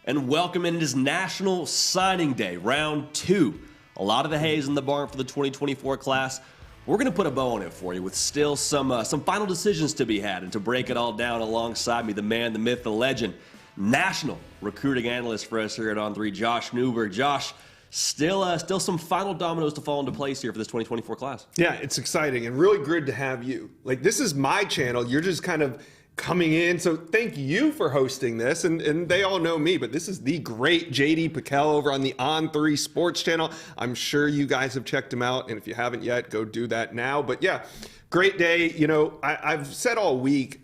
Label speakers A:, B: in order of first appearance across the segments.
A: and welcome in. It is National Signing Day, round 2. A lot of the hay is in the barn for the 2024 class. We're going to put a bow on it for you with still some final decisions to be had. And to break it all down alongside me, the man, the myth, the legend, national recruiting analyst for us here at On3, Josh Newberg. Josh, still some final dominoes to fall into place here for this 2024 class.
B: Yeah, it's exciting and really good to have you. Like, this is my channel. You're just kind of coming in. So thank you for hosting this. And they all know me, but this is the great JD Piquel over on the On3 Sports channel. I'm sure you guys have checked him out. And if you haven't yet, go do that now. But yeah, great day. You know, I've said all week,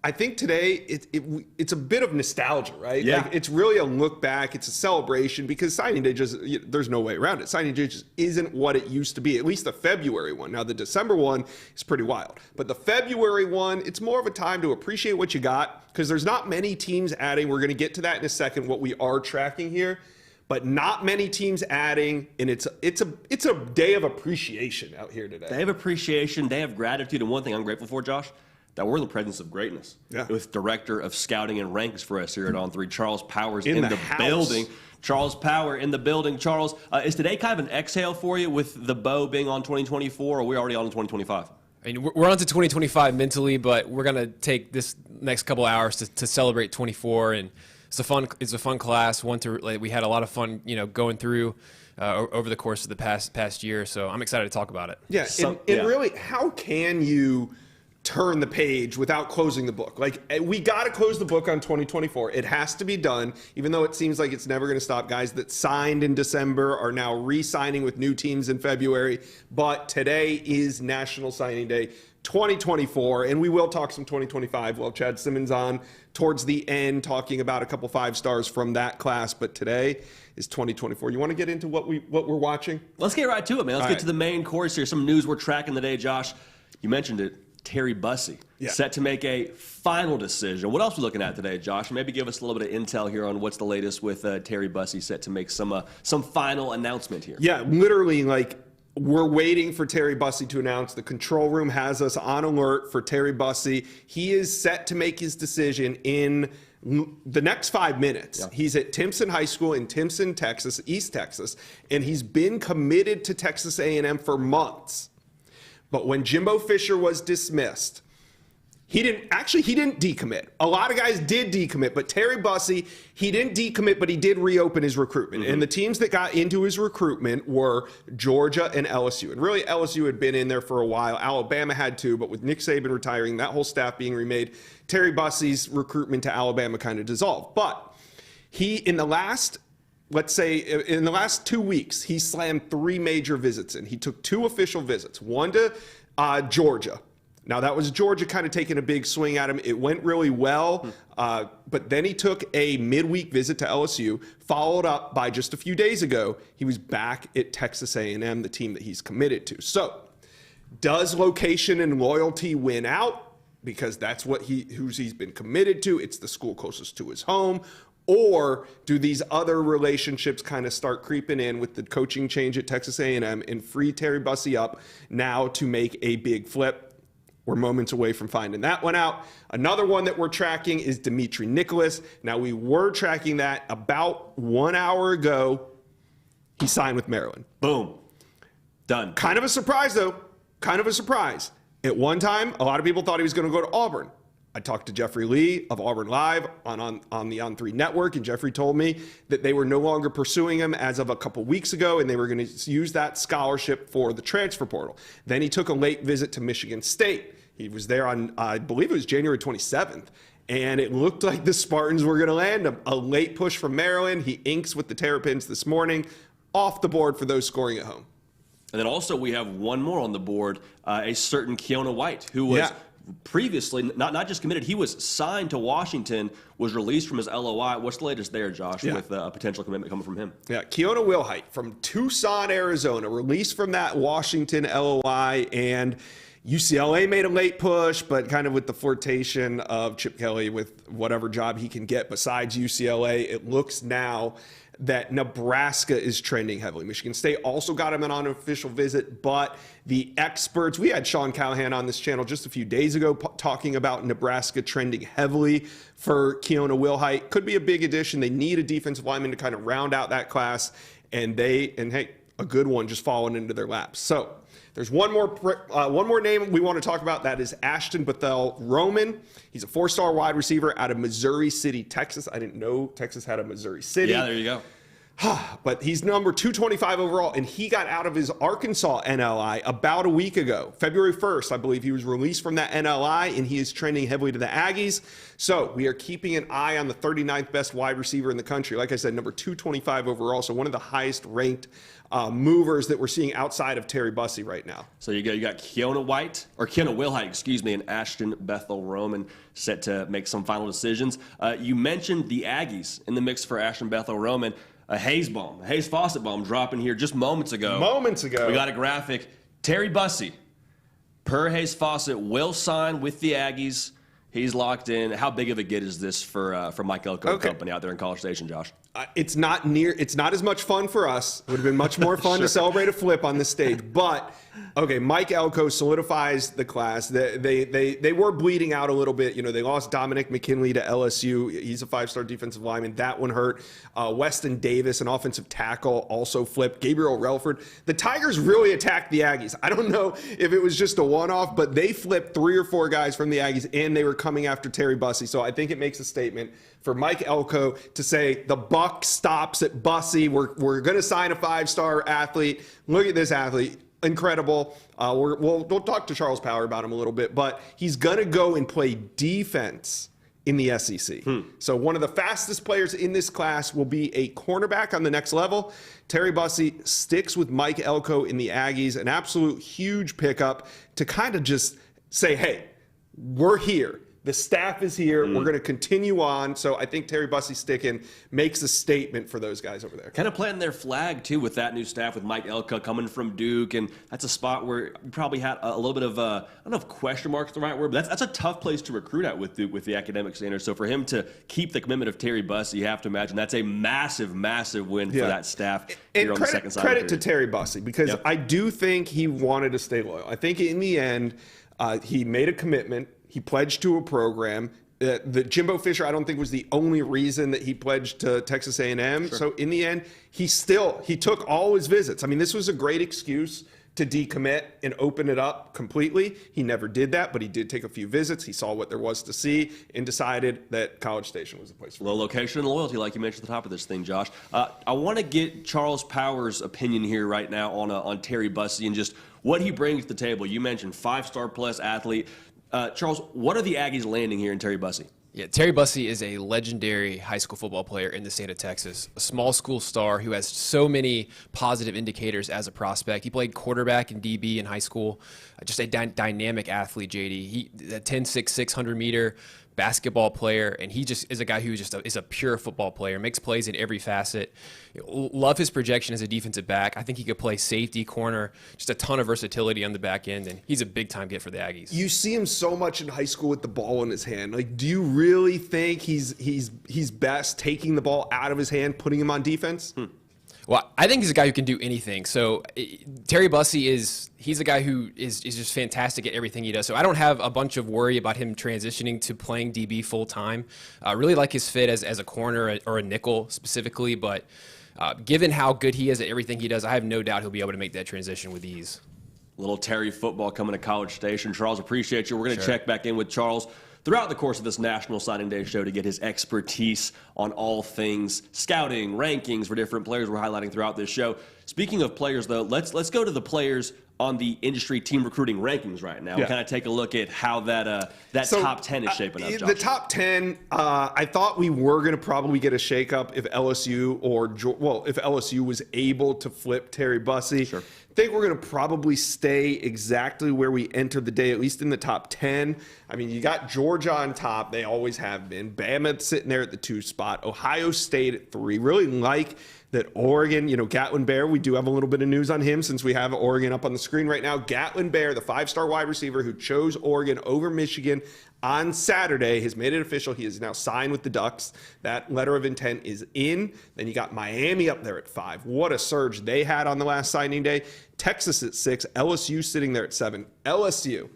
B: I think today it's a bit of nostalgia, right?
A: Yeah.
B: Like, it's really a look back. It's a celebration because signing day there's no way around it. Signing day just isn't what it used to be, at least the February one. Now, the December one is pretty wild. But the February one, it's more of a time to appreciate what you got because there's not many teams adding. We're going to get to that in a second, what we are tracking here. But not many teams adding, and it's a day of appreciation out here today.
A: Day of appreciation, day of gratitude. And one thing I'm grateful for, Josh, that we're in the presence of greatness.
B: Yeah.
A: With Director of Scouting and Ranks for us here at On3, Charles Powers in the
B: house.
A: building. Charles Power in the building. Charles, is today kind of an exhale for you with the bow being on 2024, or are we already on 2025?
C: I mean, we're on to 2025 mentally, but we're going to take this next couple hours to celebrate 24, and it's a fun class. We had a lot of fun, going through over the course of the past year, so I'm excited to talk about it.
B: Yeah, and really, how can you turn the page without closing the book? Like, we got to close the book on 2024. It has to be done, even though it seems like it's never going to stop. Guys that signed in December are now re-signing with new teams in February. But today is National Signing Day 2024, and we will talk some 2025. We'll have Chad Simmons on towards the end talking about a couple 5-stars from that class. But today is 2024. You want to get into what we're watching?
A: Let's get right to it, man. Let's get to the main course here. Some news we're tracking today, Josh. You mentioned it. Terry Bussey, set to make a final decision. What else are we looking at today, Josh? Maybe give us a little bit of intel here on what's the latest with Terry Bussey set to make some final announcement here.
B: Yeah, literally, like, we're waiting for Terry Bussey to announce. The control room has us on alert for Terry Bussey. He is set to make his decision in the next 5 minutes. Yeah. He's at Timpson High School in Timpson, Texas, East Texas, and he's been committed to Texas A&M for months. But when Jimbo Fisher was dismissed, he didn't decommit. A lot of guys did decommit, but Terry Bussey, he didn't decommit, but he did reopen his recruitment. Mm-hmm. And the teams that got into his recruitment were Georgia and LSU. And really, LSU had been in there for a while. Alabama had too, but with Nick Saban retiring, that whole staff being remade, Terry Bussey's recruitment to Alabama kind of dissolved. But he, in the last 2 weeks, he slammed 3 major visits in. He took 2 official visits, one to Georgia. Now, that was Georgia kind of taking a big swing at him. It went really well, but then he took a midweek visit to LSU, followed up by just a few days ago, he was back at Texas A&M, the team that he's committed to. So, does location and loyalty win out? Because that's what he's been committed to. It's the school closest to his home. Or do these other relationships kind of start creeping in with the coaching change at Texas A&M and free Terry Bussey up now to make a big flip? We're moments away from finding that one out. Another one that we're tracking is Dimitri Nicholas. Now, we were tracking that about 1 hour ago. He signed with Maryland.
A: Boom. Done.
B: Kind of a surprise, though. Kind of a surprise. At one time, a lot of people thought he was going to go to Auburn. I talked to Jeffrey Lee of Auburn Live on the On3 network, and Jeffrey told me that they were no longer pursuing him as of a couple weeks ago, and they were going to use that scholarship for the transfer portal. Then he took a late visit to Michigan State. He was there on, I believe it was January 27th, and it looked like the Spartans were going to land him. A late push from Maryland. He inks with the Terrapins this morning. Off the board for those scoring at home.
A: And then also we have one more on the board, a certain Keona White, who was previously not just committed, he was signed to Washington, was released from his LOI. What's the latest there, Josh, with a potential commitment coming from him?
B: Yeah, Keona Wilhite from Tucson, Arizona, released from that Washington LOI. And UCLA made a late push, but kind of with the flirtation of Chip Kelly with whatever job he can get besides UCLA, it looks now that Nebraska is trending heavily. Michigan State also got him on an official visit, but the experts, we had Sean Callahan on this channel just a few days ago talking about Nebraska trending heavily for Keona Wilhite. Could be a big addition. They need a defensive lineman to kind of round out that class, and hey, a good one just falling into their laps. So there's one more name we want to talk about. That is Ashton Bethel-Roman. He's a 4-star wide receiver out of Missouri City, Texas. I didn't know Texas had a Missouri City.
A: Yeah, there you go.
B: But he's number 225 overall, and he got out of his Arkansas NLI about a week ago. February 1st, I believe he was released from that NLI, and he is trending heavily to the Aggies. So we are keeping an eye on the 39th best wide receiver in the country. Like I said, number 225 overall, so one of the highest ranked movers that we're seeing outside of Terry Bussey right now.
A: So you got Keona Wilhite, and Ashton Bethel-Roman set to make some final decisions. You mentioned the Aggies in the mix for Ashton Bethel-Roman. A Hayes Fawcett bomb dropping here just moments ago. We got a graphic. Terry Bussey, per Hayes Fawcett, will sign with the Aggies. He's locked in. How big of a get is this for Mike Elko Company out there in College Station, Josh?
B: It's not as much fun for us. It would have been much more fun to celebrate a flip on this stage. But Mike Elko solidifies the class. They were bleeding out a little bit. They lost Dominic McKinley to LSU. He's a 5-star defensive lineman. That one hurt. Weston Davis, an offensive tackle, also flipped. Gabriel Relford. The Tigers really attacked the Aggies. I don't know if it was just a one-off, but they flipped 3 or 4 guys from the Aggies, and they were coming after Terry Bussey. So I think it makes a statement for Mike Elko to say the buck stops at Bussey. We're going to sign a 5-star athlete. Look at this athlete. Incredible. We'll talk to Charles Power about him a little bit, but he's going to go and play defense in the SEC. So one of the fastest players in this class will be a cornerback on the next level. Terry Bussey sticks with Mike Elko in the Aggies, an absolute huge pickup to kind of just say, hey, we're here. The staff is here. We're going to continue on. So I think Terry Bussey sticking makes a statement for those guys over there.
A: Kind of planting their flag, too, with that new staff, with Mike Elko coming from Duke. And that's a spot where you probably had a little bit of, I don't know if question mark is the right word, but that's a tough place to recruit at with Duke, with the academic standards. So for him to keep the commitment of Terry Bussey, you have to imagine that's a massive, massive win for that staff here on the second side.
B: Credit to Terry Bussey, because I do think he wanted to stay loyal. I think in the end, he made a commitment. He pledged to a program. The Jimbo Fisher, I don't think, was the only reason that he pledged to Texas A&M. Sure. So in the end, he took all his visits. I mean, this was a great excuse to decommit and open it up completely. He never did that, but he did take a few visits. He saw what there was to see and decided that College Station was the place for him.
A: Low location and loyalty, like you mentioned at the top of this thing, Josh. I want to get Charles Power's opinion here right now on Terry Bussey and just what he brings to the table. You mentioned 5-star plus athlete. Charles, what are the Aggies landing here in Terry Bussey?
C: Yeah, Terry Bussey is a legendary high school football player in the state of Texas, a small school star who has so many positive indicators as a prospect. He played quarterback and DB in high school, just a dynamic athlete, JD. He a 10'6", 600-meter basketball player, and he just is a guy who just is a pure football player, makes plays in every facet. Love his projection as a defensive back. I think he could play safety, corner, just a ton of versatility on the back end, and he's a big-time get for the Aggies.
B: You see him so much in high school with the ball in his hand. Like, do you really think he's best taking the ball out of his hand, putting him on defense?
C: Well, I think he's a guy who can do anything. So Terry Bussey he's a guy who is just fantastic at everything he does. So I don't have a bunch of worry about him transitioning to playing DB full time. I really like his fit as a corner or a nickel specifically, but given how good he is at everything he does, I have no doubt he'll be able to make that transition with ease.
A: Little Terry football coming to College Station. Charles, appreciate you. We're going to check back in with Charles throughout the course of this National Signing Day show to get his expertise on all things scouting, rankings for different players we're highlighting throughout this show. Speaking of players, though, let's go to the players on the industry team recruiting rankings right now. Yeah. Kind of take a look at how that top 10 is shaping up, Josh.
B: The top 10, I thought we were going to probably get a shakeup if LSU if LSU was able to flip Terry Bussey.
A: Sure.
B: I think we're going to probably stay exactly where we entered the day, at least in the top 10. I mean, you got Georgia on top. They always have been. Bama sitting there at the 2 spot. Ohio State at 3. Really like that Oregon, Gatlin Bear, we do have a little bit of news on him since we have Oregon up on the screen right now. Gatlin Bear, the 5-star wide receiver who chose Oregon over Michigan on Saturday, has made it official. He is now signed with the Ducks. That letter of intent is in. Then you got Miami up there at 5. What a surge they had on the last signing day. Texas at 6. LSU sitting there at 7. LSU,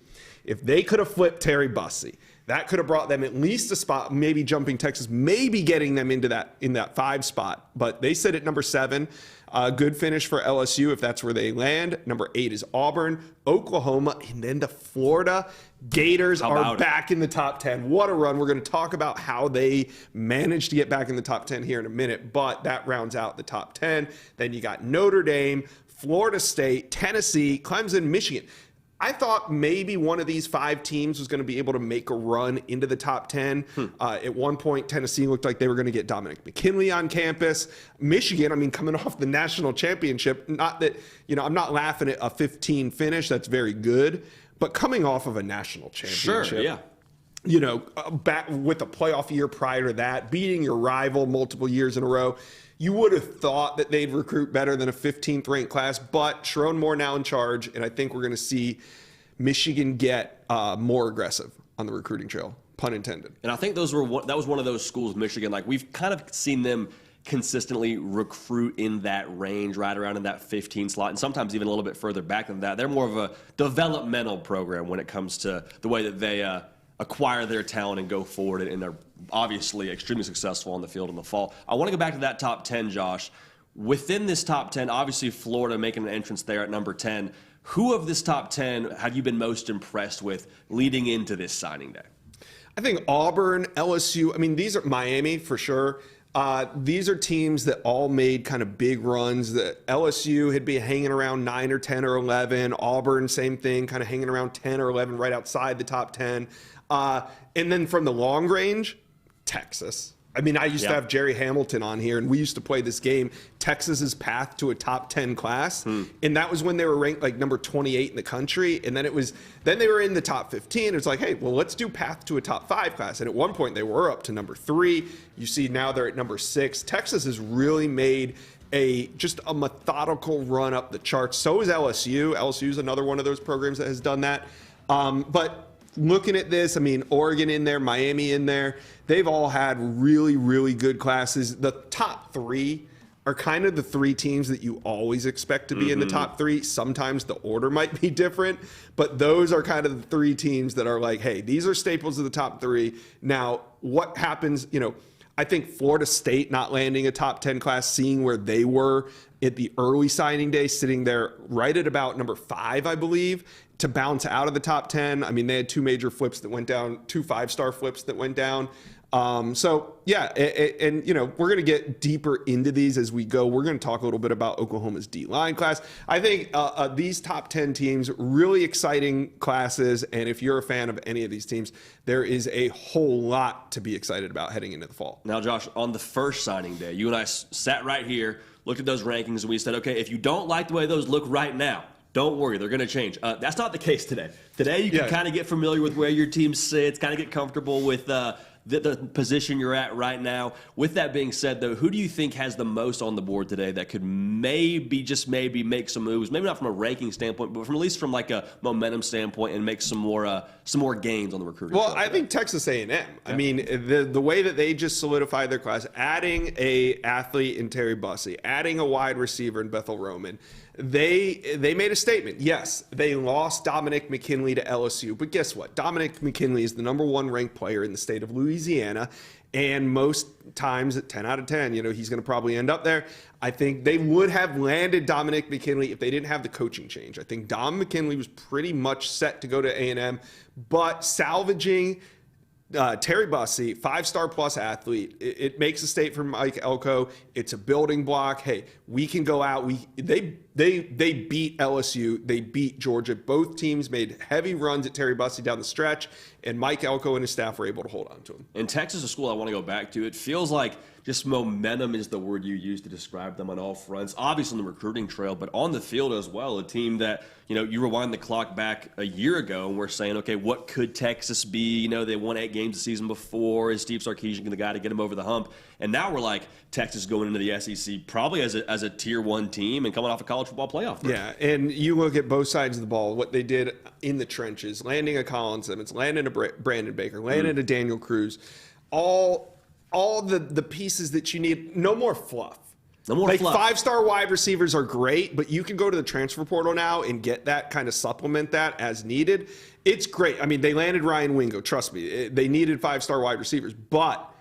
B: if they could have flipped Terry Bussey, that could have brought them at least a spot, maybe jumping Texas, maybe getting them into that 5 spot. But they sit at number 7. Good finish for LSU if that's where they land. Number 8 is Auburn, Oklahoma, and then the Florida Gators are back in the top 10. What a run. We're going to talk about how they managed to get back in the top 10 here in a minute, but that rounds out the top 10. Then you got Notre Dame, Florida State, Tennessee, Clemson, Michigan. I thought maybe one of these 5 teams was going to be able to make a run into the top 10. At one point, Tennessee looked like they were going to get Dominic McKinley on campus. Michigan, I mean, coming off the national championship, not that, I'm not laughing at a 15 finish. That's very good. But coming off of a national championship.
A: Sure, yeah.
B: Back with a playoff year prior to that, beating your rival multiple years in a row, you would have thought that they'd recruit better than a 15th ranked class, but Sharon Moore now in charge, and I think we're going to see Michigan get more aggressive on the recruiting trail, pun intended.
A: And I think that was one of those schools, Michigan, like we've kind of seen them consistently recruit in that range, right around in that 15 slot, and sometimes even a little bit further back than that. They're more of a developmental program when it comes to the way that they acquire their talent and go forward, and are obviously extremely successful on the field in the fall. I want to go back to that top 10, Josh. Within this top 10, obviously Florida making an entrance there at number 10. Who of this top 10 have you been most impressed with leading into this signing day?
B: I think Auburn, LSU, I mean, these are Miami for sure. These are teams that all made kind of big runs. That LSU had been hanging around 9 or 10 or 11. Auburn, same thing, kind of hanging around 10 or 11, right outside the top 10. And then from the long range, Texas. I mean, I used to have Jerry Hamilton on here, and we used to play this game, Texas's path to a top 10 class. And that was when they were ranked like number 28 in the country. And then then they were in the top 15. It's like, hey, well, let's do path to a top 5 class. And at one point they were up to number 3. You see now they're at number 6. Texas has really made just a methodical run up the charts. So is LSU. LSU is another one of those programs that has done that. But looking at this, I mean, Oregon in there, Miami in there, they've all had really, really good classes. The top 3 are kind of the 3 teams that you always expect to be in the top 3. Sometimes the order might be different, but those are kind of the 3 teams that are like, hey, these are staples of the top 3. Now, what happens, I think Florida State not landing a top 10 class, seeing where they were at the early signing day, sitting there right at about number 5, I believe, to bounce out of the top 10. I mean, they had 2 major flips that went down, 2 5-star flips that went down. So yeah, and we're going to get deeper into these as we go. We're going to talk a little bit about Oklahoma's D-line class. I think these top 10 teams, really exciting classes. And if you're a fan of any of these teams, there is a whole lot to be excited about heading into the fall.
A: Now, Josh, on the first signing day, you and I sat right here, looked at those rankings, and we said, okay, if you don't like the way those look right now, don't worry, they're going to change. That's not the case today. Today, you can kind of get familiar with where your team sits, kind of get comfortable with the position you're at right now. With that being said, though, who do you think has the most on the board today that could maybe make some moves? Maybe not from a ranking standpoint, but from at least from like a momentum standpoint, and make some more gains on the recruiting.
B: Well, I think Texas A&M. Yeah. I mean, the way that they just solidified their class, adding a athlete in Terry Bussey, adding a wide receiver in Bethel Roman. They made a statement. Yes, they lost Dominic McKinley to LSU, but guess what? Dominic McKinley is the number 1 ranked player in the state of Louisiana, and most times at 10 out of 10, he's going to probably end up there. I think they would have landed Dominic McKinley if they didn't have the coaching change. I think Dom McKinley was pretty much set to go to A&M, but salvaging Terry Bussey, 5-star plus athlete. It makes a state for Mike Elko. It's a building block. Hey, we can go out. They beat LSU. They beat Georgia. Both teams made heavy runs at Terry Bussey down the stretch, and Mike Elko and his staff were able to hold on to him.
A: And Texas, a school I want to go back to, it feels like just momentum is the word you use to describe them on all fronts. Obviously on the recruiting trail, but on the field as well. A team that, you rewind the clock back a year ago, and we're saying, okay, what could Texas be? They won 8 games the season before. Is Steve Sarkisian the guy to get him over the hump? And now we're like, Texas going into the SEC probably as a Tier 1 team and coming off a college football playoff run.
B: Yeah, and you look at both sides of the ball, what they did in the trenches, landing a Colin Simmons, landing a Brandon Baker, landing a Daniel Cruz, all the pieces that you need. No more fluff.
A: No more fluff.
B: 5-star wide receivers are great, but you can go to the transfer portal now and get that, kind of supplement that as needed. It's great. I mean, they landed Ryan Wingo. Trust me, they needed 5-star wide receivers, but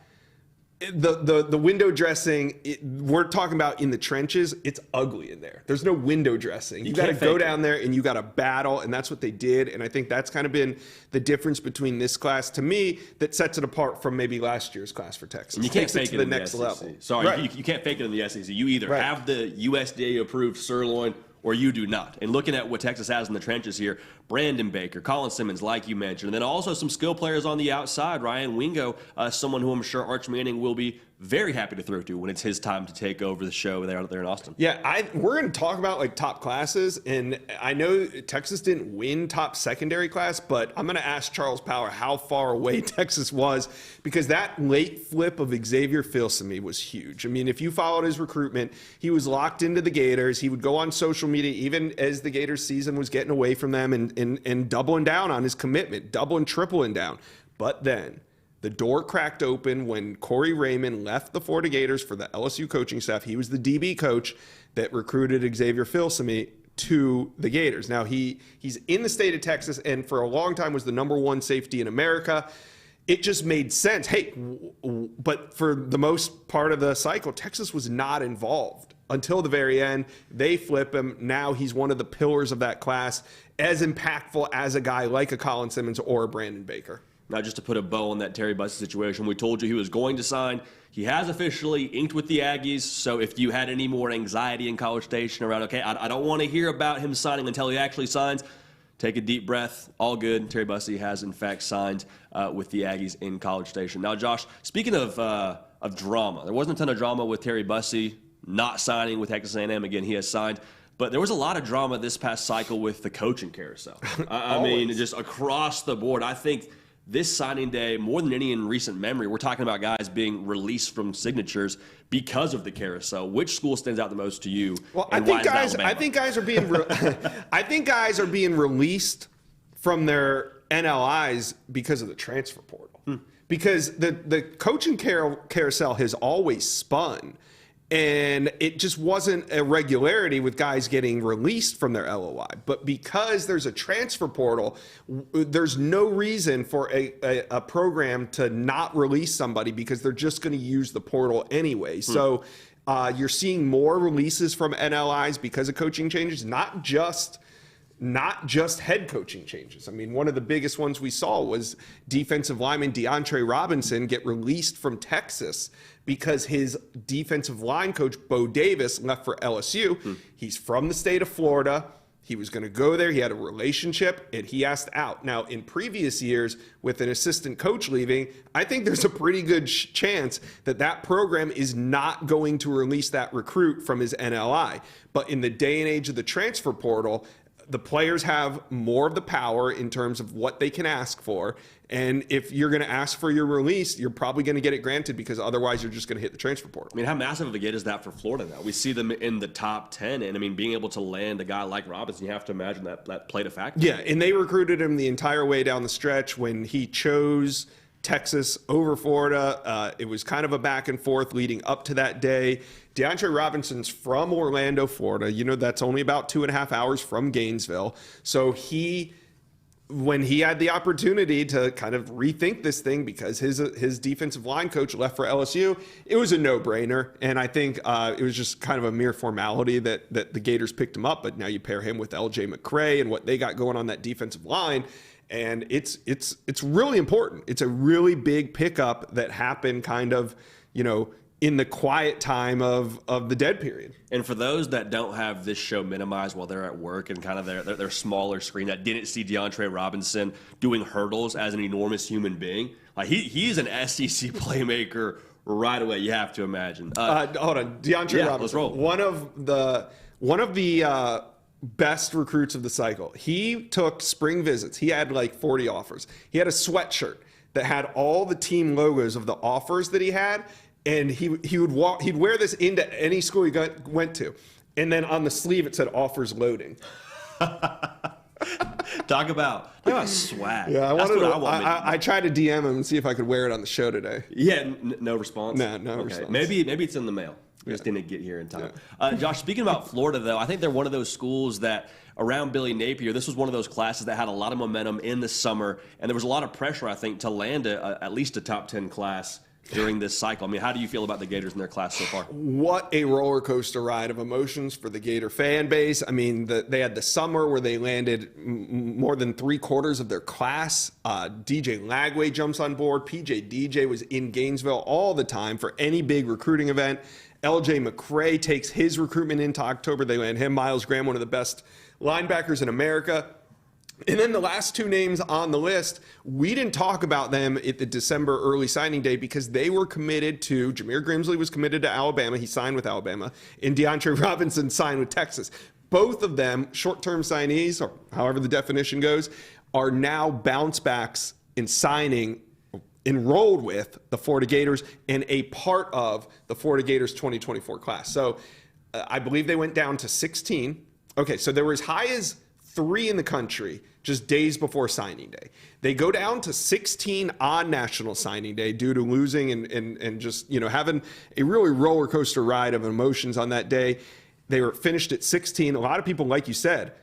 B: the window dressing, we're talking about in the trenches, it's ugly in there. There's no window dressing. You got to go down there and you got to battle, and that's what they did. And I think that's kind of been the difference between this class, to me, that sets it apart from maybe last year's class for Texas.
A: And you can't fake it
B: to the
A: in the
B: next
A: SEC.
B: level.
A: Sorry,
B: right.
A: you can't fake it in the SEC. You either have the USDA-approved sirloin or you do not. And looking at what Texas has in the trenches here, Brandon Baker, Colin Simmons, like you mentioned, and then also some skill players on the outside. Ryan Wingo, someone who I'm sure Arch Manning will be very happy to throw to when it's his time to take over the show there in Austin.
B: Yeah, we're going to talk about like top classes, and I know Texas didn't win top secondary class, but I'm going to ask Charles Power how far away Texas was, because that late flip of Xavier Filsaime was huge. I mean, if you followed his recruitment, he was locked into the Gators. He would go on social media even as the Gators season was getting away from them and doubling down on his commitment, doubling, tripling down. But then the door cracked open when Corey Raymond left the Florida Gators for the LSU coaching staff. He was the DB coach that recruited Xavier Filsaime to the Gators. Now, he's in the state of Texas, and for a long time was the #1 safety in America. It just made sense. Hey, but for the most part of the cycle, Texas was not involved until the very end. They flip him. Now he's one of the pillars of that class, as impactful as a guy like a Colin Simmons or a Brandon Baker.
A: Now, just to put a bow on that Terry Bussey situation, we told you he was going to sign. He has officially inked with the Aggies, so if you had any more anxiety in College Station around, okay, I don't want to hear about him signing until he actually signs, take a deep breath. All good. Terry Bussey has, in fact, signed with the Aggies in College Station. Now, Josh, speaking of drama, there wasn't a ton of drama with Terry Bussey not signing with Texas A&M. Again, he has signed. But there was a lot of drama this past cycle with the coaching carousel. I mean, just across the board. I think this signing day, more than any in recent memory, we're talking about guys being released from signatures because of the carousel. Which school stands out the most to you?
B: Well, I think guys are being released from their NLIs because of the transfer portal. Because the coaching carousel has always spun. And it just wasn't a regularity with guys getting released from their LOI. But because there's a transfer portal, there's no reason for a program to not release somebody, because they're just going to use the portal anyway. So you're seeing more releases from NLIs because of coaching changes, not just head coaching changes. I mean, one of the biggest ones we saw was defensive lineman DeAndre Robinson get released from Texas because his defensive line coach, Bo Davis, left for LSU. He's from the state of Florida. He was going to go there. He had a relationship, and he asked out. Now, in previous years, with an assistant coach leaving, I think there's a pretty good chance that that program is not going to release that recruit from his NLI. But in the day and age of the transfer portal, the players have more of the power in terms of what they can ask for. And if you're going to ask for your release, you're probably going to get it granted, because otherwise you're just going to hit the transfer portal.
A: I mean, how massive of a get is that for Florida now? We see them in the top 10. And, I mean, being able to land a guy like Robinson, you have to imagine that played a factor.
B: Yeah, and they recruited him the entire way down the stretch. When he chose Texas over Florida, it was kind of a back and forth leading up to that day. DeAndre Robinson's from Orlando, Florida. You know, that's only about 2.5 hours from Gainesville. So when he had the opportunity to kind of rethink this thing, because his defensive line coach left for LSU, it was a no-brainer. And I think it was just kind of a mere formality that the Gators picked him up. But now you pair him with LJ McCray and what they got going on that defensive line, And it's really important. It's a really big pickup that happened kind of, in the quiet time of the dead period.
A: And for those that don't have this show minimized while they're at work and kind of their smaller screen that didn't see DeAndre Robinson doing hurdles as an enormous human being, like he's an SEC playmaker right away. You have to imagine.
B: Hold on, DeAndre Robinson.
A: Let's roll.
B: One of the best recruits of the cycle. He took spring visits. He had like 40 offers. He had a sweatshirt that had all the team logos of the offers that he had. And he'd wear this into any school he went to. And then on the sleeve, it said offers loading.
A: Talk about swag.
B: Yeah, I tried to DM him and see if I could wear it on the show today.
A: Yeah, no response?
B: No response.
A: Maybe it's in the mail. We just didn't get here in time. Yeah. Josh, speaking about Florida, though, I think they're one of those schools that around Billy Napier, this was one of those classes that had a lot of momentum in the summer. And there was a lot of pressure, I think, to land at least a top 10 class during this cycle. I mean, how do you feel about the Gators in their class so far?
B: What a roller coaster ride of emotions for the Gator fan base. I mean, they had the summer where they landed more than 3/4 of their class. DJ Lagway jumps on board. PJ DJ was in Gainesville all the time for any big recruiting event. LJ McCray takes his recruitment into October. They land him. Miles Graham, one of the best linebackers in America. And then the last two names on the list, we didn't talk about them at the December early signing day because they were committed to, Jameer Grimsley was committed to Alabama. He signed with Alabama. And DeAndre Robinson signed with Texas. Both of them, short-term signees, or however the definition goes, are now bounce backs in signing, enrolled with the Florida Gators and a part of the Florida Gators 2024 class. So I believe they went down to 16. Okay, so there were as high as 3 in the country just days before signing day. They go down to 16 on National Signing Day due to losing and just, having a really roller coaster ride of emotions on that day. They were finished at 16. A lot of people, like you said,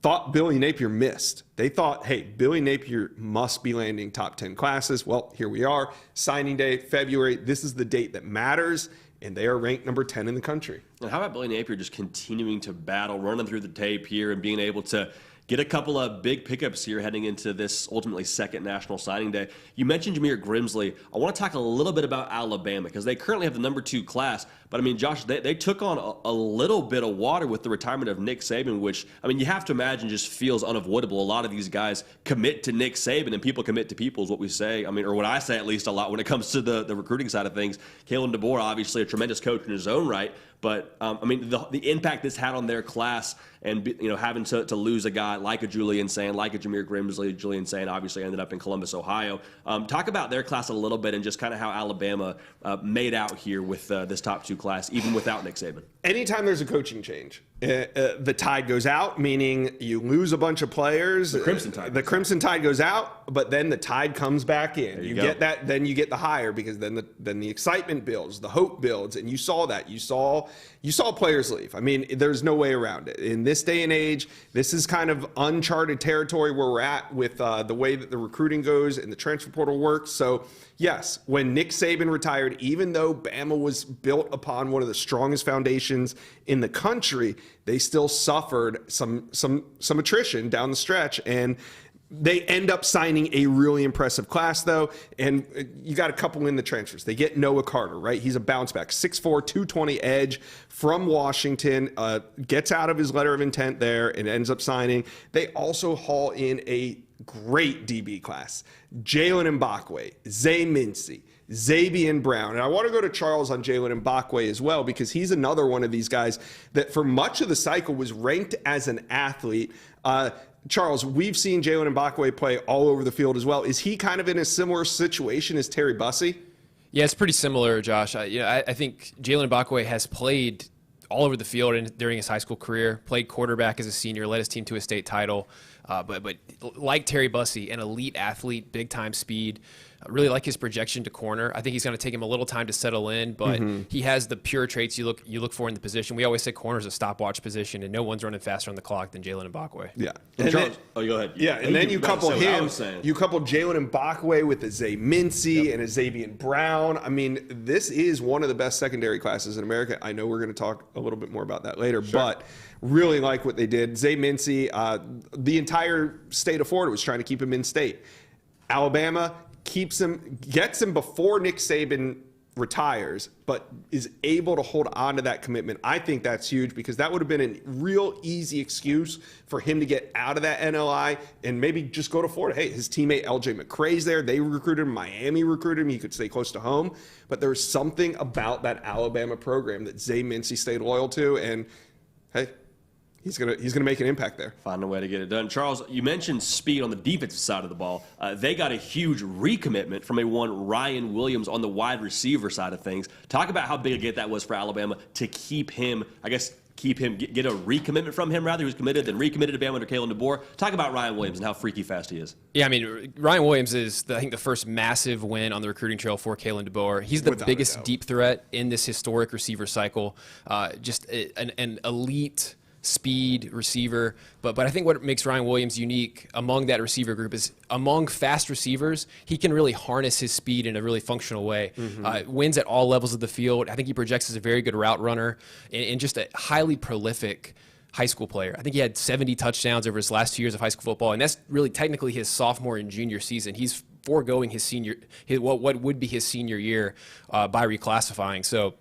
B: thought Billy Napier missed. They thought, hey, Billy Napier must be landing top 10 classes. Well, here we are. Signing day, February. This is the date that matters. And they are ranked number 10 in the country.
A: And how about Billy Napier just continuing to battle, running through the tape here and being able to get a couple of big pickups here heading into this ultimately second National Signing Day. You mentioned Jameer Grimsley. I want to talk a little bit about Alabama because they currently have the number 2 class. But, I mean, Josh, they took on a little bit of water with the retirement of Nick Saban, which, I mean, you have to imagine just feels unavoidable. A lot of these guys commit to Nick Saban, and people commit to people is what we say. I mean, or what I say at least a lot when it comes to the recruiting side of things. Kalen DeBoer, obviously a tremendous coach in his own right. But, I mean, the impact this had on their class and, having to lose a guy like a Julian Sand, like a Jameer Grimsley. Julian Sand obviously ended up in Columbus, Ohio. Talk about their class a little bit and just kind of how Alabama made out here with this top 2 class, even without Nick Saban.
B: Anytime there's a coaching change, the tide goes out, meaning you lose a bunch of players.
A: The Crimson Tide
B: goes out, but then the tide comes back in. You get that, then you get the hire because then the excitement builds, the hope builds, and you saw that. You saw players leave. I mean, there's no way around it. In this day and age, this is kind of uncharted territory where we're at with the way that the recruiting goes and the transfer portal works. So, yes, when Nick Saban retired, even though Bama was built upon one of the strongest foundations in the country, they still suffered some attrition down the stretch. And they end up signing a really impressive class, though, and you got a couple in the transfers. They get Noah Carter, right? He's a bounce back, 6'4", 220 edge from Washington, gets out of his letter of intent there and ends up signing. They also haul in a great DB class. Jalen Mbakwe, Zay Mincy, Zabian Brown. And I want to go to Charles on Jalen Mbakwe as well, because he's another one of these guys that for much of the cycle was ranked as an athlete. Charles, we've seen Jalen Mbakwe play all over the field as well. Is he kind of in a similar situation as Terry Bussey?
C: Yeah, it's pretty similar, Josh. I think Jalen Mbakwe has played all over the field during his high school career, played quarterback as a senior, led his team to a state title. But like Terry Bussey, an elite athlete, big-time speed. I really like his projection to corner. I think he's going to take him a little time to settle in, but he has the pure traits you look for in the position. We always say corner is a stopwatch position, and no one's running faster on the clock than Jalen Mbakwe.
B: Yeah.
A: And then, go ahead.
B: Yeah, and then you couple Jalen Mbakwe with a Zay Mincy and a Xavier Brown. I mean, this is one of the best secondary classes in America. I know we're going to talk a little bit more about that later, but really like what they did. Zay Mincy, the entire state of Florida was trying to keep him in state. Alabama gets him before Nick Saban retires, but is able to hold on to that commitment. I think that's huge because that would have been a real easy excuse for him to get out of that NLI and maybe just go to Florida. Hey, his teammate LJ McCray's there. They recruited him. Miami recruited him. He could stay close to home. But there was something about that Alabama program that Zay Mincy stayed loyal to. And hey, he's gonna make an impact there.
A: Find a way to get it done. Charles, you mentioned speed on the defensive side of the ball. They got a huge recommitment from one Ryan Williams on the wide receiver side of things. Talk about how big a get that was for Alabama to keep him, get a recommitment from him, rather. He was committed, then recommitted to Bama under Kalen DeBoer. Talk about Ryan Williams and how freaky fast he is.
C: Yeah, I mean, Ryan Williams is, I think, the first massive win on the recruiting trail for Kalen DeBoer. He's the biggest deep threat in this historic receiver cycle. Just an elite speed receiver, but I think what makes Ryan Williams unique among that receiver group is among fast receivers, he can really harness his speed in a really functional way. Wins at all levels of the field. I think he projects as a very good route runner and just a highly prolific high school player. I think he had 70 touchdowns over his last 2 years of high school football, and that's really technically his sophomore and junior season. He's foregoing what would be his senior year by reclassifying. So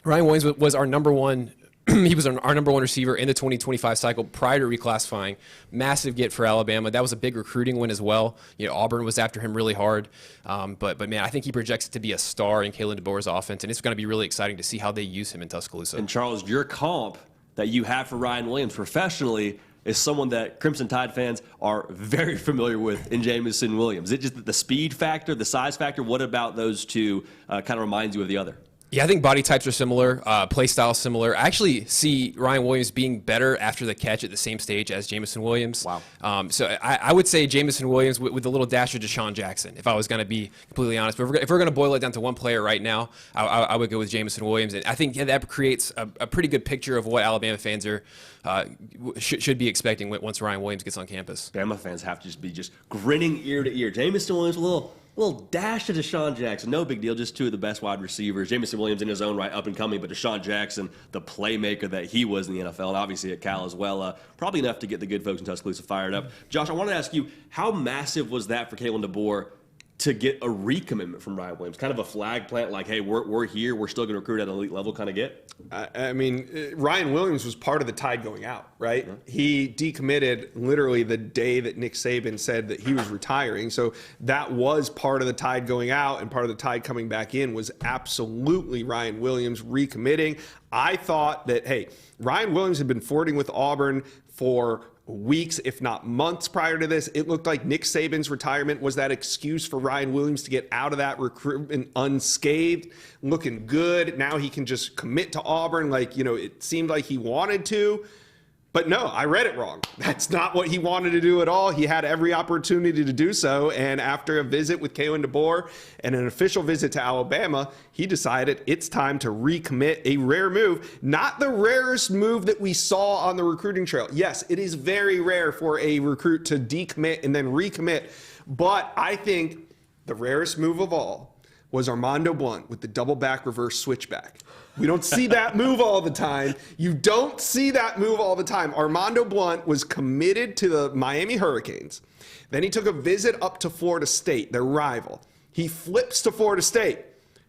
C: Ryan Williams was our number one. He was our number one receiver in the 2025 cycle prior to reclassifying. Massive get for Alabama. That was a big recruiting win as well. Auburn was after him really hard. But man, I think he projects to be a star in Kalen DeBoer's offense, and it's going to be really exciting to see how they use him in Tuscaloosa.
A: And Charles, your comp that you have for Ryan Williams professionally is someone that Crimson Tide fans are very familiar with in Jamison Williams. Is it just the speed factor, the size factor? What about those two kind of reminds you of the other?
C: Yeah, I think body types are similar, play style similar. I actually see Ryan Williams being better after the catch at the same stage as Jamison Williams.
A: Wow.
C: So I would say Jamison Williams with a little dash of Deshaun Jackson, if I was going to be completely honest. But if we're going to boil it down to one player right now, I would go with Jamison Williams. And I think that creates a pretty good picture of what Alabama fans are should be expecting once Ryan Williams gets on campus.
A: Bama fans have to be grinning ear to ear. Jamison Williams, a little dash of Deshaun Jackson. No big deal, just two of the best wide receivers. Jamison Williams in his own right, up and coming, but Deshaun Jackson, the playmaker that he was in the NFL, and obviously at Cal as well. Probably enough to get the good folks in Tuscaloosa fired up. Josh, I want to ask you, how massive was that for Kalen DeBoer to get a recommitment from Ryan Williams? Kind of a flag plant, like, hey, we're here, we're still going to recruit at an elite level kind of get?
B: I mean, Ryan Williams was part of the Tide going out, right? Mm-hmm. He decommitted literally the day that Nick Saban said that he was retiring. So that was part of the Tide going out, and part of the Tide coming back in was absolutely Ryan Williams recommitting. I thought that, hey, Ryan Williams had been flirting with Auburn for weeks, if not months prior to this. It looked like Nick Saban's retirement was that excuse for Ryan Williams to get out of that recruitment unscathed, looking good. Now he can just commit to Auburn like, it seemed like he wanted to. But no, I read it wrong. That's not what he wanted to do at all. He had every opportunity to do so. And after a visit with Kalen DeBoer and an official visit to Alabama, he decided it's time to recommit. A rare move, not the rarest move that we saw on the recruiting trail. Yes, it is very rare for a recruit to decommit and then recommit. But I think the rarest move of all was Armando Blunt with the double back reverse switchback. We don't see that move all the time. You don't see that move all the time. Armando Blunt was committed to the Miami Hurricanes. Then he took a visit up to Florida State, their rival. He flips to Florida State.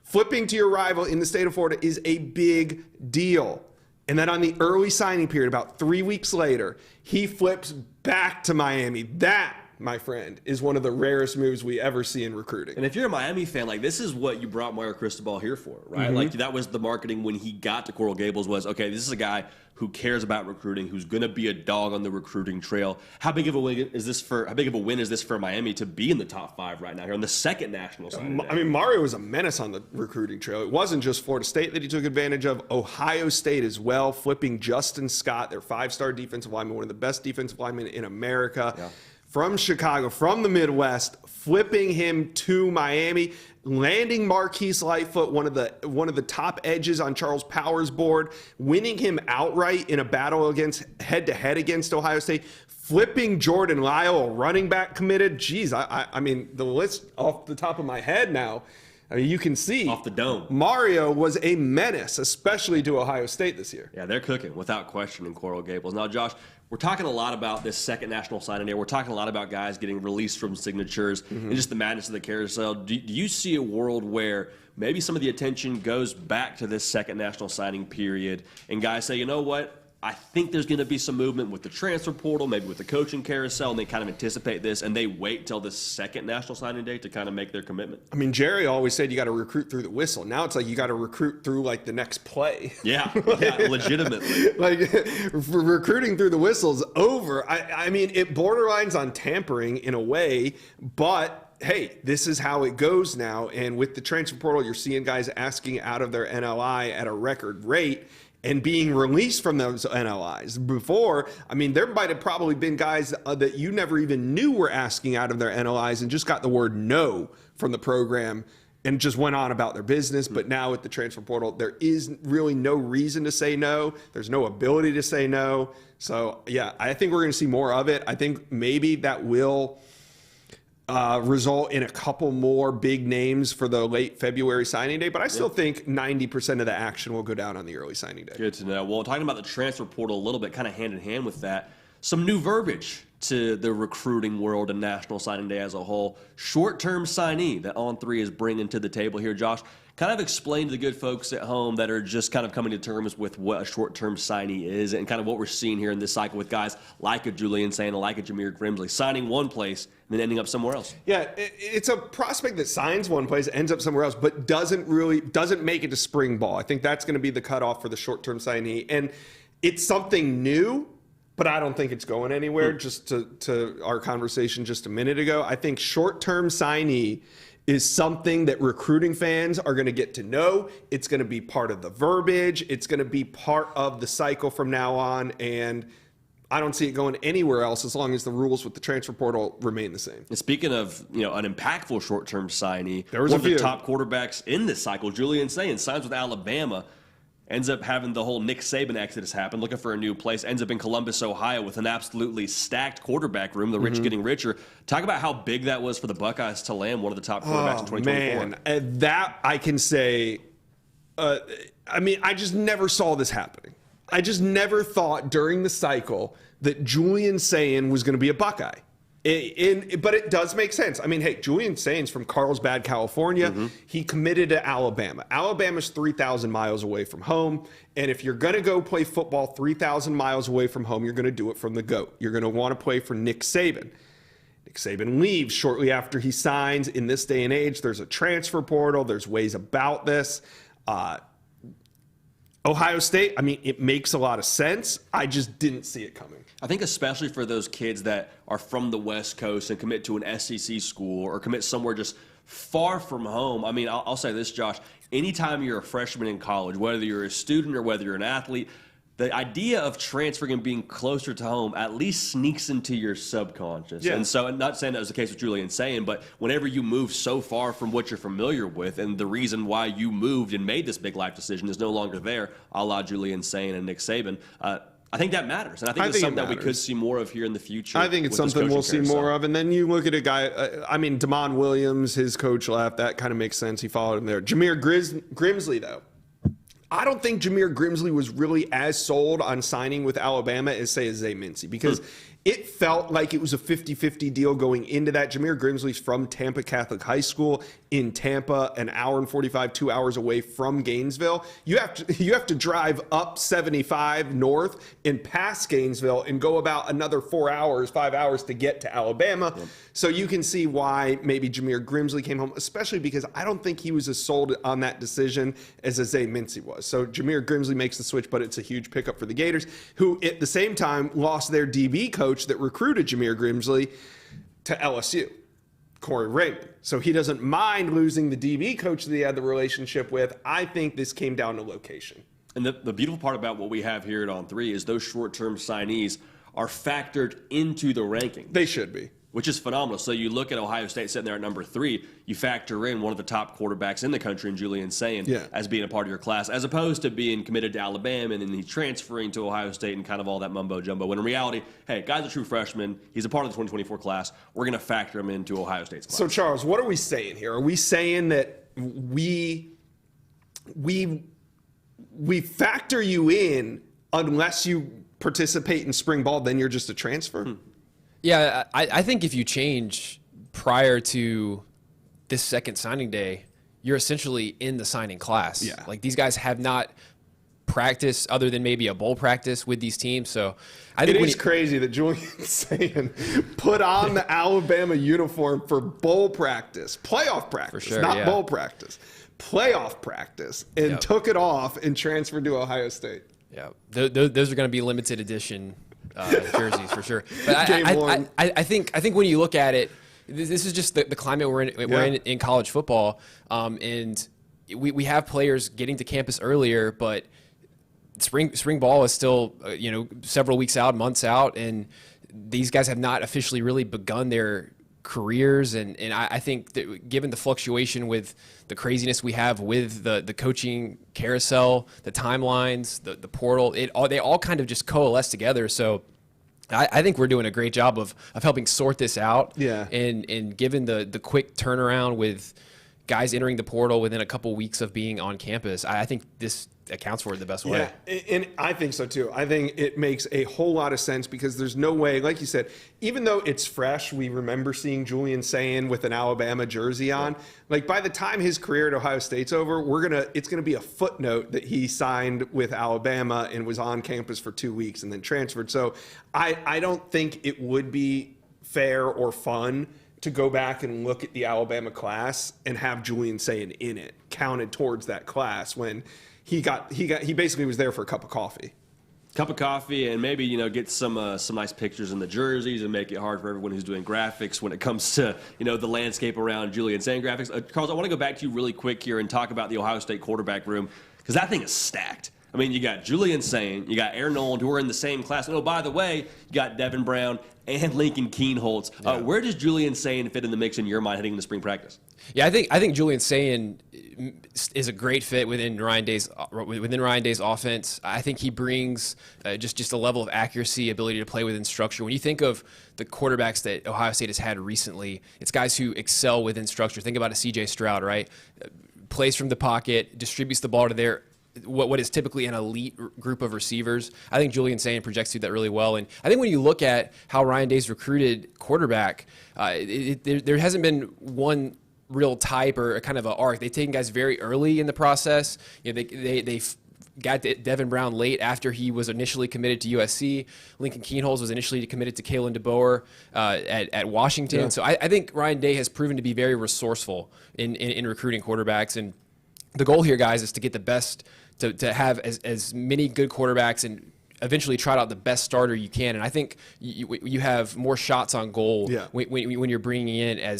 B: Flipping to your rival in the state of Florida is a big deal. And then on the early signing period, about 3 weeks later, he flips back to Miami. That, my friend, is one of the rarest moves we ever see in recruiting.
A: And if you're a Miami fan, this is what you brought Mario Cristobal here for, right? Mm-hmm. That was the marketing when he got to Coral Gables was, okay, this is a guy who cares about recruiting, who's going to be a dog on the recruiting trail. How big of a win is this for Miami to be in the top 5 right now here on the second national side?
B: I mean, Mario was a menace on the recruiting trail. It wasn't just Florida State that he took advantage of. Ohio State as well, flipping Justin Scott, their 5-star defensive lineman, one of the best defensive linemen in America. Yeah. from Chicago, from the Midwest, flipping him to Miami, landing Marquise Lightfoot, one of the top edges on Charles Power's board, winning him outright in a battle against head-to-head against Ohio State, flipping Jordan Lyle, a running back committed. Geez, I mean, the list off the top of my head now, I mean, you can see
A: off the dome.
B: Mario was a menace, especially to Ohio State this year.
A: Yeah, they're cooking without question in Coral Gables. Now, Josh, we're talking a lot about this second national signing day. We're talking a lot about guys getting released from signatures and just the madness of the carousel. Do you see a world where maybe some of the attention goes back to this second national signing period and guys say, you know what? I think there's going to be some movement with the transfer portal, maybe with the coaching carousel, and they kind of anticipate this, and they wait till the second national signing day to kind of make their commitment.
B: I mean, Jerry always said you got to recruit through the whistle. Now it's like you got to recruit through like the next play.
A: Yeah, legitimately.
B: Like recruiting through the whistle's over. I mean, it borderlines on tampering in a way, but hey, this is how it goes now. And with the transfer portal, you're seeing guys asking out of their NLI at a record rate and being released from those NLIs. Before, I mean, there might have probably been guys that you never even knew were asking out of their NLIs and just got the word no from the program and just went on about their business. But now with the transfer portal, there is really no reason to say no. There's no ability to say no. So, yeah, I think we're going to see more of it. I think maybe that will result in a couple more big names for the late February signing day, but I still think 90% of the action will go down on the early signing day.
A: Good to know. Well, talking about the transfer portal a little bit, kind of hand in hand with that, some new verbiage to the recruiting world and national signing day as a whole. Short-term signee that On3 is bringing to the table here, Josh. Kind of explain to the good folks at home that are just kind of coming to terms with what a short-term signee is and kind of what we're seeing here in this cycle with guys like a Julian Sain, like a Jameer Grimsley, signing one place and then ending up somewhere else.
B: Yeah, it's a prospect that signs one place, ends up somewhere else, but doesn't make it to spring ball. I think that's going to be the cutoff for the short-term signee. And it's something new, but I don't think it's going anywhere. Just to our conversation just a minute ago, I think short-term signee is something that recruiting fans are going to get to know. It's going to be part of the verbiage. It's going to be part of the cycle from now on. And I don't see it going anywhere else as long as the rules with the transfer portal remain the same.
A: And speaking of, an impactful short-term signee,
B: there was
A: one of the top quarterbacks in this cycle, Julian Sain, signs with Alabama, ends up having the whole Nick Saban exodus happen, looking for a new place, ends up in Columbus, Ohio with an absolutely stacked quarterback room, the rich getting richer. Talk about how big that was for the Buckeyes to land one of the top quarterbacks in 2024.
B: Man, that I can say, I mean, I just never saw this happening. I just never thought during the cycle that Julian Sain was going to be a Buckeye. But it does make sense. I mean, hey, Julian Sain's from Carlsbad, California. He committed to Alabama. Alabama's 3,000 miles away from home. And if you're going to go play football 3,000 miles away from home, you're going to do it from the GOAT. You're going to want to play for Nick Saban. Nick Saban leaves shortly after he signs. In this day and age, there's a transfer portal. There's ways about this. Ohio State, I mean, it makes a lot of sense. I just didn't see it coming.
A: I think especially for those kids that are from the West Coast and commit to an SEC school or commit somewhere just far from home. I mean, I'll say this, Josh. Anytime you're a freshman in college, whether you're a student or whether you're an athlete, the idea of transferring and being closer to home at least sneaks into your subconscious. Yeah. And so, I'm not saying that was the case with Julian Sain, but whenever you move so far from what you're familiar with and the reason why you moved and made this big life decision is no longer there, a la Julian Sain and Nick Saban, I think that matters. And I think it's something that we could see more of here in the future.
B: I think it's something we'll see more of. And then you look at a guy, Damon Williams, his coach left. That kind of makes sense. He followed him there. Jameer Grimsley, though. I don't think Jameer Grimsley was really as sold on signing with Alabama as, say, Zay Mincy, because it felt like it was a 50-50 deal going into that. Jameer Grimsley's from Tampa Catholic High School in Tampa, an hour and 45, 2 hours away from Gainesville. You have to drive up 75 north and past Gainesville and go about another 4 hours, 5 hours to get to Alabama. Yep. So you can see why maybe Jameer Grimsley came home, especially because I don't think he was as sold on that decision as Zay Mincy was. So Jameer Grimsley makes the switch, but it's a huge pickup for the Gators, who at the same time lost their DB coach that recruited Jameer Grimsley to LSU, Corey Raymond. So he doesn't mind losing the DB coach that he had the relationship with. I think this came down to location.
A: And the beautiful part about what we have here at On3 is those short-term signees are factored into the ranking.
B: They should be.
A: which is phenomenal. So you look at Ohio State sitting there at number 3, you factor in one of the top quarterbacks in the country in Julian Sayin as being a part of your class, as opposed to being committed to Alabama and then he's transferring to Ohio State and kind of all that mumbo-jumbo. When in reality, hey, guy's a true freshman. He's a part of the 2024 class. We're going to factor him into Ohio State's class.
B: So, Charles, what are we saying here? Are we saying that we factor you in unless you participate in spring ball, then you're just a transfer?
C: Yeah, I think if you change prior to this second signing day, you're essentially in the signing class.
B: Yeah.
C: Like, these guys have not practiced other than maybe a bowl practice with these teams. So I think
B: it is crazy that Julian's saying put on the Alabama uniform for bowl practice, playoff practice, not bowl practice, playoff practice, and took it off and transferred to Ohio State.
C: Yeah, those are going to be limited edition jerseys for sure. But I think when you look at it, this is just the climate we're in college football, and we have players getting to campus earlier, but spring ball is still several weeks out, months out, and these guys have not officially really begun their careers, and I think that given the fluctuation with the craziness we have with the coaching carousel, the timelines, the portal, they all kind of just coalesce together. So I think we're doing a great job of helping sort this out.
B: Yeah.
C: And given the quick turnaround with guys entering the portal within a couple weeks of being on campus, I think this accounts for it the best way.
B: Yeah, and I think so too. I think it makes a whole lot of sense because there's no way, like you said, even though it's fresh, we remember seeing Julian Sayin with an Alabama jersey on. Like, by the time his career at Ohio State's over, it's gonna be a footnote that he signed with Alabama and was on campus for 2 weeks and then transferred. So I don't think it would be fair or fun to go back and look at the Alabama class and have Julian Sayin in it, counted towards that class when he basically was there for a cup of coffee.
A: And maybe, get some nice pictures in the jerseys and make it hard for everyone who's doing graphics when it comes to, the landscape around Julian Sayin graphics. Carlos, I want to go back to you really quick here and talk about the Ohio State quarterback room, because that thing is stacked. I mean, you got Julian Sayin, you got Aaron Noland, who are in the same class. And, oh, by the way, you got Devin Brown and Lincoln Keenholz. Where does Julian Sayin fit in the mix in your mind heading into spring practice?
C: Yeah, I think Julian Sayin is a great fit within Ryan Day's offense. I think he brings just a level of accuracy, ability to play within structure. When you think of the quarterbacks that Ohio State has had recently, it's guys who excel within structure. Think about a C.J. Stroud, right? Plays from the pocket, distributes the ball to their what is typically an elite group of receivers. I think Julian Sayin projects through that really well. And I think when you look at how Ryan Day's recruited quarterback, there hasn't been one real type or a kind of an arc. They've taken guys very early in the process. They got Devin Brown late after he was initially committed to USC. Lincoln Keenholz was initially committed to Kalen DeBoer at Washington. Yeah. So I think Ryan Day has proven to be very resourceful in recruiting quarterbacks. And the goal here, guys, is to get the best, to have as many good quarterbacks and eventually trot out the best starter you can. And I think you have more shots on goal when you're bringing in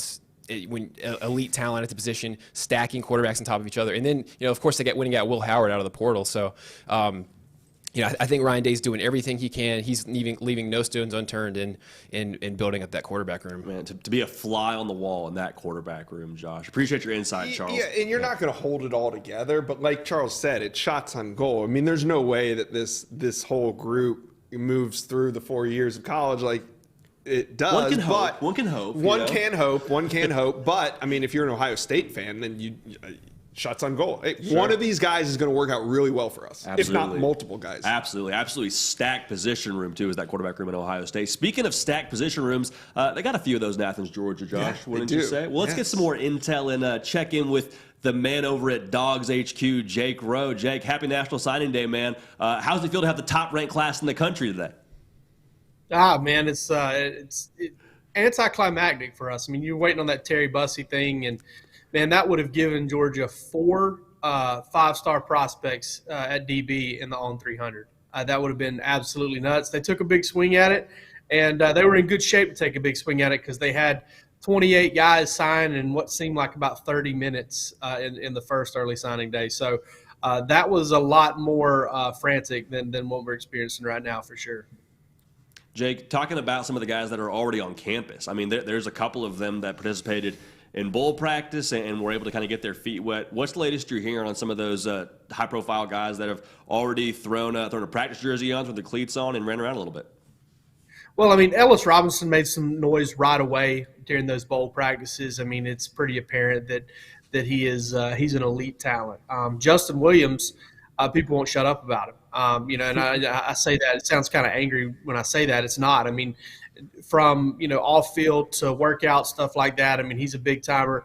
C: elite talent at the position, stacking quarterbacks on top of each other. And then, of course, they get winning out Will Howard out of the portal. So, I think Ryan Day's doing everything he can. He's leaving no stones unturned in building up that quarterback room.
A: Man, to be a fly on the wall in that quarterback room, Josh. Appreciate your insight, Charles.
B: Yeah, and you're not going to hold it all together, but like Charles said, it's shots on goal. I mean, there's no way that this whole group moves through the 4 years of college like it does.
A: One can hope.
B: One can hope. But, I mean, if you're an Ohio State fan, then shots on goal. Hey, sure. One of these guys is going to work out really well for us, if not multiple guys.
A: Absolutely stacked position room, too, is that quarterback room at Ohio State. Speaking of stacked position rooms, they got a few of those in Athens, Georgia, Josh, wouldn't you say? Well, let's get some more intel and check in with the man over at Dogs HQ, Jake Rowe. Jake, happy National Signing Day, man. How's it feel to have the top-ranked class in the country today?
D: Man, it's anticlimactic for us. I mean, you're waiting on that Terry Bussey thing, and man, that would have given Georgia 4 5-star prospects at DB in the On 300. That would have been absolutely nuts. They took a big swing at it, and they were in good shape to take a big swing at it because they had 28 guys sign in what seemed like about 30 minutes in the first early signing day. So that was a lot more frantic than what we're experiencing right now for sure.
A: Jake, talking about some of the guys that are already on campus, I mean, there's a couple of them that participated in bowl practice and were able to kind of get their feet wet. What's the latest you're hearing on some of those high-profile guys that have already thrown a practice jersey on with the cleats on and ran around a little bit?
D: Well, I mean, Ellis Robinson made some noise right away during those bowl practices. I mean, it's pretty apparent that he's an elite talent. Justin Williams, people won't shut up about him. And I say that, it sounds kind of angry when I say that. It's not. I mean, from, off field to workout, stuff like that. I mean, he's a big timer.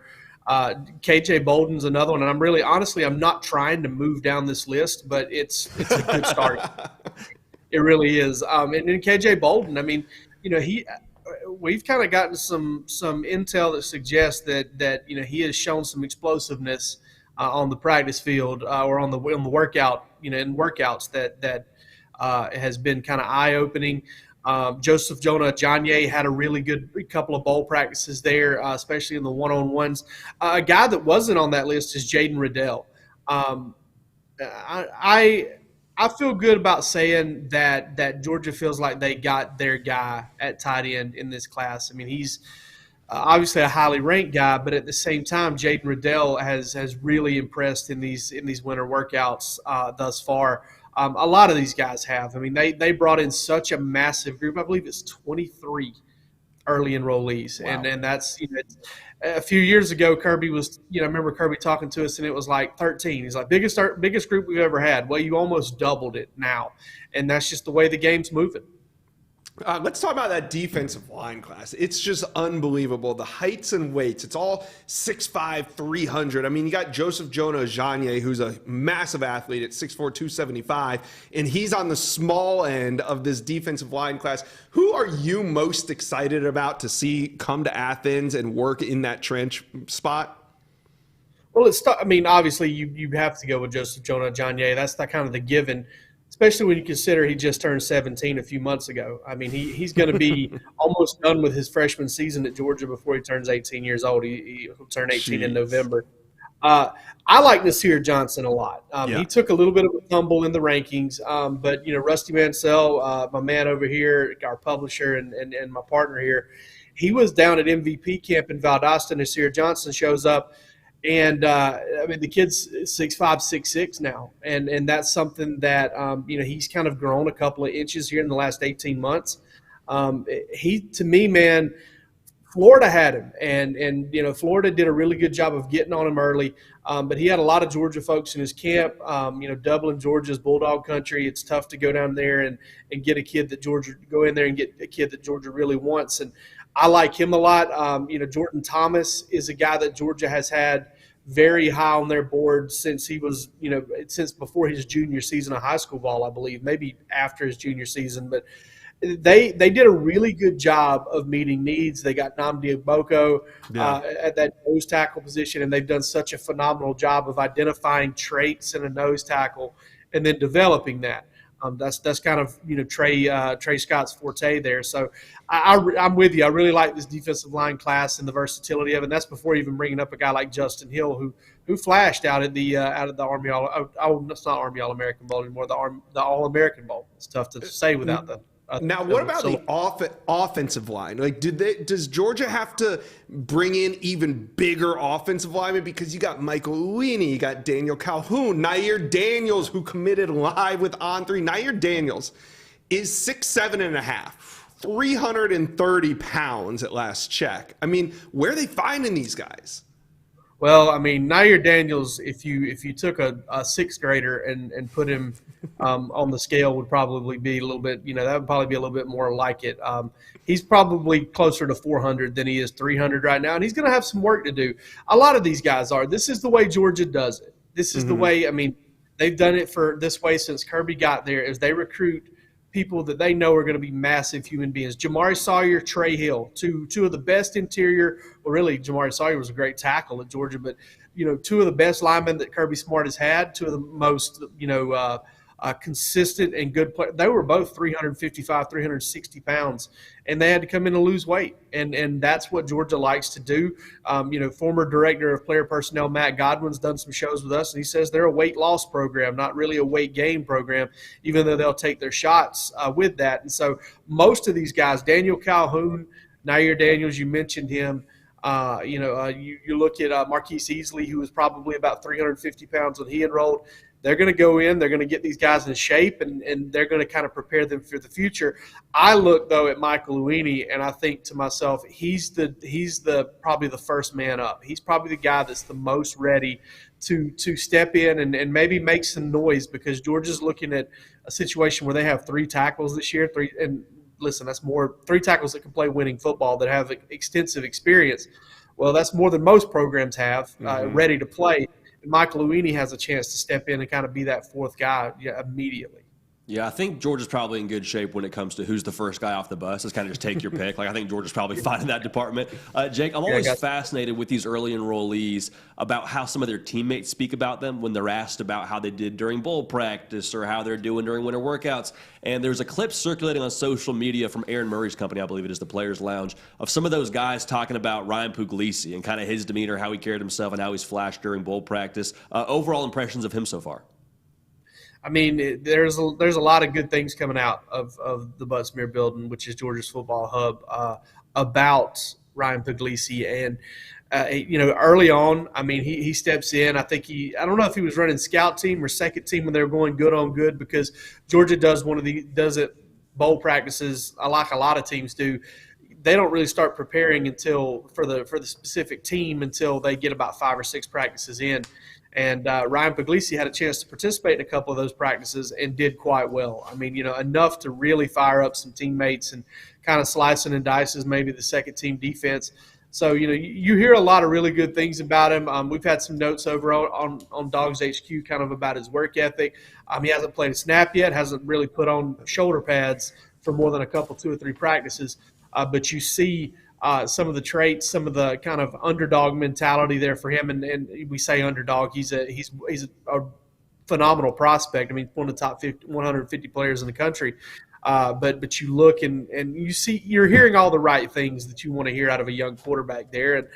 D: KJ Bolden's another one. And I'm not trying to move down this list, but it's a good start. It really is. And then KJ Bolden, I mean, we've kind of gotten some intel that suggests that he has shown some explosiveness on the practice field or on the workout, in workouts that has been kind of eye-opening. Joseph Jonah Ajonye had a really good couple of bowl practices there, especially in the one-on-ones. A guy that wasn't on that list is Jaden Riddell. I feel good about saying that Georgia feels like they got their guy at tight end in this class. I mean, he's obviously a highly ranked guy, but at the same time, Jaden Riddell has really impressed in these winter workouts thus far. A lot of these guys have. I mean, they brought in such a massive group. I believe it's 23 early enrollees, wow. and that's a few years ago, Kirby was, I remember Kirby talking to us, and it was like 13. He's like, biggest group we've ever had. Well, you almost doubled it now, and that's just the way the game's moving.
B: Let's talk about that defensive line class. It's just unbelievable. The heights and weights, it's all 6'5", 300. I mean, you got Joseph Jonah Ajonye, who's a massive athlete at 6'4", 275, and he's on the small end of this defensive line class. Who are you most excited about to see come to Athens and work in that trench spot?
D: Well, obviously you have to go with Joseph Jonah Ajonye. That's the kind of the given. Especially when you consider he just turned 17 a few months ago. I mean, he's going to be almost done with his freshman season at Georgia before he turns 18 years old. He'll turn 18 in November. I like Nasir Johnson a lot. He took a little bit of a tumble in the rankings, but Rusty Mansell, my man over here, our publisher and my partner here, he was down at MVP camp in Valdosta. Nasir Johnson shows up. And, the kid's 6'5", 6'6" now. And that's something that, he's kind of grown a couple of inches here in the last 18 months. To me, man, Florida had him. And Florida did a really good job of getting on him early. But he had a lot of Georgia folks in his camp. Dublin, Georgia's Bulldog country. It's tough to go down there and get a kid that Georgia – go in there and get a kid that Georgia really wants. And I like him a lot. Jordan Thomas is a guy that Georgia has had very high on their board since he was, since before his junior season of high school ball, I believe, maybe after his junior season. But they did a really good job of meeting needs. They got Nnamdi Ogboko at that nose tackle position, and they've done such a phenomenal job of identifying traits in a nose tackle and then developing that. That's kind of Trey Scott's forte there. So I'm with you. I really like this defensive line class and the versatility of it. And that's before even bringing up a guy like Justin Hill, who flashed out of the Army it's not Army All-American Bowl anymore. The All-American Bowl. It's tough to say without the.
B: Now, what about the offensive line? Like, does Georgia have to bring in even bigger offensive linemen? Because you got Michael Uini, you got Daniel Calhoun, Nair Daniels, who committed live with On3. Nair Daniels is 6'7.5", 330 pounds at last check. I mean, where are they finding these guys?
D: Well, Nair Daniels, if you took a sixth grader and put him on the scale, would probably be a little bit, that would probably be a little bit more like it. He's probably closer to 400 than he is 300 right now, and he's going to have some work to do. A lot of these guys are. This is the way Georgia does it. This is the way, they've done it for this way since Kirby got there, is they recruit people that they know are going to be massive human beings. Jamari Sawyer, Trey Hill, two of the best interior. Well, really, Jamari Sawyer was a great tackle at Georgia, but two of the best linemen that Kirby Smart has had, two of the most consistent and good play. They were both 355, 360 pounds, and they had to come in and lose weight. And that's what Georgia likes to do. Former director of player personnel, Matt Godwin's done some shows with us, and he says they're a weight loss program, not really a weight gain program, even though they'll take their shots with that. And so most of these guys, Daniel Calhoun, Nair Daniels, you mentioned him. You look at Marquise Easley, who was probably about 350 pounds when he enrolled. They're going to go in, they're going to get these guys in shape, and they're going to kind of prepare them for the future. I look, though, at Michael Luini, and I think to myself, he's probably the first man up. He's probably the guy that's the most ready to step in and maybe make some noise, because Georgia's looking at a situation where they have 3 tackles this year, that's more 3 tackles that can play winning football, that have extensive experience. Well, that's more than most programs have ready to play. And Michael Luini has a chance to step in and kind of be that 4th guy immediately.
A: Yeah, I think Georgia's probably in good shape when it comes to who's the first guy off the bus. It's kind of just take your pick. I think Georgia's probably fine in that department. Jake, I'm always fascinated with these early enrollees about how some of their teammates speak about them when they're asked about how they did during bowl practice or how they're doing during winter workouts. And there's a clip circulating on social media from Aaron Murray's company, I believe it is, the Players Lounge, of some of those guys talking about Ryan Puglisi and kind of his demeanor, how he carried himself, and how he's flashed during bowl practice. Overall impressions of him so far?
D: I mean, there's a lot of good things coming out of the Butts-Mehre building, which is Georgia's football hub, about Ryan Puglisi. And, early on, I mean, he steps in. I think I don't know if he was running scout team or second team when they were going good on good, because Georgia does it bowl practices like a lot of teams do. They don't really start preparing for the specific team until they get about 5 or 6 practices in. And Ryan Puglisi had a chance to participate in a couple of those practices and did quite well. I mean, enough to really fire up some teammates and kind of slicing and dices maybe the second team defense. So, you hear a lot of really good things about him. We've had some notes over on Dogs HQ kind of about his work ethic. He hasn't played a snap yet, hasn't really put on shoulder pads for more than 2 or 3 practices. But you see some of the traits, some of the kind of underdog mentality there for him. And we say underdog, he's a phenomenal prospect. I mean, one of the top 150 players in the country. But you look and you see, you're hearing all the right things that you want to hear out of a young quarterback there. And,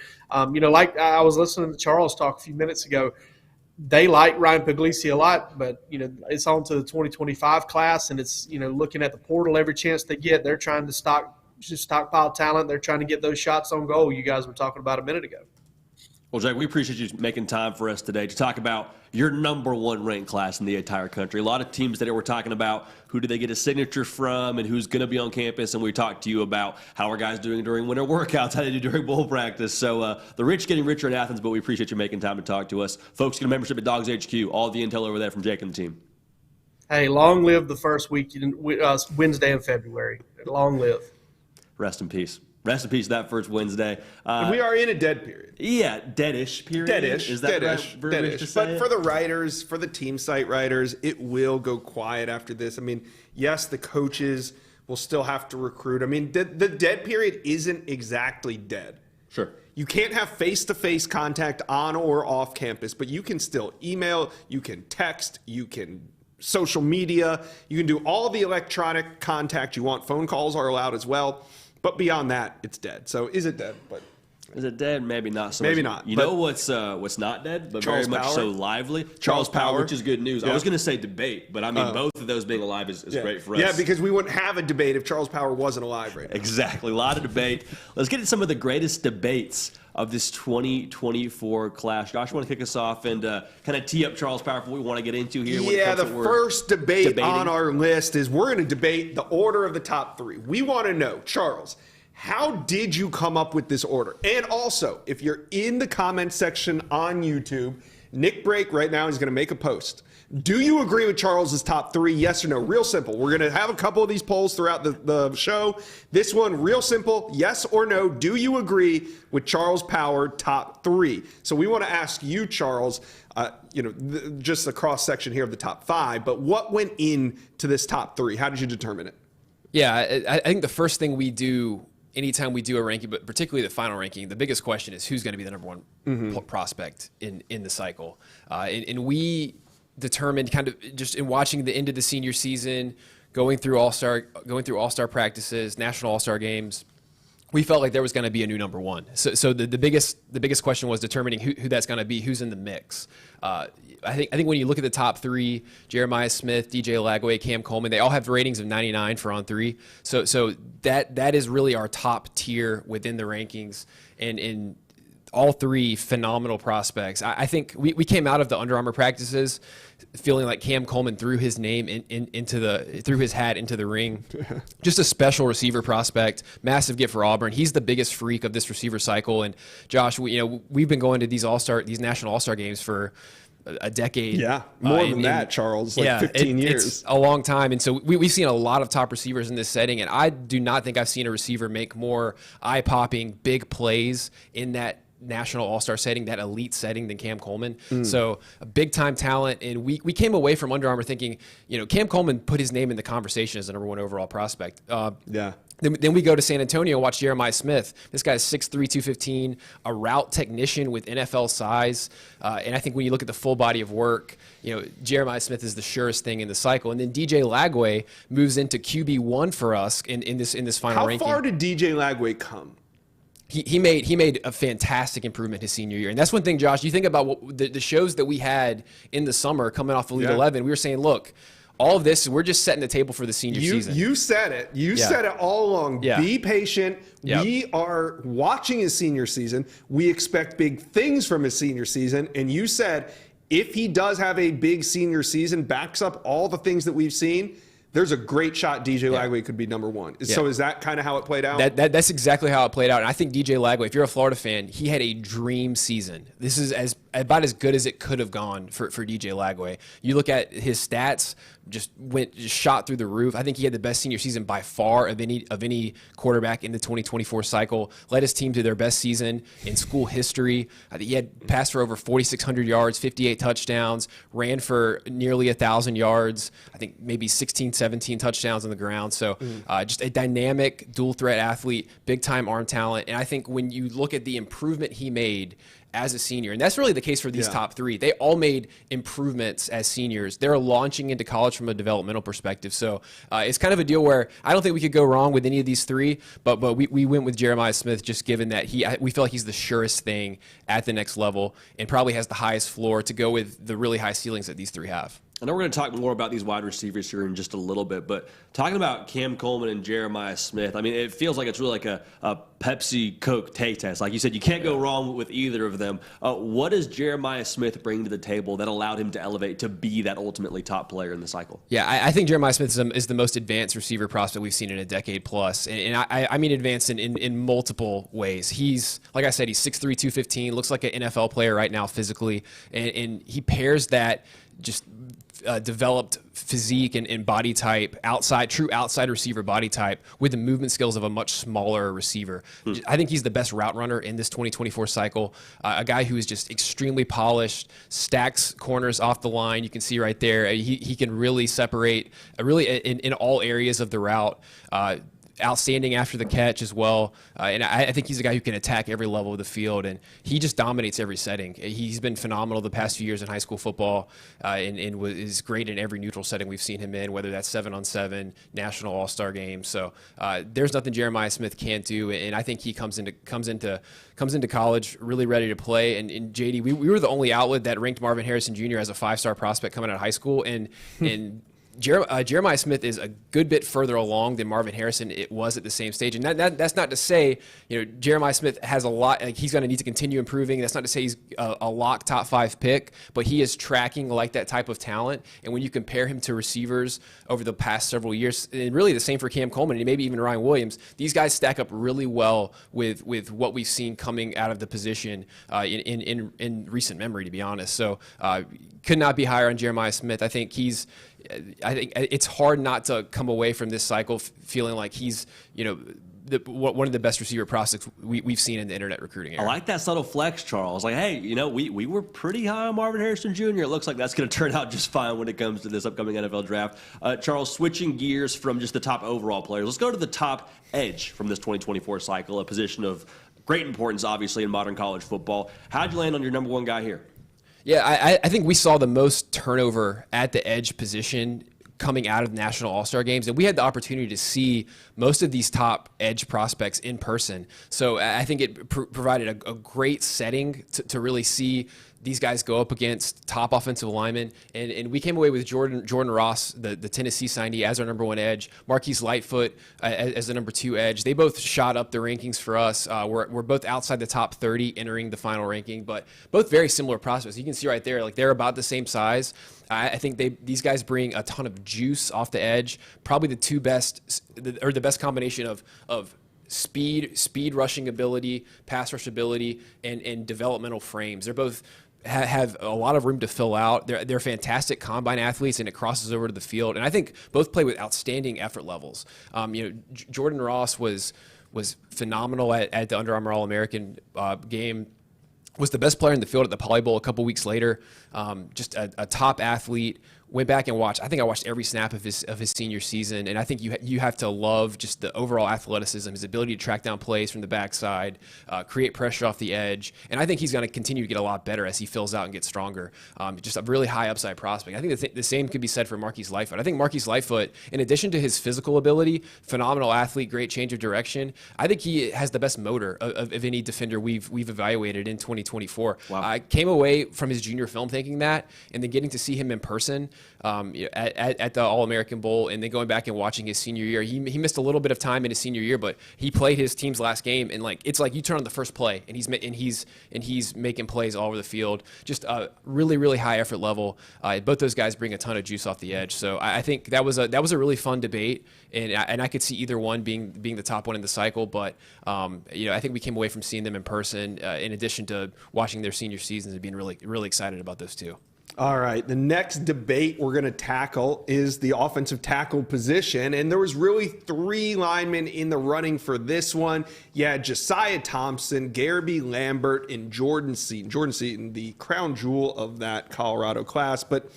D: like I was listening to Charles talk a few minutes ago, they like Ryan Puglisi a lot, but, it's on to the 2025 class, and it's, looking at the portal every chance they get. They're trying to stockpile talent. They're trying to get those shots on goal you guys were talking about a minute ago.
A: Well, Jake, we appreciate you making time for us today to talk about your number 1 ranked class in the entire country. A lot of teams today we're talking about who do they get a signature from and who's going to be on campus, and we talked to you about how are guys doing during winter workouts, how they do during bowl practice. So the rich getting richer in Athens, but we appreciate you making time to talk to us. Folks, get a membership at Dogs HQ. All the intel over there from Jake and the team.
D: Hey, long live the first week, Wednesday in February. Long live.
A: Rest in peace. Rest in peace that first Wednesday.
B: We are in a dead period.
A: Yeah, deadish period.
B: Deadish.
A: Is that
B: deadish.
A: right verbiage to say
B: But for the writers, for the team site writers, it will go quiet after this. I mean, yes, the coaches will still have to recruit. I mean, the dead period isn't exactly dead.
A: Sure.
B: You can't have face-to-face contact on or off campus, but you can still email, you can text, you can social media, you can do all the electronic contact you want. Phone calls are allowed as well. But beyond that, it's dead. So is it dead? But
A: is it dead? Maybe not so
B: Maybe
A: much.
B: not.
A: You know what's not dead, but
B: Charles
A: very much
B: Power.
A: so lively?
B: Charles Power.
A: Which is good news.
B: Yeah.
A: I was going to say debate, but I mean, both of those being alive is great for us.
B: Yeah, because we wouldn't have a debate if Charles Power wasn't alive right now.
A: Exactly. A lot of debate. Let's get into some of the greatest debates of this 2024 class. Josh, you want to kick us off and kind of tee up Charles Power for what we want to get into here?
B: Yeah, the first debate on our list is we're going to debate the order of the top 3. We want to know, Charles, how did you come up with this order? And also, if you're in the comment section on YouTube, Nick Brake right now is going to make a post. Do you agree with Charles's top 3? Yes or no? Real simple. We're going to have a couple of these polls throughout the show. This one, real simple. Yes or no? Do you agree with Charles Power top 3? So we want to ask you, Charles, just the cross section here of the top 5, but what went into this top 3? How did you determine it?
C: Yeah, I think the first thing we do anytime we do a ranking, but particularly the final ranking, the biggest question is who's going to be the number 1 prospect in the cycle. And we determined kind of just in watching the end of the senior season, going through all-star practices, national all-star games. We felt like there was going to be a new number one. So the biggest question was determining who that's going to be, who's in the mix. I think when you look at the top three, Jeremiah Smith, DJ Lagway, Cam Coleman, they all have ratings of 99 for on three. So that is really our top tier within the rankings, and in all three phenomenal prospects. I think we came out of the Under Armour practices feeling like Cam Coleman threw his name threw his hat into the ring. Just a special receiver prospect, massive get for Auburn. He's the biggest freak of this receiver cycle. And Josh, we've been going to these national All-Star games for a decade.
B: Yeah, more than that, Charles, 15 years.
C: It's a long time. And so we've seen a lot of top receivers in this setting, and I do not think I've seen a receiver make more eye-popping big plays in that national all-star setting, that elite setting, than Cam Coleman. So a big-time talent, and we came away from Under Armour thinking, Cam Coleman put his name in the conversation as the number one overall prospect. Then we go to San Antonio and watch Jeremiah Smith. This guy's 6'3", 215, a route technician with NFL size. And I think when you look at the full body of work, Jeremiah Smith is the surest thing in the cycle. And then DJ Lagway moves into QB1 for us in this final ranking.
B: How far did DJ Lagway come?
C: He made a fantastic improvement his senior year. And that's one thing, Josh, you think about what the shows that we had in the summer coming off Elite 11, we were saying, look, all of this, we're just setting the table for the senior season.
B: You said it. You said it all along.
C: Yeah.
B: Be patient.
C: Yep.
B: We are watching his senior season. We expect big things from his senior season. And you said if he does have a big senior season, backs up all the things that we've seen, there's a great shot DJ Lagway could be number one. So is that kind of how it played out?
C: That's exactly how it played out. And I think DJ Lagway, if you're a Florida fan, he had a dream season. This is about as good as it could have gone for DJ Lagway. You look at his stats, just shot through the roof. I think he had the best senior season by far of any quarterback in the 2024 cycle. Led his team to their best season in school history. I think he had passed for over 4,600 yards, 58 touchdowns, ran for nearly 1,000 yards. I think maybe 16, 17 touchdowns on the ground. So just a dynamic dual threat athlete, big time arm talent. And I think when you look at the improvement he made as a senior, and that's really the case for these top three, they all made improvements as seniors. They're launching into college from a developmental perspective. So it's kind of a deal where I don't think we could go wrong with any of these three, but we went with Jeremiah Smith just given that we feel like he's the surest thing at the next level and probably has the highest floor to go with the really high ceilings that these three have.
A: I know we're going to talk more about these wide receivers here in just a little bit, but talking about Cam Coleman and Jeremiah Smith, I mean, it feels like it's really like a Pepsi Coke taste test. Like you said, you can't go wrong with either of them. What does Jeremiah Smith bring to the table that allowed him to elevate to be that ultimately top player in the cycle? Yeah,
C: I think Jeremiah Smith is the most advanced receiver prospect we've seen in a decade plus. And I mean advanced in multiple ways. He's, like I said, he's 6'3", 215, looks like an NFL player right now physically. And he pairs that just developed physique and body type, true outside receiver body type, with the movement skills of a much smaller receiver. I think he's the best route runner in this 2024 cycle. A guy who is just extremely polished, stacks corners off the line. You can see right there, he can really separate, really in all areas of the route. Outstanding after the catch as well. And I think he's a guy who can attack every level of the field, and he just dominates every setting. He's been phenomenal the past few years in high school football, and is great in every neutral setting we've seen him in, whether that's 7-on-7, national all-star games. So there's nothing Jeremiah Smith can't do, and I think he comes into college really ready to play. And JD, we were the only outlet that ranked Marvin Harrison Jr. as a 5-star prospect coming out of high school, and Jeremiah Smith is a good bit further along than Marvin Harrison it was at the same stage. And that's not to say, Jeremiah Smith has a lot, like he's going to need to continue improving. That's not to say he's a lock top 5 pick, but he is tracking like that type of talent. And when you compare him to receivers over the past several years, and really the same for Cam Coleman and maybe even Ryan Williams, these guys stack up really well with what we've seen coming out of the position in recent memory, to be honest. So could not be higher on Jeremiah Smith. I think it's hard not to come away from this cycle feeling like he's, one of the best receiver prospects we've seen in the internet recruiting era.
A: I like that subtle flex, Charles. Like, hey, we were pretty high on Marvin Harrison Jr. It looks like that's going to turn out just fine when it comes to this upcoming NFL draft. Charles, switching gears from just the top overall players, let's go to the top edge from this 2024 cycle, a position of great importance, obviously, in modern college football. How'd you land on your number one guy here?
C: Yeah, I think we saw the most turnover at the edge position coming out of national all-star games, and we had the opportunity to see most of these top edge prospects in person. So I think it provided a great setting to really see these guys go up against top offensive linemen, and we came away with Jordan Ross, the Tennessee signee, as our number 1 edge, Marquise Lightfoot as the number 2 edge. They both shot up the rankings for us. We're both outside the top 30 entering the final ranking, but both very similar prospects. You can see right there, like they're about the same size. I think these guys bring a ton of juice off the edge. Probably the best combination of speed rushing ability, pass rush ability, and developmental frames. They're both have a lot of room to fill out. They're fantastic combine athletes, and it crosses over to the field. And I think both play with outstanding effort levels. Jordan Ross was phenomenal at the Under Armour All-American game. Was the best player in the field at the Poly Bowl a couple weeks later. Just a top athlete. Went back and watched. I think I watched every snap of his senior season, and I think you have to love just the overall athleticism, his ability to track down plays from the backside, create pressure off the edge, and I think he's going to continue to get a lot better as he fills out and gets stronger. Just a really high upside prospect. I think the same could be said for Marquise Lightfoot. I think Marquise Lightfoot, in addition to his physical ability, phenomenal athlete, great change of direction, I think he has the best motor of any defender we've evaluated in 2024. Wow. I came away from his junior film thinking that, and then getting to see him in person. At the All-American Bowl, and then going back and watching his senior year. He missed a little bit of time in his senior year, but he played his team's last game, and it's like you turn on the first play, and he's making plays all over the field. Just a really, really high effort level. Both those guys bring a ton of juice off the edge. So I think that was a really fun debate, and I could see either one being the top one in the cycle. But I think we came away from seeing them in person, in addition to watching their senior seasons and being really, really excited about those two.
B: All right, the next debate we're going to tackle is the offensive tackle position, and there was really 3 linemen in the running for this one. Yeah, Josiah Thompson, Garby Lambert, and Jordan Seaton. Jordan Seaton, the crown jewel of that Colorado class, but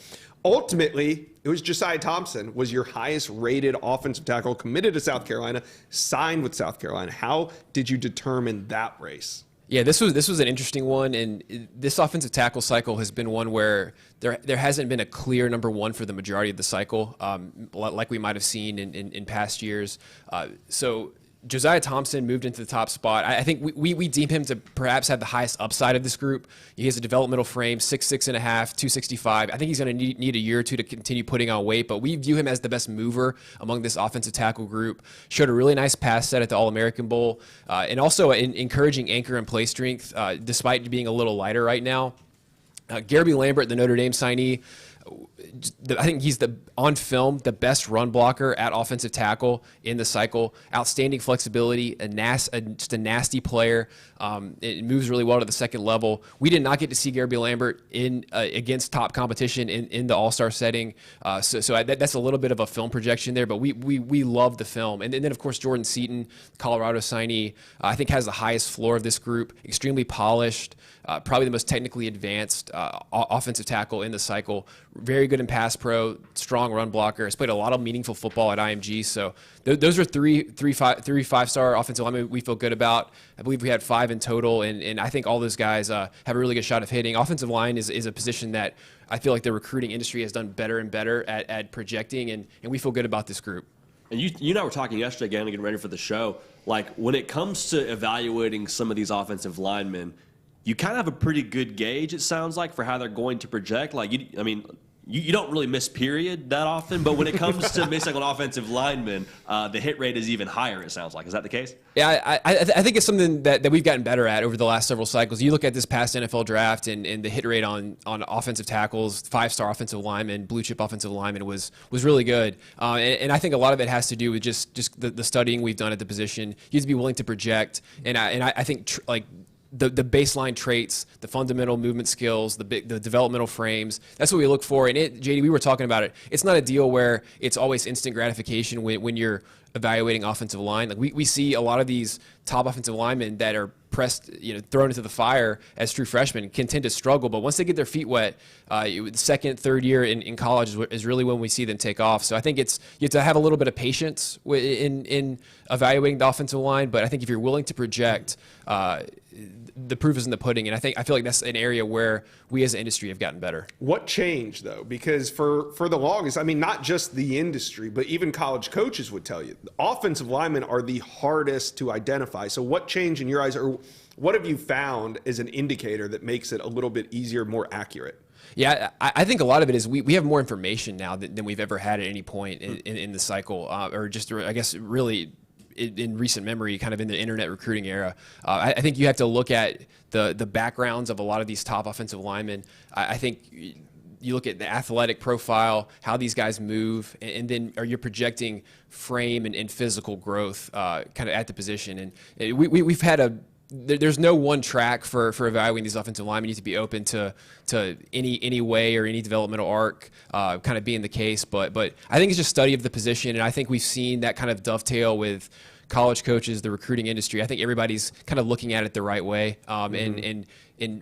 B: ultimately, it was Josiah Thompson was your highest rated offensive tackle, committed to South Carolina, signed with South Carolina. How did you determine that race?
C: Yeah, this was an interesting one, and this offensive tackle cycle has been one where there hasn't been a clear number 1 for the majority of the cycle, like we might have seen in past years. So Josiah Thompson moved into the top spot. I think we deem him to perhaps have the highest upside of this group. He has a developmental frame, 6'6.5", 265. I think he's going to need a year or two to continue putting on weight, but we view him as the best mover among this offensive tackle group. Showed a really nice pass set at the All-American Bowl, and also an encouraging anchor and play strength, despite being a little lighter right now. Garby Lambert, the Notre Dame signee, I think he's on film the best run blocker at offensive tackle in the cycle. Outstanding flexibility, just a nasty player. It moves really well to the second level. We did not get to see Garby Lambert against top competition in the All-Star setting, so that's a little bit of a film projection there. But we love the film, and then of course Jordan Seaton, Colorado signee, I think has the highest floor of this group. Extremely polished. Probably the most technically advanced offensive tackle in the cycle. Very good in pass pro, strong run blocker. Has played a lot of meaningful football at IMG. So those are three five-star offensive linemen we feel good about. I believe we had 5 in total, and I think all those guys have a really good shot of hitting. Offensive line is a position that I feel like the recruiting industry has done better and better at projecting, and we feel good about this group.
A: And you and I were talking yesterday, again, getting ready for the show. Like, when it comes to evaluating some of these offensive linemen, you kind of have a pretty good gauge, it sounds like, for how they're going to project. Like, you don't really miss period that often, but when it comes to missing on offensive linemen, the hit rate is even higher, it sounds like. Is that the case?
C: Yeah, I think it's something that we've gotten better at over the last several cycles. You look at this past NFL draft, and the hit rate on offensive tackles, 5-star offensive linemen, blue chip offensive linemen was really good. And I think a lot of it has to do with just the studying we've done at the position. You have to be willing to project, and I think the baseline traits, the fundamental movement skills, the developmental frames. That's what we look for. And JD, we were talking about it. It's not a deal where it's always instant gratification when you're evaluating offensive line. Like we see a lot of these top offensive linemen that are pressed, thrown into the fire as true freshmen can tend to struggle. But once they get their feet wet, second, third year in college is really when we see them take off. So I think you have to have a little bit of patience in evaluating the offensive line. But I think if you're willing to project, the proof is in the pudding. And I feel like that's an area where we as an industry have gotten better.
B: What changed, though? Because for the longest, I mean, not just the industry, but even college coaches would tell you, offensive linemen are the hardest to identify. So what changed in your eyes, or what have you found as an indicator that makes it a little bit easier, more accurate?
C: Yeah, I think a lot of it is we have more information now than we've ever had at any point in the cycle, or just, I guess, really in recent memory, kind of in the internet recruiting era. I think you have to look at the backgrounds of a lot of these top offensive linemen. I think you look at the athletic profile, how these guys move, and then are you projecting frame and physical growth kind of at the position. And we've had there's no one track for evaluating these offensive linemen. You need to be open to any way or any developmental arc kind of being the case. But I think it's just study of the position, and I think we've seen that kind of dovetail with college coaches, the recruiting industry. I think everybody's kind of looking at it the right way, and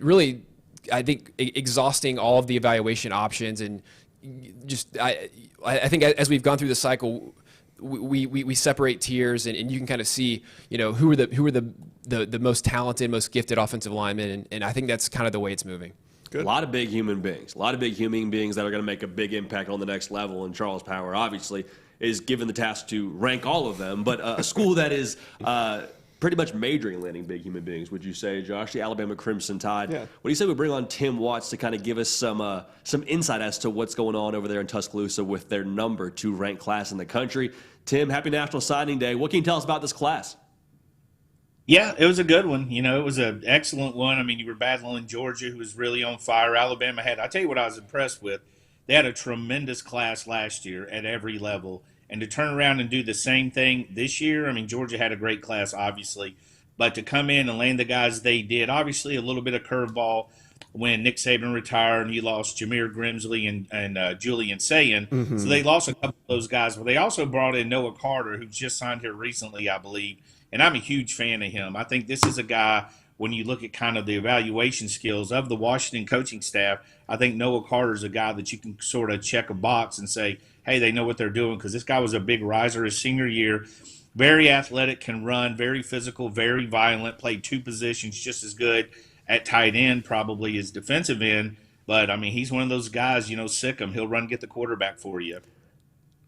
C: really, I think exhausting all of the evaluation options, and just I think as we've gone through the cycle, we separate tiers, and you can kind of see, who are the most talented, most gifted offensive linemen, and I think that's kind of the way it's moving.
A: Good. A lot of big human beings that are going to make a big impact on the next level, and Charles Power obviously is given the task to rank all of them, but a school that is pretty much majoring in landing big human beings, would you say, Josh? The Alabama Crimson Tide. Yeah. What do you say we bring on Tim Watts to kind of give us some insight as to what's going on over there in Tuscaloosa with their number 2 ranked class in the country? Tim, happy National Signing Day. What can you tell us about this class?
E: Yeah, it was a good one. It was an excellent one. I mean, you were battling Georgia, who was really on fire. Alabama I'll tell you what I was impressed with. They had a tremendous class last year at every level. And to turn around and do the same thing this year, I mean, Georgia had a great class, obviously. But to come in and land the guys they did, obviously a little bit of curveball when Nick Saban retired and you lost Jameer Grimsley and Julian Sayin. Mm-hmm. So they lost a couple of those guys. But they also brought in Noah Carter, who just signed here recently, I believe. And I'm a huge fan of him. I think this is a guy, when you look at kind of the evaluation skills of the Washington coaching staff, I think Noah Carter is a guy that you can sort of check a box and say, hey, they know what they're doing, because this guy was a big riser his senior year. Very athletic, can run, very physical, very violent, played 2 positions just as good at tight end probably as defensive end. But, I mean, he's one of those guys, sick him. He'll run get the quarterback for you.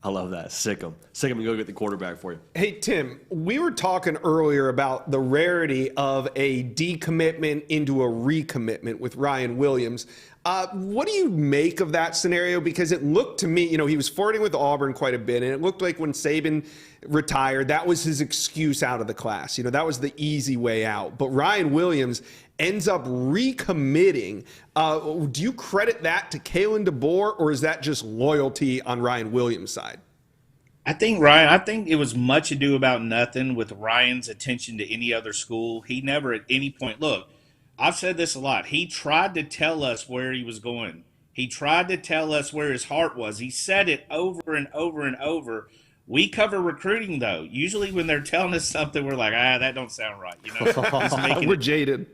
A: I love that. Sick him and go get the quarterback for you.
B: Hey, Tim, we were talking earlier about the rarity of a decommitment into a recommitment with Ryan Williams. What do you make of that scenario? Because it looked to me, he was flirting with Auburn quite a bit, and it looked like when Saban retired, that was his excuse out of the class. That was the easy way out. But Ryan Williams ends up recommitting. Do you credit that to Kalen DeBoer, or is that just loyalty on Ryan Williams' side?
E: I think it was much ado about nothing with Ryan's attention to any other school. He never at any point, look, I've said this a lot. He tried to tell us where he was going. He tried to tell us where his heart was. He said it over and over and over. We cover recruiting, though. Usually when they're telling us something, we're like, that don't sound right.
B: We're jaded.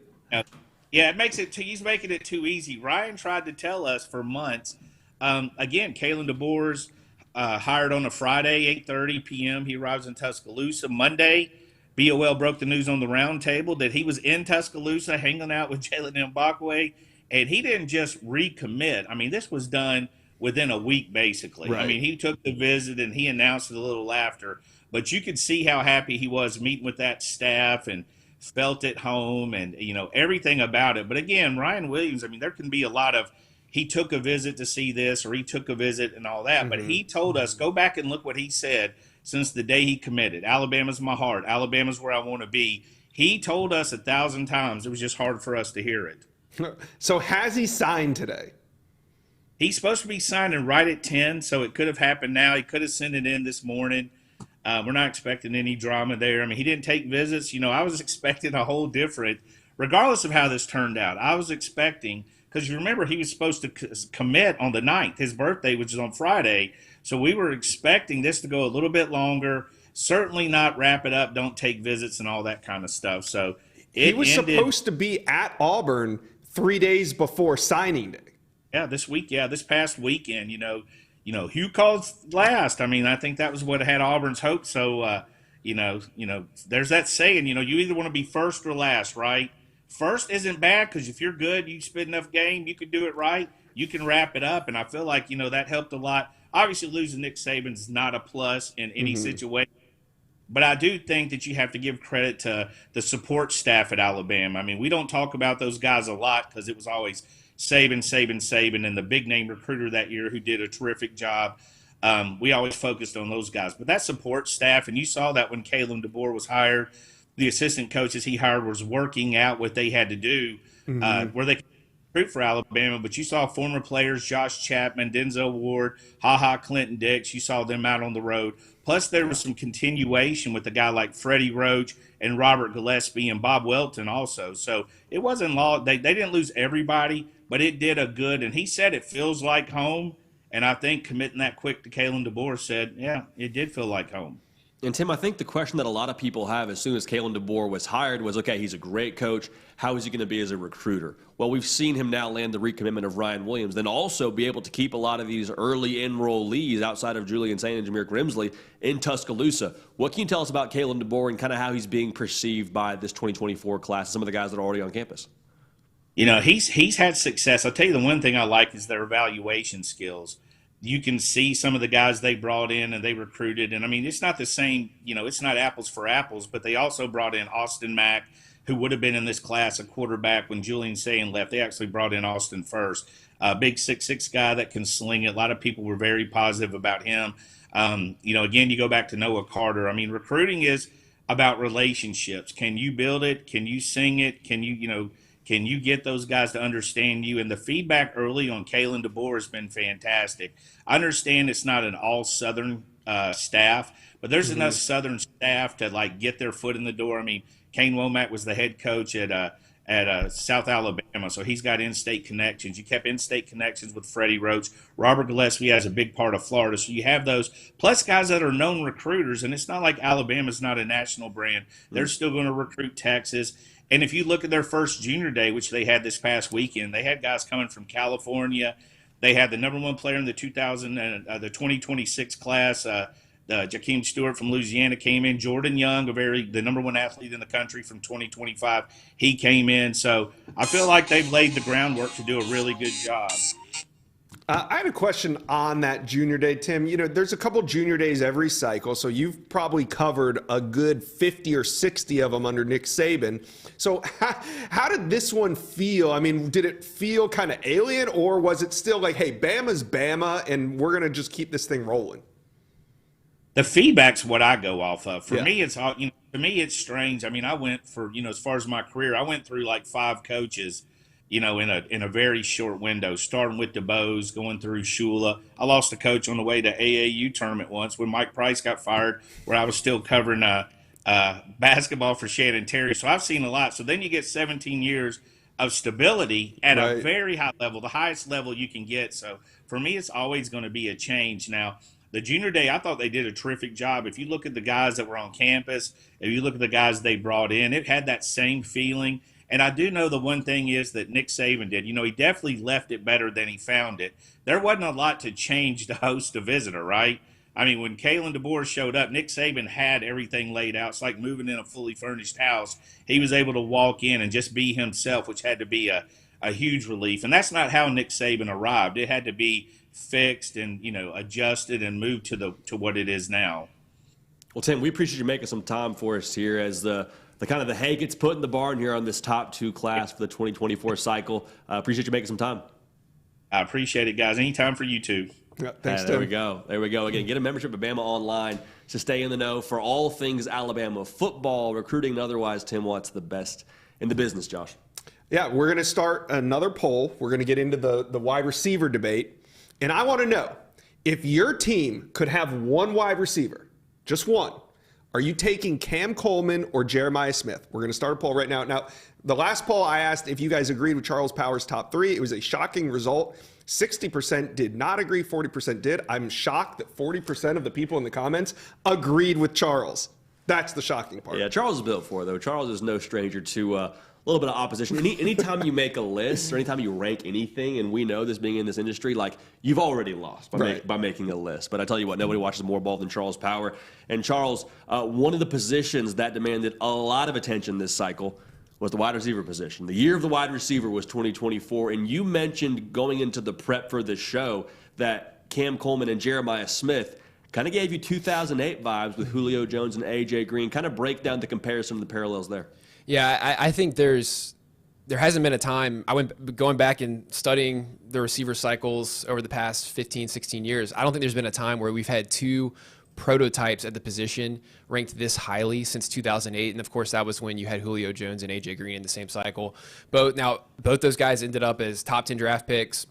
E: Yeah, he's making it too easy. Ryan tried to tell us for months. Again, Kalen DeBoer's hired on a Friday, 8:30 p.m. He arrives in Tuscaloosa. Monday, BOL broke the news on the round table that he was in Tuscaloosa hanging out with Jalen Mbakwe, and he didn't just recommit. I mean, this was done within a week, basically. Right. I mean, he took the visit and he announced with a little laughter, but you could see how happy he was meeting with that staff and felt at home and, everything about it. But again, Ryan Williams, I mean, there can be a lot of, he took a visit to see this or he took a visit and all that, but he told us, go back and look what he said since the day he committed. Alabama's my heart. Alabama's where I want to be. He told us 1,000 times. It was just hard for us to hear it.
B: So has he signed today?
E: He's supposed to be signing right at 10, so it could have happened now. He could have sent it in this morning. We're not expecting any drama there. I mean, he didn't take visits. I was expecting a whole different, regardless of how this turned out, I was expecting, because you remember he was supposed to commit on the 9th, his birthday, which is on Friday. So we were expecting this to go a little bit longer, certainly not wrap it up, don't take visits and all that kind of stuff. So
B: He was supposed to be at Auburn 3 days before signing day.
E: Yeah, this past weekend, who calls last? I mean, I think that was what had Auburn's hope. So, there's that saying, you either want to be first or last, right? First isn't bad because if you're good, you spend enough game, you can do it right, you can wrap it up. And I feel like, that helped a lot. Obviously, losing Nick Saban is not a plus in any situation. But I do think that you have to give credit to the support staff at Alabama. I mean, we don't talk about those guys a lot because it was always Saban, and the big-name recruiter that year who did a terrific job. We always focused on those guys. But that support staff, and you saw that when Kalen DeBoer was hired, the assistant coaches he hired was working out what they had to do where they could recruit for Alabama. But you saw former players, Josh Chapman, Denzel Ward, Clinton Dix. You saw them out on the road. Plus, there was some continuation with a guy like Freddie Roach and Robert Gillespie and Bob Welton also. So it wasn't long. They didn't lose everybody, but it did a good. And he said it feels like home. And I think committing that quick to Kalen DeBoer said, yeah, it did feel like home.
A: And, Tim, I think the question that a lot of people have as soon as Kalen DeBoer was hired was, okay, he's a great coach. How is he going to be as a recruiter? Well, we've seen him now land the recommitment of Ryan Williams, then also be able to keep a lot of these early enrollees outside of Julian Saint and Jameer Grimsley in Tuscaloosa. What can you tell us about Kalen DeBoer and kind of how he's being perceived by this 2024 class, some of the guys that are already on campus?
E: He's had success. I'll tell you the one thing I like is their evaluation skills. You can see some of the guys they brought in and they recruited. And, I mean, it's not the same, it's not apples for apples, but they also brought in Austin Mack, who would have been in this class a quarterback when Julian Sayin left. They actually brought in Austin first. A big 6'6" guy that can sling it. A lot of people were very positive about him. Again, you go back to Noah Carter. I mean, recruiting is about relationships. Can you build it? Can you sing it? Can you get those guys to understand you? And the feedback early on Kalen DeBoer has been fantastic. I understand it's not an all-Southern staff, but there's enough Southern staff to, get their foot in the door. I mean, Kane Womack was the head coach at South Alabama, so he's got in-state connections. You kept in-state connections with Freddie Roach. Robert Gillespie has a big part of Florida, so you have those. Plus guys that are known recruiters, and it's not like Alabama's not a national brand. They're still going to recruit Texas. And if you look at their first junior day, which they had this past weekend, they had guys coming from California. They had the number one player in the 2026 class, Jakeem Stewart from Louisiana came in. Jordan Young, the number one athlete in the country from 2025, he came in. So I feel like they've laid the groundwork to do a really good job.
B: I had a question on that junior day, Tim. There's a couple junior days every cycle, so you've probably covered a good 50 or 60 of them under Nick Saban. So how did this one feel? I mean, did it feel kind of alien, or was it still like, hey, Bama's Bama, and we're going to just keep this thing rolling?
E: The feedback's what I go off of. For me, it's all, to me, it's strange. I mean, I went for, as far as my career, I went through like 5 coaches, in a very short window, starting with DeBose, going through Shula. I lost a coach on the way to AAU tournament once when Mike Price got fired, where I was still covering basketball for Shannon Terry. So I've seen a lot. So then you get 17 years of stability at a very high level, the highest level you can get. So for me, it's always going to be a change. Now, the junior day, I thought they did a terrific job. If you look at the guys that were on campus, if you look at the guys they brought in, it had that same feeling. And I do know the one thing is that Nick Saban did. He definitely left it better than he found it. There wasn't a lot to change to host a visitor, right? I mean, when Kalen DeBoer showed up, Nick Saban had everything laid out. It's like moving in a fully furnished house. He was able to walk in and just be himself, which had to be a huge relief. And that's not how Nick Saban arrived. It had to be fixed and, adjusted and moved to what it is now.
A: Well, Tim, we appreciate you making some time for us here as the kind of the hay gets put in the barn here on this top 2 class for the 2024 cycle. Appreciate you making some time.
E: I appreciate it, guys. Anytime for you too.
B: Yeah, thanks,
A: Tim. There we go. Again, get a membership at Bama Online to stay in the know for all things Alabama football, recruiting, and otherwise. Tim, what's the best in the business, Josh?
B: Yeah, we're going to start another poll. We're going to get into the wide receiver debate. And I want to know, if your team could have one wide receiver, just one, are you taking Cam Coleman or Jeremiah Smith? We're going to start a poll right now. Now, the last poll I asked if you guys agreed with Charles Powers' top 3. It was a shocking result. 60% did not agree, 40% did. I'm shocked that 40% of the people in the comments agreed with Charles. That's the shocking part.
A: Yeah, Charles is built for it, though. Charles is no stranger to a little bit of opposition. Anytime you make a list or anytime you rank anything, and we know this being in this industry, like, you've already lost by making a list. But I tell you what, nobody watches more ball than Charles Power. And Charles, one of the positions that demanded a lot of attention this cycle was the wide receiver position. The year of the wide receiver was 2024, and you mentioned going into the prep for this show that Cam Coleman and Jeremiah Smith kind of gave you 2008 vibes with Julio Jones and A.J. Green. Kind of break down the comparison of the parallels there.
C: Yeah, I think there hasn't been a time, going back and studying the receiver cycles over the past 15, 16 years, I don't think there's been a time where we've had two prototypes at the position ranked this highly since 2008. And of course, that was when you had Julio Jones and A.J. Green in the same cycle. Both those guys ended up as top 10 draft picks,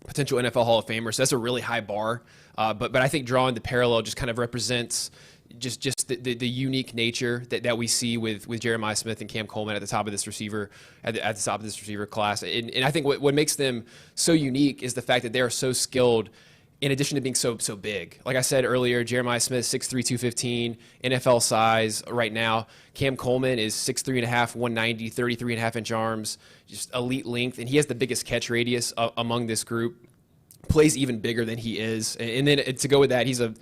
C: potential NFL Hall of Famers. So that's a really high bar. But I think drawing the parallel just kind of represents just the unique nature that we see with Jeremiah Smith and Cam Coleman at the top of this receiver class. And I think what makes them so unique is the fact that they are so skilled. In addition to being so big, like I said earlier, Jeremiah Smith 6'3", 215, NFL size right now. Cam Coleman is 6'3.5", 190, 33.5-inch arms, just elite length, and he has the biggest catch radius among this group. Plays even bigger than he is, and then to go with that, he's a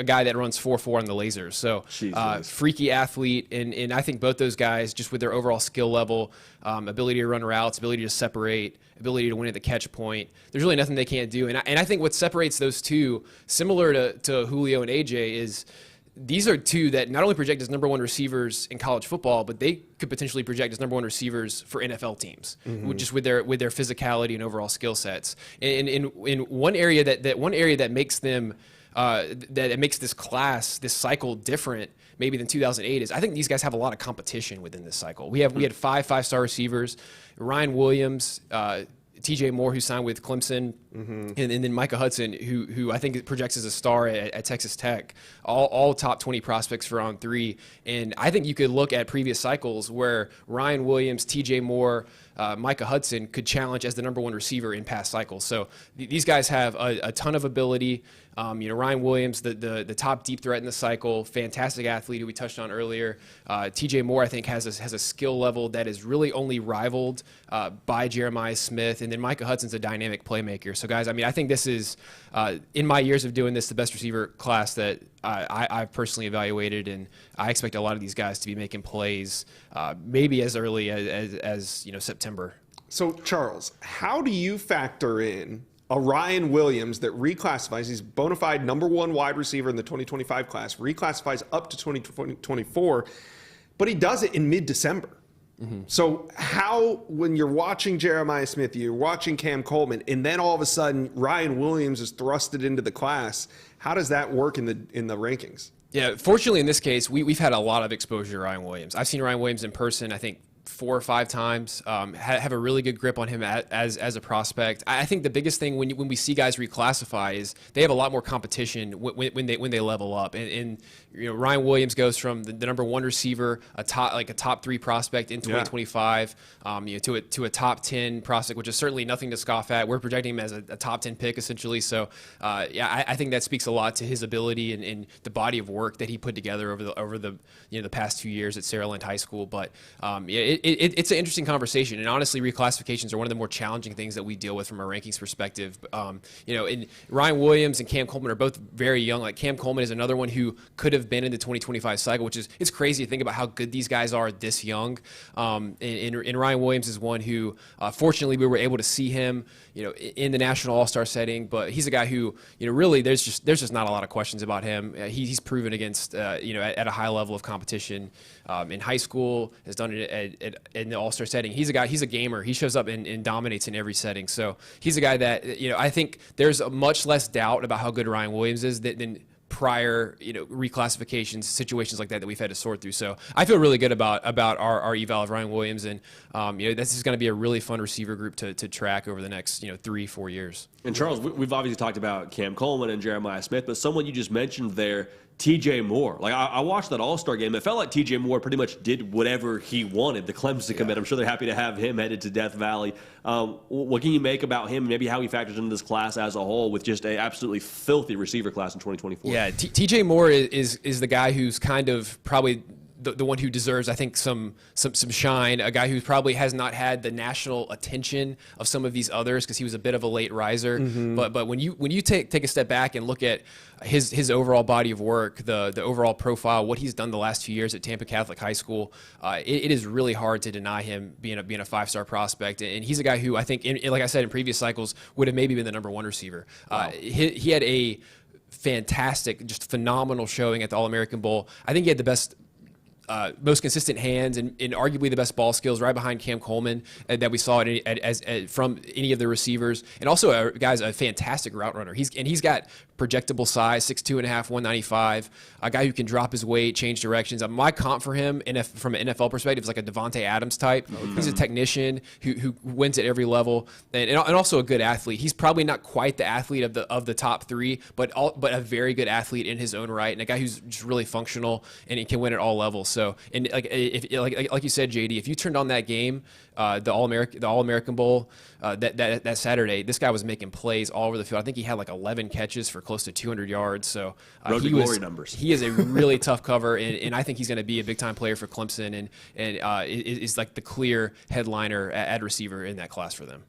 C: guy that runs 4.4 on the lasers. So freaky athlete, and I think both those guys, just with their overall skill level, ability to run routes, ability to separate, ability to win at the catch point, there's really nothing they can't do. And I think what separates those two, similar to Julio and AJ, is these are two that not only project as number one receivers in college football, but they could potentially project as number one receivers for NFL teams, just with their physicality and overall skill sets. And in one area that makes them that makes this class, this cycle different maybe than 2008 is I think these guys have a lot of competition within this cycle. We had five-star receivers, Ryan Williams, TJ Moore, who signed with Clemson, and then Micah Hudson, who I think projects as a star at Texas Tech, all top 20 prospects for on three. And I think you could look at previous cycles where Ryan Williams, TJ Moore, Micah Hudson could challenge as the number one receiver in past cycles. So these guys have a ton of ability. Ryan Williams, the top deep threat in the cycle, fantastic athlete who we touched on earlier. TJ Moore, I think, has a skill level that is really only rivaled by Jeremiah Smith. And then Micah Hudson's a dynamic playmaker. So, guys, I think this is, in my years of doing this, the best receiver class that I've personally evaluated. And I expect a lot of these guys to be making plays maybe as early as September.
B: So, Charles, how do you factor in a Ryan Williams that reclassifies, he's bona fide number one wide receiver in the 2025 class, reclassifies up to 2024, but he does it in mid-December. So how, when you're watching Jeremiah Smith, you're watching Cam Coleman, and then all of a sudden Ryan Williams is thrusted into the class, how does that work in the rankings? Yeah,
C: fortunately in this case, we've had a lot of exposure to Ryan Williams. I've seen Ryan Williams in person, I think, 4 or 5 times, have a really good grip on him as a prospect. I think the biggest thing when we see guys reclassify is they have a lot more competition when they level up. And Ryan Williams goes from the number one receiver, a top 3 prospect in 2025, to a top 10 prospect, which is certainly nothing to scoff at. We're projecting him as a top 10 pick essentially. So I think that speaks a lot to his ability and the body of work that he put together over the past 2 years at Saraland High School. But it's an interesting conversation, and honestly, reclassifications are one of the more challenging things that we deal with from a rankings perspective. And Ryan Williams and Cam Coleman are both very young. Like Cam Coleman is another one who could have been in the 2025 cycle, which is it's crazy to think about how good these guys are this young. And Ryan Williams is one who, fortunately, we were able to see him, in the national all-star setting. But he's a guy who, really, there's just not a lot of questions about him. He's proven against, at a high level of competition in high school, has done it in the all-star setting. He's a gamer. He shows up and dominates in every setting. So he's a guy that, I think there's much less doubt about how good Ryan Williams is than prior, reclassifications, situations like that we've had to sort through. So I feel really good about our eval of Ryan Williams, and this is going to be a really fun receiver group to track over the next 3-4 years.
A: And Charles, we've obviously talked about Cam Coleman and Jeremiah Smith, but someone you just mentioned there, TJ Moore. Like I watched that All-Star game. It felt like TJ Moore pretty much did whatever he wanted. The Clemson commit. I'm sure they're happy to have him headed to Death Valley. What can you make about him? Maybe how he factors into this class as a whole with just an absolutely filthy receiver class in 2024.
C: Yeah, Yeah, TJ Moore is the guy who's kind of probably the one who deserves, I think, some shine. A guy who probably has not had the national attention of some of these others because he was a bit of a late riser. But when you take a step back and look at his overall body of work, the overall profile, what he's done the last few years at Tampa Catholic High School, it is really hard to deny him being a 5-star prospect. And he's a guy who I think, like I said in previous cycles, would have maybe been the number 1 receiver. Wow. He had a fantastic, just phenomenal showing at the All-American Bowl. I think he had the best, most consistent hands and arguably the best ball skills, right behind Cam Coleman that we saw from any of the receivers. And also, guys, a fantastic route runner. He's got projectable size, 6'2.5", 195. A guy who can drop his weight, change directions. My comp for him, from an NFL perspective, is like a Devontae Adams type. Okay. He's a technician who wins at every level, and also a good athlete. He's probably not quite the athlete of the top 3, but a very good athlete in his own right, and a guy who's just really functional and he can win at all levels. So, and like you said, JD, if you turned on that game, the All-American Bowl that Saturday, this guy was making plays all over the field. I think he had like 11 catches for close to 200 yards. So
A: numbers.
C: He is a really tough cover, and I think he's going to be a big-time player for Clemson, and is like the clear headliner at receiver in that class for them.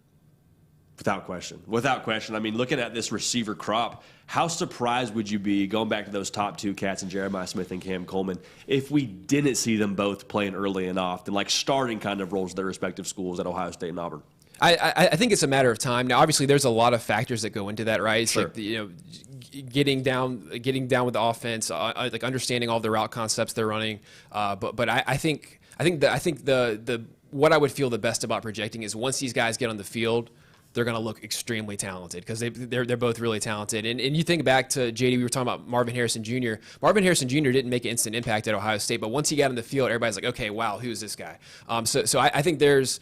A: Without question. I mean, looking at this receiver crop, how surprised would you be, going back to those top 2 cats in Jeremiah Smith and Cam Coleman, if we didn't see them both playing early and often, like starting kind of roles at their respective schools at Ohio State and Auburn?
C: I think it's a matter of time. Now, obviously, there's a lot of factors that go into that, right? It's
A: sure.
C: Like, getting down with the offense, like understanding all the route concepts they're running. But I think the what I would feel the best about projecting is once these guys get on the field, they're going to look extremely talented because they're both really talented. And you think back to, JD, we were talking about Marvin Harrison Jr. Marvin Harrison Jr. didn't make an instant impact at Ohio State, but once he got on the field, everybody's like, okay, wow, who is this guy? So I think there's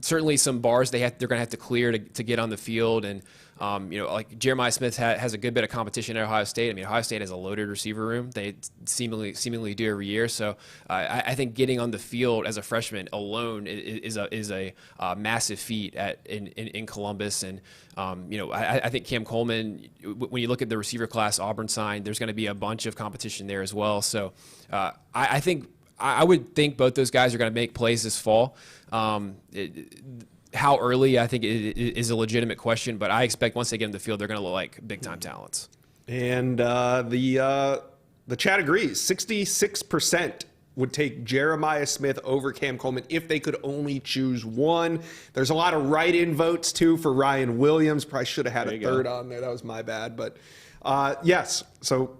C: certainly some bars they're going to have to clear to get on the field. And like Jeremiah Smith has a good bit of competition at Ohio State. I mean, Ohio State has a loaded receiver room. They seemingly do every year. So I think getting on the field as a freshman alone is a massive feat in Columbus. And I think Cam Coleman, when you look at the receiver class Auburn signed, there's going to be a bunch of competition there as well. So I think I would think both those guys are going to make plays this fall. How early, I think, is a legitimate question, but I expect once they get in the field, they're going to look like big-time talents.
B: And the chat agrees. 66% would take Jeremiah Smith over Cam Coleman if they could only choose one. There's a lot of write-in votes, too, for Ryan Williams. Probably should have had a third on there. That was my bad. But, yes, so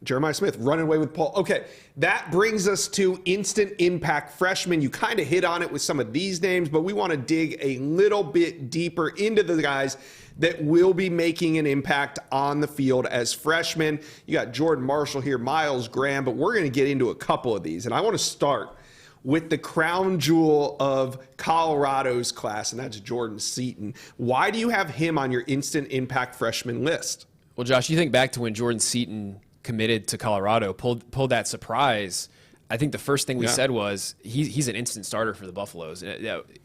B: Jeremiah Smith running away with Paul. Okay, that brings us to instant impact freshmen. You kind of hit on it with some of these names, but we want to dig a little bit deeper into the guys that will be making an impact on the field as freshmen. You got Jordan Marshall here, Miles Graham, but we're going to get into a couple of these. And I want to start with the crown jewel of Colorado's class, and that's Jordan Seaton. Why do you have him on your instant impact freshman list?
C: Well, Josh, you think back to when Jordan Seaton committed to Colorado, pulled that surprise. I think the first thing we said was he's an instant starter for the Buffaloes.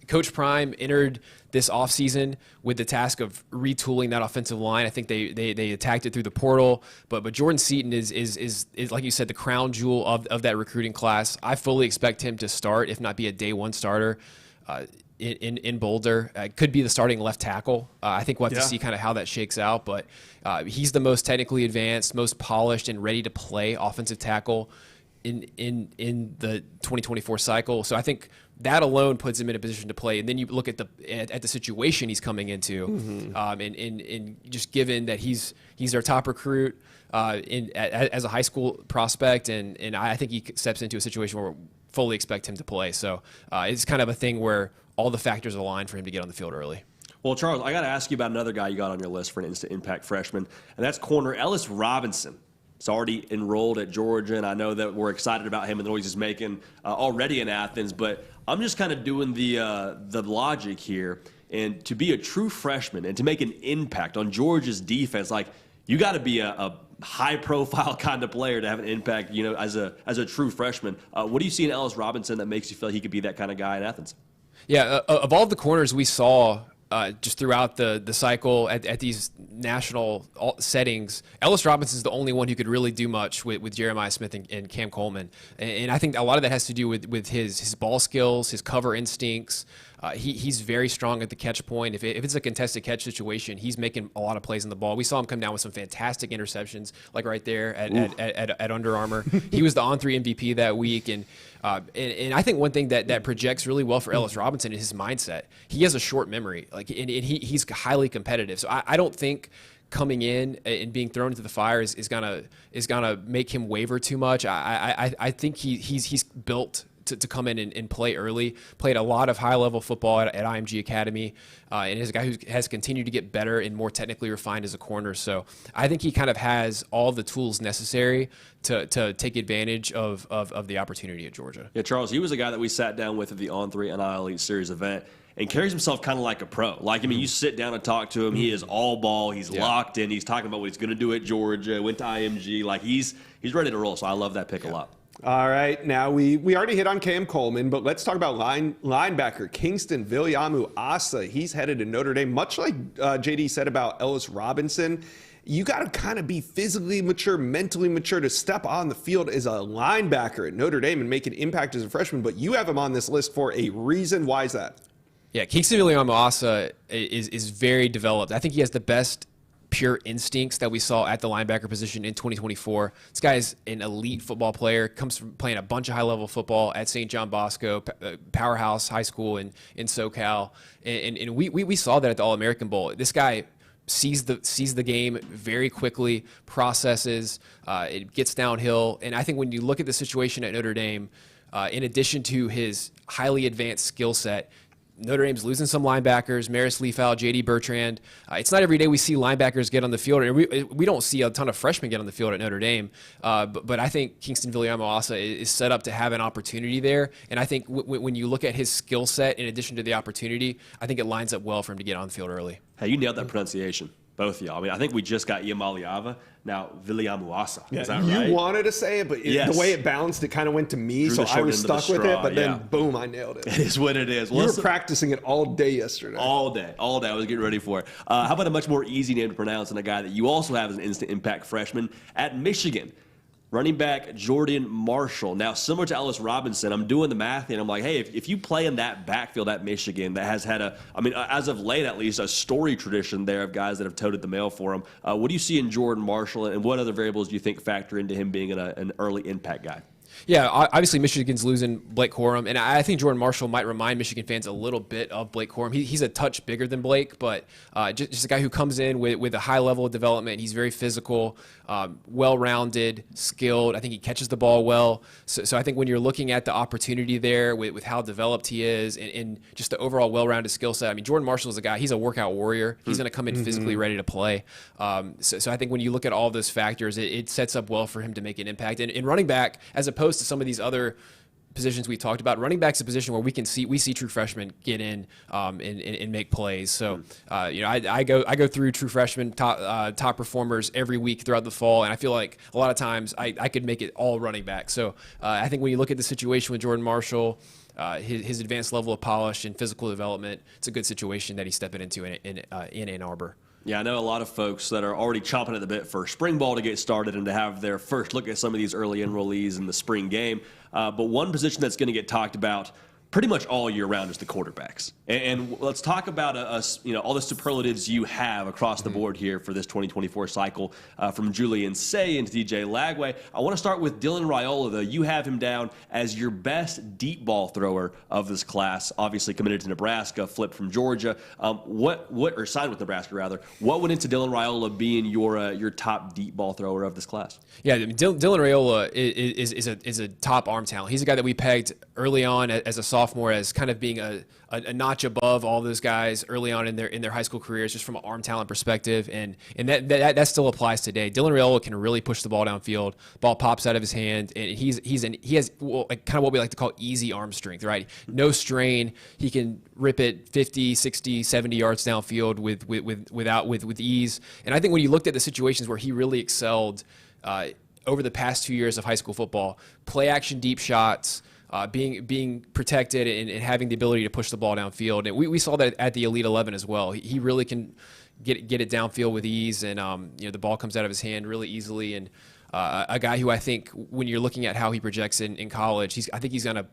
C: Coach Prime entered this offseason with the task of retooling that offensive line. I think they attacked it through the portal, but Jordan Seaton is like you said, the crown jewel of that recruiting class. I fully expect him to start, if not be a day one starter. In Boulder. Could be the starting left tackle. I think we'll have to see kind of how that shakes out, but he's the most technically advanced, most polished, and ready to play offensive tackle in the 2024 cycle. So I think that alone puts him in a position to play. And then you look at the situation he's coming into, and just given that he's their top recruit as a high school prospect, and I think he steps into a situation where we fully expect him to play. So it's kind of a thing where all the factors align for him to get on the field early.
A: Well, Charles, I got to ask you about another guy you got on your list for an instant impact freshman, and that's corner Ellis Robinson. He's already enrolled at Georgia, and I know that we're excited about him and the noise he's making already in Athens, but I'm just kind of doing the logic here. And to be a true freshman and to make an impact on Georgia's defense, like, you got to be a high-profile kind of player to have an impact, as a true freshman. What do you see in Ellis Robinson that makes you feel he could be that kind of guy in Athens?
C: Yeah, of all the corners we saw just throughout the cycle at these national settings, Ellis Robinson is the only one who could really do much with Jeremiah Smith and Cam Coleman. And I think a lot of that has to do with his ball skills, his cover instincts. He's very strong at the catch point. If it's a contested catch situation, he's making a lot of plays on the ball. We saw him come down with some fantastic interceptions, like right there at Under Armour. He was the on-3 MVP that week. And I think one thing that projects really well for Ellis Robinson is his mindset. He has a short memory, and he's highly competitive. So I don't think coming in and being thrown into the fire is gonna make him waver too much. I think he's built to come in and play early. Played a lot of high-level football at IMG Academy, and is a guy who has continued to get better and more technically refined as a corner. So I think he kind of has all the tools necessary to take advantage of the opportunity at Georgia.
A: Yeah, Charles, he was a guy that we sat down with at the On3 NIL Elite Series event, and carries himself kind of like a pro. Like, I mean, you sit down and talk to him, he is all ball, he's locked in, he's talking about what he's going to do at Georgia, went to IMG, like he's ready to roll. So I love that pick a lot.
B: All right, now we already hit on Cam Coleman, but let's talk about linebacker Kingston Viliamu-Asa. He's headed to Notre Dame, much like JD said about Ellis Robinson. You got to kind of be physically mature, mentally mature to step on the field as a linebacker at Notre Dame and make an impact as a freshman, but you have him on this list for a reason. Why is that?
C: Yeah, Kingston Viliamu-Asa is very developed. I think he has the best pure instincts that we saw at the linebacker position in 2024. This guy is an elite football player, comes from playing a bunch of high-level football at St. John Bosco, powerhouse high school in SoCal. And we saw that at the All-American Bowl. This guy sees the game very quickly, processes, it gets downhill. And I think when you look at the situation at Notre Dame, in addition to his highly advanced skill set, Notre Dame's losing some linebackers, Maris Leafow, J.D. Bertrand. It's not every day we see linebackers get on the field, and we don't see a ton of freshmen get on the field at Notre Dame. But I think Kingston Viliamu-Asa is set up to have an opportunity there. And I think when you look at his skill set in addition to the opportunity, I think it lines up well for him to get on the field early.
A: Hey, you nailed that pronunciation, both of y'all. I mean, I think we just got Iamaliava. Now, Viliamu-Asa.
B: Yeah,
A: is that right?
B: You wanted to say it, but the way it bounced, it kind of went to me, so I was stuck with it. But then, boom, I nailed it.
A: It is what it is.
B: Well, you were practicing it all day yesterday.
A: All day. I was getting ready for it. How about a much more easy name to pronounce and a guy that you also have as an instant impact freshman at Michigan? Running back Jordan Marshall. Now, similar to Ellis Robinson, I'm doing the math and I'm like, hey, if you play in that backfield at Michigan that has had as of late at least, a story tradition there of guys that have toted the mail for him. What do you see in Jordan Marshall, and what other variables do you think factor into him being an early impact guy?
C: Yeah, obviously Michigan's losing Blake Corum, and I think Jordan Marshall might remind Michigan fans a little bit of Blake Corum. He's a touch bigger than Blake, but just a guy who comes in with a high level of development. He's very physical, well-rounded, skilled. I think he catches the ball well. So I think when you're looking at the opportunity there with how developed he is and just the overall well-rounded skill set, I mean, Jordan Marshall is a guy, he's a workout warrior. He's going to come in physically ready to play. So I think when you look at all those factors, it sets up well for him to make an impact. And in running back, as opposed to some of these other positions we talked about, running back's a position where we see true freshmen get in and make plays. So I go through true freshmen top performers every week throughout the fall, and I feel like a lot of times I could make it all running back. So I think when you look at the situation with Jordan Marshall, his advanced level of polish and physical development, it's a good situation that he's stepping into in Ann Arbor.
A: Yeah, I know a lot of folks that are already chomping at the bit for spring ball to get started and to have their first look at some of these early enrollees in the spring game. But one position that's going to get talked about pretty much all year round is the quarterbacks. And let's talk about all the superlatives you have across the board here for this 2024 cycle, from Julian Say and DJ Lagway. I want to start with Dylan Raiola, though. You have him down as your best deep ball thrower of this class. Obviously committed to Nebraska, flipped from Georgia. Or signed with Nebraska rather. What went into Dylan Raiola being your top deep ball thrower of this class? Yeah,
C: I mean, Dylan Raiola is a top arm talent. He's a guy that we pegged early on as a sophomore as kind of being a notch above all those guys early on in their high school careers, just from an arm talent perspective, and that still applies today. Dylan Raiola can really push the ball downfield. Ball pops out of his hand, and he has kind of what we like to call easy arm strength, right? No strain. He can rip it 50, 60, 70 yards downfield with ease. And I think when you looked at the situations where he really excelled over the past 2 years of high school football, play action deep shots, being protected and having the ability to push the ball downfield. And we saw that at the Elite 11 as well. He really can get it downfield with ease, and the ball comes out of his hand really easily. And a guy who I think, when you're looking at how he projects in college, I think he's going to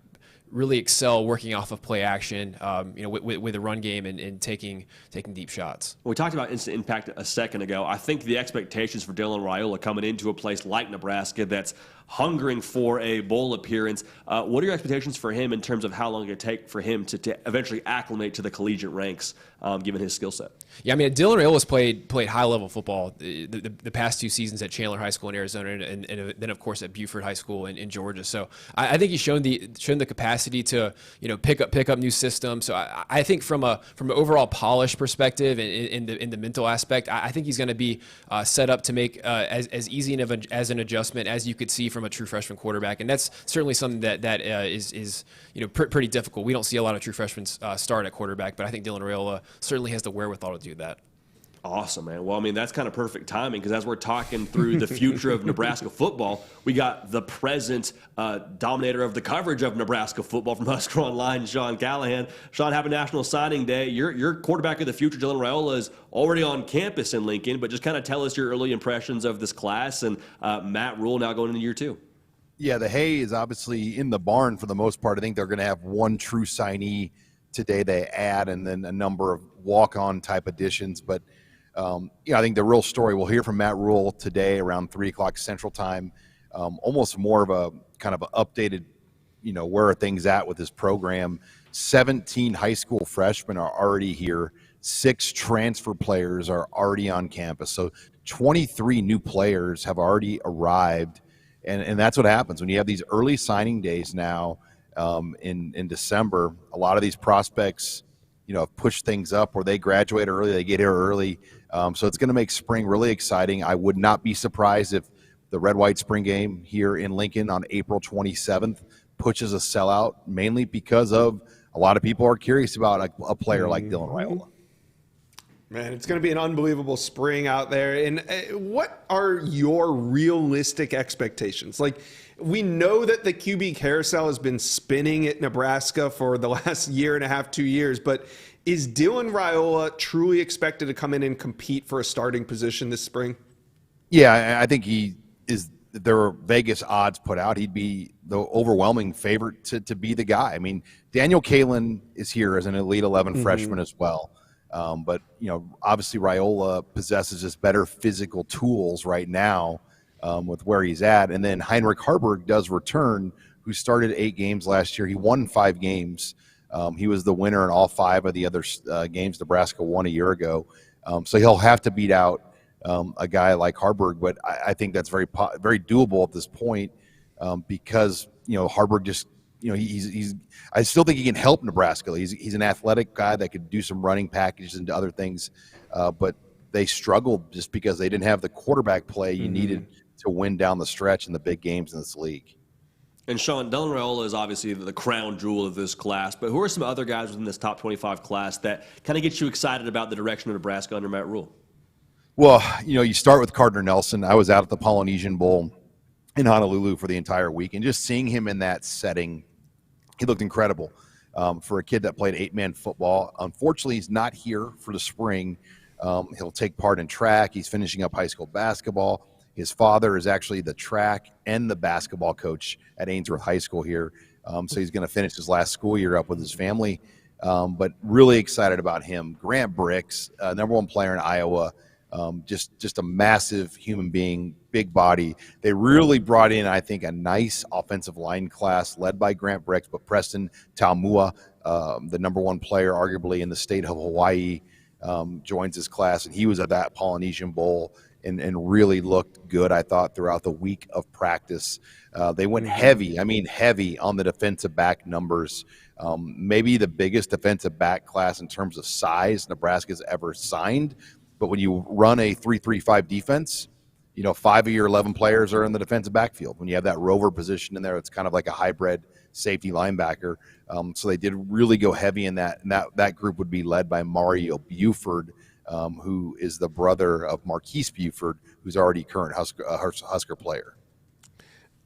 C: really excel working off of play action, with a run game and taking deep shots.
A: We talked about instant impact a second ago. I think the expectations for Dylan Raiola coming into a place like Nebraska that's hungering for a bowl appearance. What are your expectations for him in terms of how long it take for him to eventually acclimate to the collegiate ranks, given his skill set?
C: Yeah, I mean, Dylan Raiola's played high-level football the past 2 seasons at Chandler High School in Arizona, and then, of course, at Buford High School in Georgia. So I think he's shown the capacity to pick up new systems. So I think from an overall polish perspective and in the mental aspect, I think he's going to be set up to make as easy as an adjustment as you could see from a true freshman quarterback, and that's certainly something that is pretty difficult. We don't see a lot of true freshmen start at quarterback, but I think Dylan Raiola certainly has the wherewithal to do that.
A: Awesome, man. Well, I mean, that's kind of perfect timing, because as we're talking through the future of Nebraska football, we got the present dominator of the coverage of Nebraska football from Husker Online, Sean Callahan. Sean, happy National Signing Day. Your quarterback of the future, Dylan Raiola, is already on campus in Lincoln, but just kind of tell us your early impressions of this class and Matt Rule now going into year 2.
F: Yeah, the hay is obviously in the barn for the most part. I think they're going to have one true signee today they add, and then a number of walk-on type additions. But I think the real story, we'll hear from Matt Rule today around 3 o'clock Central Time. Almost more of a kind of updated, where are things at with this program. 17 high school freshmen are already here. 6 transfer players are already on campus. So 23 new players have already arrived. And that's what happens when you have these early signing days now in December. A lot of these prospects, have pushed things up, or they graduate early, they get here early. So it's going to make spring really exciting. I would not be surprised if the red-white spring game here in Lincoln on April 27th pushes a sellout, mainly because of a lot of people are curious about a player like Dylan Raiola.
B: Man, it's going to be an unbelievable spring out there. And what are your realistic expectations? Like, we know that the QB carousel has been spinning at Nebraska for the last year and a half, 2 years, but is Dylan Raiola truly expected to come in and compete for a starting position this spring?
F: Yeah, I think he is. There were Vegas odds put out, he'd be the overwhelming favorite to be the guy. I mean, Daniel Kalen is here as an Elite 11 freshman as well. But, obviously Raiola possesses just better physical tools right now with where he's at. And then Heinrich Harburg does return, who started 8 games last year. He won 5 games. He was the winner in all 5 of the other games Nebraska won a year ago. So he'll have to beat out a guy like Harburg. But I think that's very doable at this point because, Harburg just, he's. I still think he can help Nebraska. He's an athletic guy that could do some running packages and other things, but they struggled just because they didn't have the quarterback play you needed to win down the stretch in the big games in this league.
A: And Sean, Dylan Raiola is obviously the crown jewel of this class, but who are some other guys within this top 25 class that kind of get you excited about the direction of Nebraska under Matt Rule?
F: Well, you start with Gardner Nelson. I was out at the Polynesian Bowl in Honolulu for the entire week, and just seeing him in that setting, he looked incredible for a kid that played 8-man football. Unfortunately, he's not here for the spring. He'll take part in track. He's finishing up high school basketball. His father is actually the track and the basketball coach at Ainsworth High School here. So he's going to finish his last school year up with his family. But really excited about him. Grant Bricks, number 1 player in Iowa, just a massive human being, big body. They really brought in, I think, a nice offensive line class led by Grant Bricks, but Preston Taumua, the number 1 player arguably in the state of Hawaii, joins his class, and he was at that Polynesian Bowl and really looked good, I thought, throughout the week of practice. They went heavy on the defensive back numbers. Maybe the biggest defensive back class in terms of size Nebraska's ever signed. But when you run a 3-3-5 defense, 5 of your 11 players are in the defensive backfield. When you have that rover position in there, it's kind of like a hybrid safety linebacker. So they did really go heavy in that. And that group would be led by Mario Buford, who is the brother of Marquise Buford, who's already current Husker player.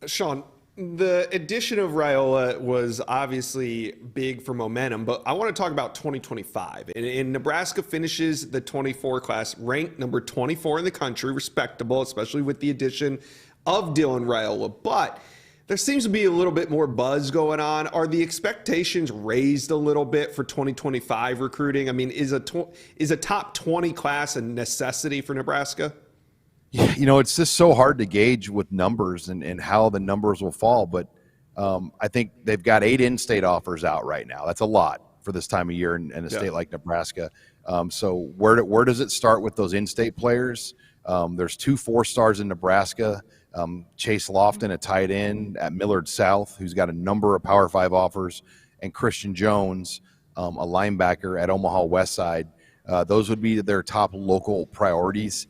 B: Sean, The addition of Raiola was obviously big for momentum, but I want to talk about 2025. And Nebraska finishes the 24 class ranked number 24 in the country, respectable, especially with the addition of Dylan Raiola. But there seems to be a little bit more buzz going on. Are the expectations raised a little bit for 2025 recruiting? I mean, is a top 20 class a necessity for Nebraska?
F: Yeah, it's just so hard to gauge with numbers and how the numbers will fall. But I think they've got 8 in-state offers out right now. That's a lot for this time of year in a state like Nebraska. So where does it start with those in-state players? There's 2 4-stars in Nebraska. Chase Lofton, a tight end at Millard South, who's got a number of Power 5 offers, and Christian Jones, a linebacker at Omaha Westside. Those would be their top local priorities.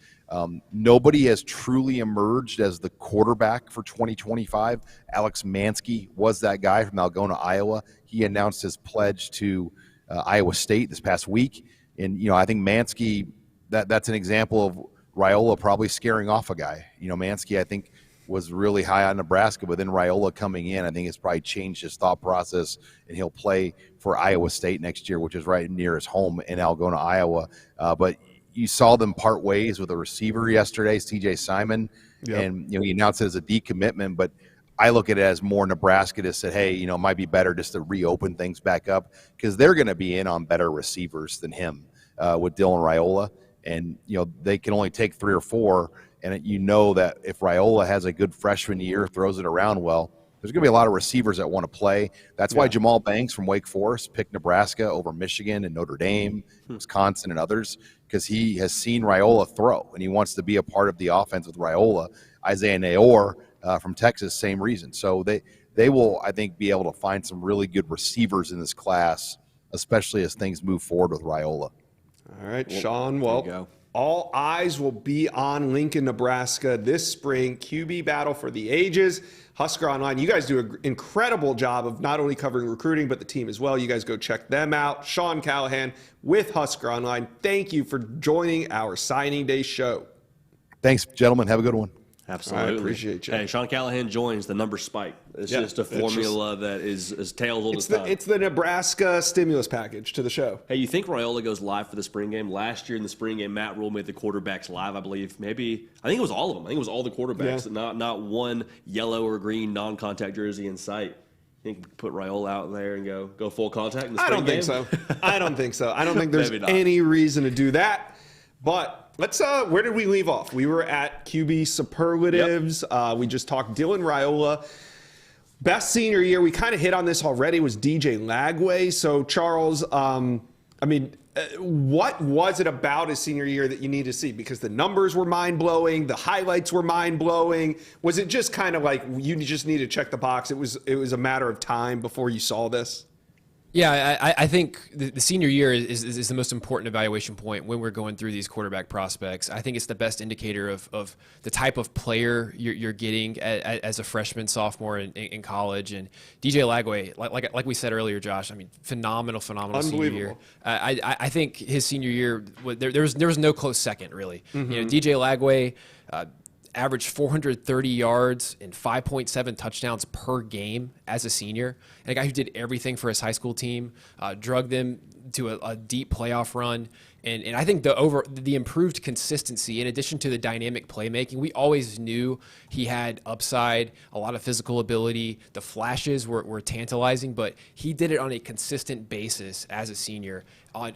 F: Nobody has truly emerged as the quarterback for 2025. Alex Mansky was that guy from Algona, Iowa. He announced his pledge to Iowa State this past week. And, I think Mansky, that's an example of Raiola probably scaring off a guy. Mansky, I think, was really high on Nebraska, but then Raiola coming in, I think it's probably changed his thought process, and he'll play for Iowa State next year, which is right near his home in Algona, Iowa. But you saw them part ways with a receiver yesterday, CJ Simon, and he announced it as a decommitment. But I look at it as more Nebraska just said, hey, it might be better just to reopen things back up because they're going to be in on better receivers than him with Dylan Raiola. And, they can only take 3 or 4. And that if Raiola has a good freshman year, throws it around well, there's going to be a lot of receivers that want to play. That's why Jamal Banks from Wake Forest picked Nebraska over Michigan and Notre Dame, Wisconsin, and others, because he has seen Raiola throw, and he wants to be a part of the offense with Raiola. Isaiah Nayor from Texas, same reason. So they will, I think, be able to find some really good receivers in this class, especially as things move forward with Raiola.
B: All right, Sean, well, all eyes will be on Lincoln, Nebraska this spring. QB battle for the ages. Husker Online, you guys do an incredible job of not only covering recruiting, but the team as well. You guys go check them out. Sean Callahan with Husker Online, thank you for joining our signing day show.
F: Thanks, gentlemen. Have a good one.
A: Absolutely.
B: I appreciate you.
A: Hey, Sean Callahan joins the number spike. It's just a formula that is tales old as time.
B: It's the Nebraska stimulus package to the show.
A: Hey, you think Raiola goes live for the spring game? Last year in the spring game, Matt Rule made the quarterbacks live, I believe. I think it was all of them. I think it was all the quarterbacks, not one yellow or green non-contact jersey in sight. You think we could put Raiola out there and go full contact in the spring game?
B: I don't think so. I don't think there's any reason to do that. But let's where did we leave off? We were at QB superlatives. We just talked Dylan Raiola. Best senior year, we kind of hit on this already, was DJ Lagway. So Charles, what was it about his senior year that you need to see? Because the numbers were mind-blowing, the highlights were mind-blowing. Was it just kind of like you just need to check the box? It was a matter of time before you saw this?
C: Yeah, I think the senior year is the most important evaluation point when we're going through these quarterback prospects. I think it's the best indicator of the type of player you're getting as a freshman, sophomore in college. And DJ Lagway, like we said earlier, Josh, phenomenal senior year. I think his senior year, there was no close second, really.
B: Mm-hmm.
C: DJ Lagway averaged 430 yards and 5.7 touchdowns per game as a senior. And a guy who did everything for his high school team, drugged them to a deep playoff run. And I think the improved consistency, in addition to the dynamic playmaking, we always knew he had upside, a lot of physical ability. The flashes were tantalizing, but he did it on a consistent basis as a senior,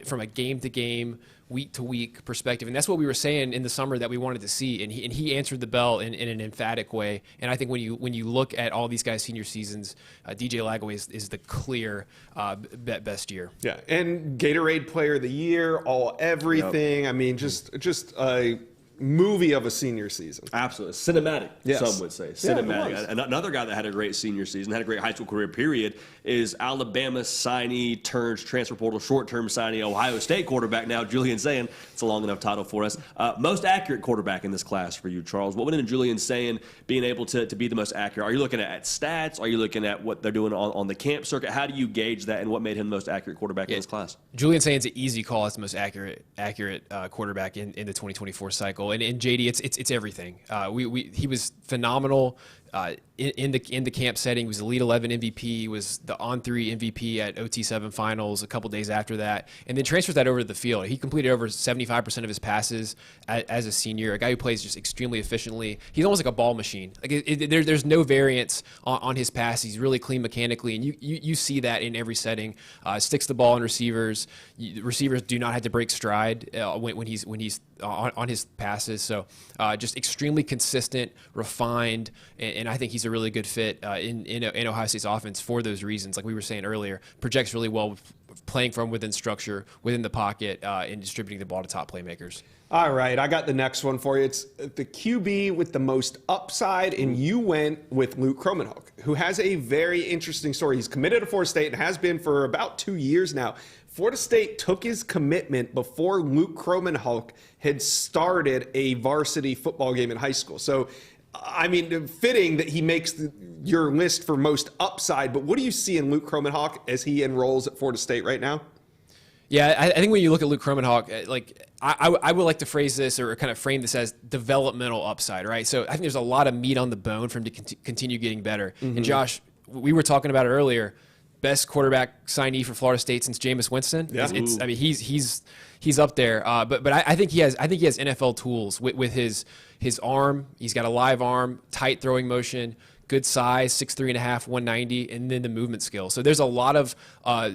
C: from a game-to-game, week-to-week perspective. And that's what we were saying in the summer that we wanted to see. And he answered the bell in an emphatic way. And I think when you look at all these guys' senior seasons, DJ Lagway is the clear best year.
B: Yeah, and Gatorade Player of the Year, everything. Yep. Just a movie of a senior season.
A: Absolutely. Cinematic,
B: yes.
A: Some would say. Cinematic.
B: Yeah,
A: another guy that had a great senior season, had a great high school career, period, is Alabama signee turns transfer portal short-term signee, Ohio State quarterback now, Julian Sayin. It's a long enough title for us. Most accurate quarterback in this class for you, Charles. What went into Julian Sayin being able to be the most accurate? Are you looking at stats? Are you looking at what they're doing on the camp circuit? How do you gauge that, and what made him the most accurate quarterback in this class?
C: Julian Sayin's an easy call as the most accurate quarterback in the 2024 cycle. And JD, it's everything. He was phenomenal in the camp setting. He was the Elite 11 MVP. He was the On3 MVP at OT7 finals a couple days after that, and then transfers that over to the field. He completed over 75% of his passes as a senior, a guy who plays just extremely efficiently. He's almost like a ball machine. Like there's no variance on his pass. He's really clean mechanically, and you see that in every setting. Sticks the ball on receivers. Receivers do not have to break stride when he's on his passes. So just extremely consistent, refined, and I think he's a really good fit in Ohio State's offense for those reasons. Like we were saying earlier, projects really well, playing from within structure, within the pocket, and distributing the ball to top playmakers.
B: All right, I got the next one for you. It's the QB with the most upside, and you went with Luke Kromenhoek, who has a very interesting story. He's committed to Florida State and has been for about 2 years now. Florida State took his commitment before Luke Kromenhoek had started a varsity football game in high school. So, I mean, fitting that he makes your list for most upside, but what do you see in Luke Kromenhoek as he enrolls at Florida State right now?
C: Yeah, I think when you look at Luke Kromenhoek, like I would like to phrase this or kind of frame this as developmental upside, right? So I think there's a lot of meat on the bone for him to continue getting better. Mm-hmm. And Josh, we were talking about it earlier. Best quarterback signee for Florida State since Jameis Winston. Yeah. I mean, he's up there. But I think he has NFL tools with his arm. He's got a live arm, tight throwing motion, good size, 6'3.5", 190, and then the movement skill. So there's a lot of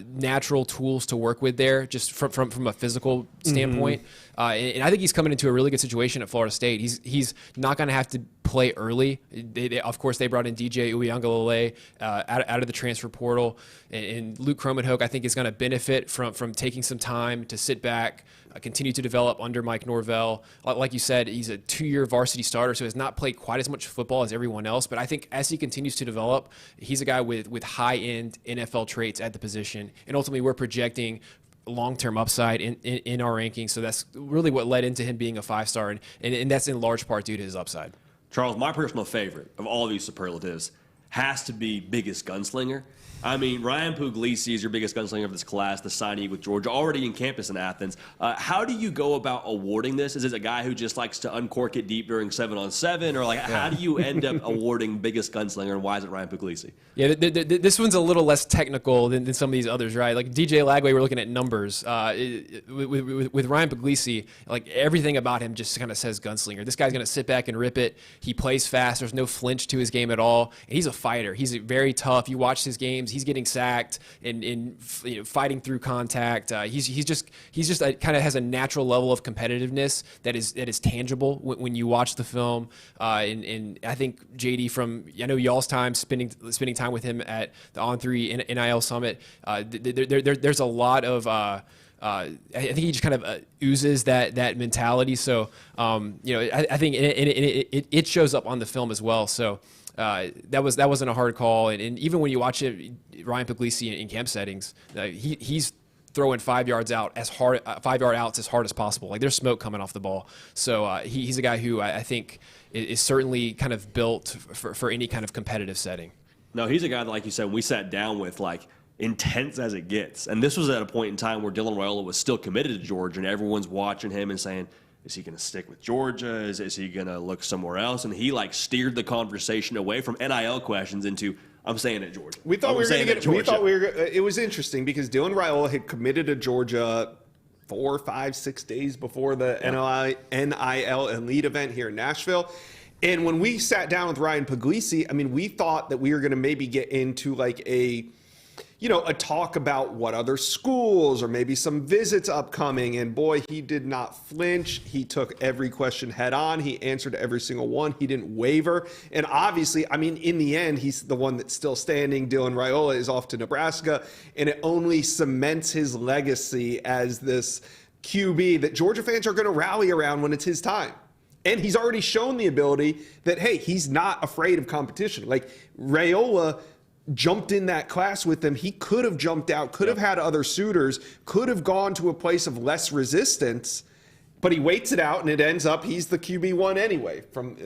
C: natural tools to work with there, just from a physical standpoint. And I think he's coming into a really good situation at Florida State. He's not going to have to play early. Of course, they brought in DJ Uiagalelei out of the transfer portal, and Luke Kromenhoek I think is going to benefit from taking some time to sit back, continue to develop under Mike Norvell. Like you said, he's a 2-year varsity starter, so has not played quite as much football as everyone else. But I think as he continues to develop, he's a guy with high-end NFL traits at the position. And ultimately, we're projecting long-term upside in our rankings. So that's really what led into him being a 5-star, and that's in large part due to his upside.
A: Charles, my personal favorite of all these superlatives has to be biggest gunslinger. I mean, Ryan Puglisi is your biggest gunslinger of this class, the signee with Georgia, already in campus in Athens. How do you go about awarding this? Is it a guy who just likes to uncork it deep during 7-on-7? Or how do you end up awarding biggest gunslinger, and why is it Ryan Puglisi?
C: Yeah, this one's a little less technical than some of these others, right? Like DJ Lagway, we're looking at numbers. With Ryan Puglisi, like everything about him just kind of says gunslinger. This guy's going to sit back and rip it. He plays fast. There's no flinch to his game at all. And he's a fighter. He's very tough. You watch his games. He's getting sacked and fighting through contact. He's just kind of has a natural level of competitiveness that is tangible when you watch the film. And I think JD I know y'all's time spending time with him at the On3 NIL Summit. There's a lot of. I think he just kind of oozes that mentality. So I think it shows up on the film as well. So. That wasn't a hard call, and even when you watch it, Ryan Puglisi in camp settings, he's throwing 5 yards out 5 yard outs as hard as possible. Like there's smoke coming off the ball. So he's a guy who I think is certainly kind of built for any kind of competitive setting.
A: No, he's a guy that, like you said, we sat down with like intense as it gets, and this was at a point in time where Dylan Raiola was still committed to Georgia, and everyone's watching him and saying, is he going to stick with Georgia? Is he going to look somewhere else? And he steered the conversation away from NIL questions into, I'm staying at Georgia.
B: We thought we were going to get. We thought we were. It was interesting because Dylan Raiola had committed to Georgia 4, 5, 6 days before the NIL Elite event here in Nashville. And when we sat down with Ryan Puglisi, I mean, we thought that we were going to maybe get into like a talk about what other schools or maybe some visits upcoming. And boy, he did not flinch. He took every question head on. He answered every single one. He didn't waver. And obviously, I mean, in the end, he's the one that's still standing. Dylan Raiola is off to Nebraska, and it only cements his legacy as this QB that Georgia fans are going to rally around when it's his time. And he's already shown the ability that, hey, he's not afraid of competition. Like Raiola jumped in that class with them. He could have jumped out, could have had other suitors, could have gone to a place of less resistance. But he waits it out, and it ends up he's the QB1 anyway from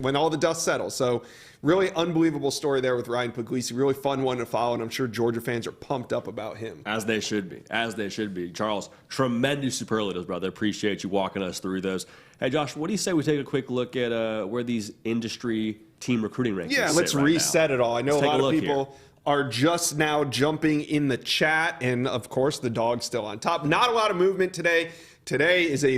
B: when all the dust settles. So really unbelievable story there with Ryan Puglisi. Really fun one to follow, and I'm sure Georgia fans are pumped up about him.
A: As they should be. As they should be. Charles, tremendous superlatives, brother. Appreciate you walking us through those. Hey, Josh, what do you say we take a quick look at where these industry team recruiting rankings
B: Yeah,
A: sit
B: let's
A: right
B: reset
A: now?
B: it all. I know
A: Let's
B: a lot
A: take
B: of
A: look
B: people
A: here.
B: are just now jumping in the chat, and of course the Dogs still on top. Not a lot of movement today. Today is a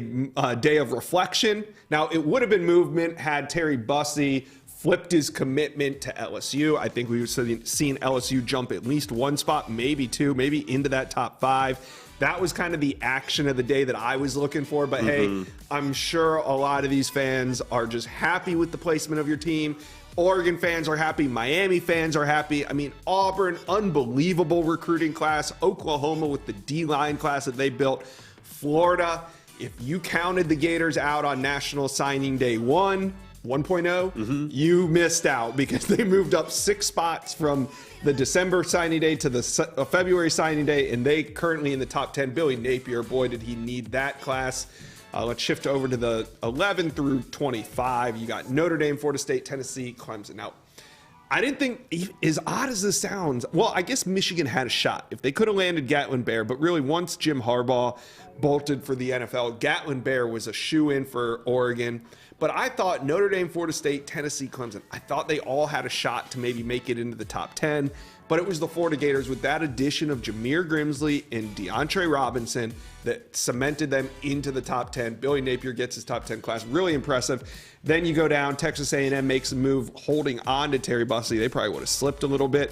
B: day of reflection. Now, it would have been movement had Terry Bussey flipped his commitment to LSU. I think we've seen LSU jump at least one spot, maybe two, maybe into that top 5. That was kind of the action of the day that I was looking for. But hey, I'm sure a lot of these fans are just happy with the placement of your team. Oregon fans are happy. Miami fans are happy. I mean, Auburn, unbelievable recruiting class. Oklahoma with the D-line class that they built. Florida, if you counted the Gators out on National Signing Day 1.0, you missed out because they moved up 6 spots from the December signing day to the February signing day, and they currently in the top 10. Billy Napier, boy, did he need that class. Let's shift over to the 11 through 25. You got Notre Dame, Florida State, Tennessee, Clemson. Now, I didn't think, as odd as this sounds, well, I guess Michigan had a shot if they could have landed Gatlin Bear, but really once Jim Harbaugh bolted for the NFL, Gatlin Bear was a shoe-in for Oregon. But I thought Notre Dame, Florida State, Tennessee, Clemson, I thought they all had a shot to maybe make it into the top 10. But it was the Florida Gators with that addition of Jameer Grimsley and DeAndre Robinson that cemented them into the top 10. Billy Napier gets his top 10 class. Really impressive. Then you go down, Texas A&M makes a move holding on to Terry Bussey. They probably would have slipped a little bit.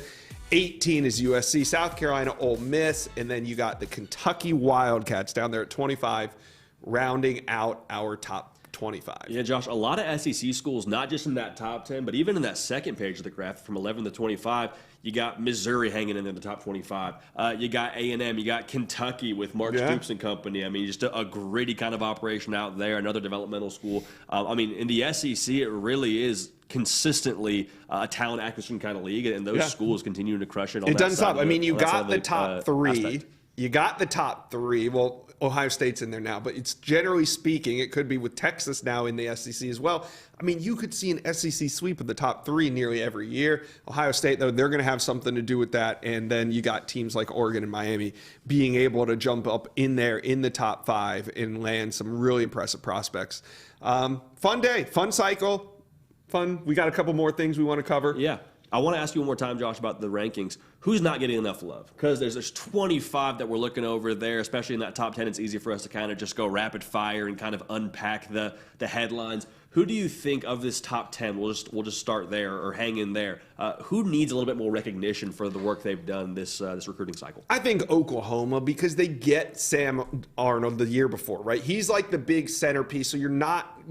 B: 18 is USC, South Carolina, Ole Miss, and then you got the Kentucky Wildcats down there at 25, rounding out our top 25.
A: Yeah, Josh, a lot of SEC schools, not just in that top 10, but even in that second page of the graph from 11 to 25, you got Missouri hanging in the top 25. You got A&M. You got Kentucky with Mark Stoops and company. I mean, just a gritty kind of operation out there, another developmental school. I mean, in the SEC, it really is consistently a talent acquisition kind of league, and those schools continue to crush it.
B: It doesn't stop. I mean, you got the top 3.
A: Aspect.
B: You got the top 3. Well, Ohio State's in there now, but it's generally speaking, it could be with Texas now in the SEC as well. I mean, you could see an SEC sweep of the top 3 nearly every year. Ohio State, though, they're going to have something to do with that. And then you got teams like Oregon and Miami being able to jump up in there in the top 5 and land some really impressive prospects. Fun day, fun cycle, fun. We got a couple more things we want to cover.
A: Yeah. I want to ask you one more time, Josh, about the rankings. Who's not getting enough love? Because there's 25 that we're looking over there, especially in that top 10. It's easy for us to kind of just go rapid fire and kind of unpack the headlines. Who do you think of this top 10? We'll just start there or hang in there. Who needs a little bit more recognition for the work they've done this recruiting cycle?
B: I think Oklahoma, because they get Sam Arnold the year before, right? He's like the big centerpiece, so you're not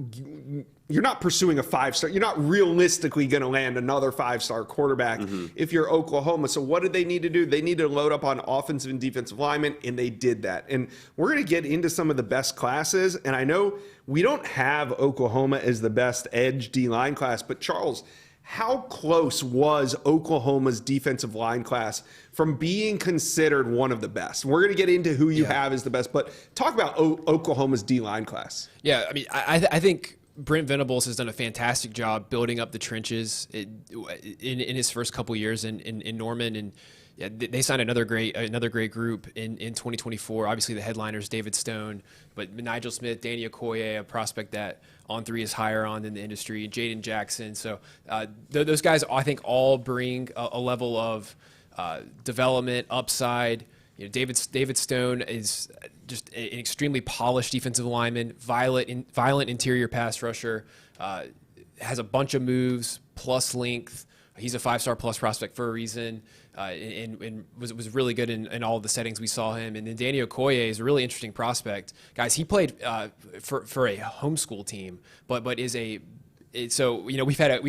B: pursuing a 5-star. You're not realistically going to land another 5-star quarterback if you're Oklahoma. So what did they need to do? They need to load up on offensive and defensive linemen, and they did that. And we're going to get into some of the best classes, and I know we don't have Oklahoma as the best edge D-line class, but Charles, how close was Oklahoma's defensive line class from being considered one of the best? We're going to get into who you have as the best, but talk about Oklahoma's D-line class.
C: Yeah, I mean, I think Brent Venables has done a fantastic job building up the trenches in his first couple years in Norman, and yeah, they signed another great group in 2024. Obviously, the headliners David Stone, but Nigel Smith, Danny Okoye, a prospect that On Three is higher on in the industry, Jaden Jackson. So those guys, I think, all bring a level of development, upside. You know, David Stone is just an extremely polished defensive lineman, violent interior pass rusher, has a bunch of moves, plus length. He's a 5-star plus prospect for a reason, and was really good in all of the settings we saw him. And then Danny Okoye is a really interesting prospect. Guys, he played for a homeschool team, but so you know we've had an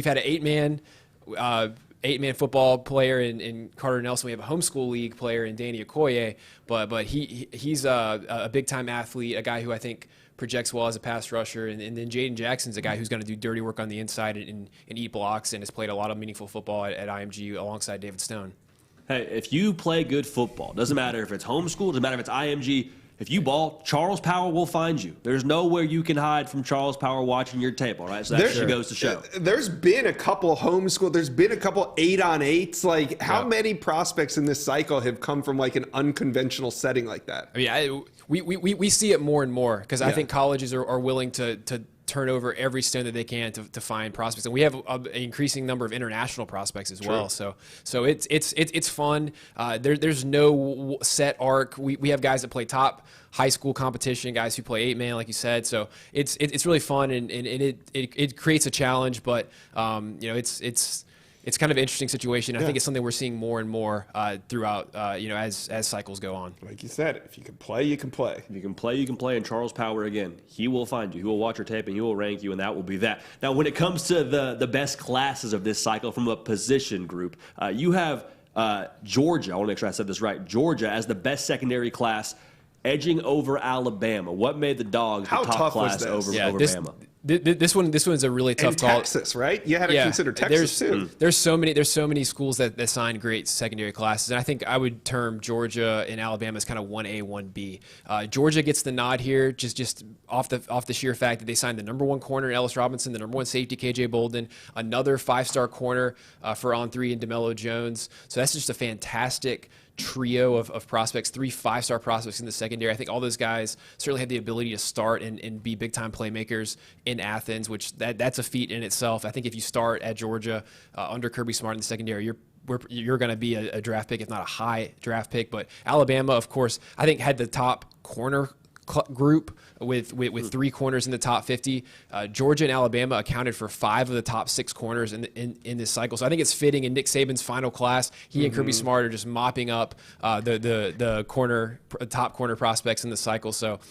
C: 8-man football player in Carter Nelson. We have a homeschool league player in Danny Okoye, but he's a big time athlete, a guy who I think projects well as a pass rusher, and then Jaden Jackson's a guy who's going to do dirty work on the inside and eat blocks, and has played a lot of meaningful football at IMG alongside David Stone.
A: Hey, if you play good football, doesn't matter if it's homeschool, doesn't matter if it's IMG, if you ball, Charles Power will find you. There's nowhere you can hide from Charles Power watching your tape, all right? So that just goes to show.
B: There's been a couple homeschool. There's been a couple 8-on-8s. Like, how many prospects in this cycle have come from like an unconventional setting like that?
C: I mean, we see it more and more because I think colleges are willing to turn over every stone that they can to find prospects, and we have an increasing number of international prospects as well. So it's fun. There's no set arc. We have guys that play top high school competition, guys who play 8-man, like you said. So it's really fun, and it creates a challenge. But it's kind of an interesting situation. I think it's something we're seeing more and more throughout, as cycles go on.
B: Like you said, if you can play, you can play.
A: If you can play, you can play. And Charles Power, again, he will find you. He will watch your tape, and he will rank you, and that will be that. Now, when it comes to the best classes of this cycle from a position group, you have Georgia. I want to make sure I said this right. Georgia as the best secondary class, edging over Alabama. What made the Dogs the top class over Bama?
C: This one's a really tough call.
B: Texas, right? You had to consider Texas too.
C: There's so many schools that sign great secondary classes, and I think I would term Georgia and Alabama as kind of 1A, 1B. Georgia gets the nod here just off the sheer fact that they signed the number 1 corner in Ellis Robinson, the number 1 safety KJ Bolden, another 5-star corner for On3 and DeMello Jones. So that's just a fantastic trio of prospects, 3 5-star prospects in the secondary. I think all those guys certainly have the ability to start and be big-time playmakers in Athens, which that's a feat in itself. I think if you start at Georgia under Kirby Smart in the secondary, you're going to be a draft pick, if not a high draft pick. But Alabama, of course, I think had the top corner group with 3 corners in the top 50. Georgia and Alabama accounted for 5 of the top 6 corners in this cycle. So I think it's fitting in Nick Saban's final class. He and Kirby Smart are just mopping up the top corner prospects in the cycle. So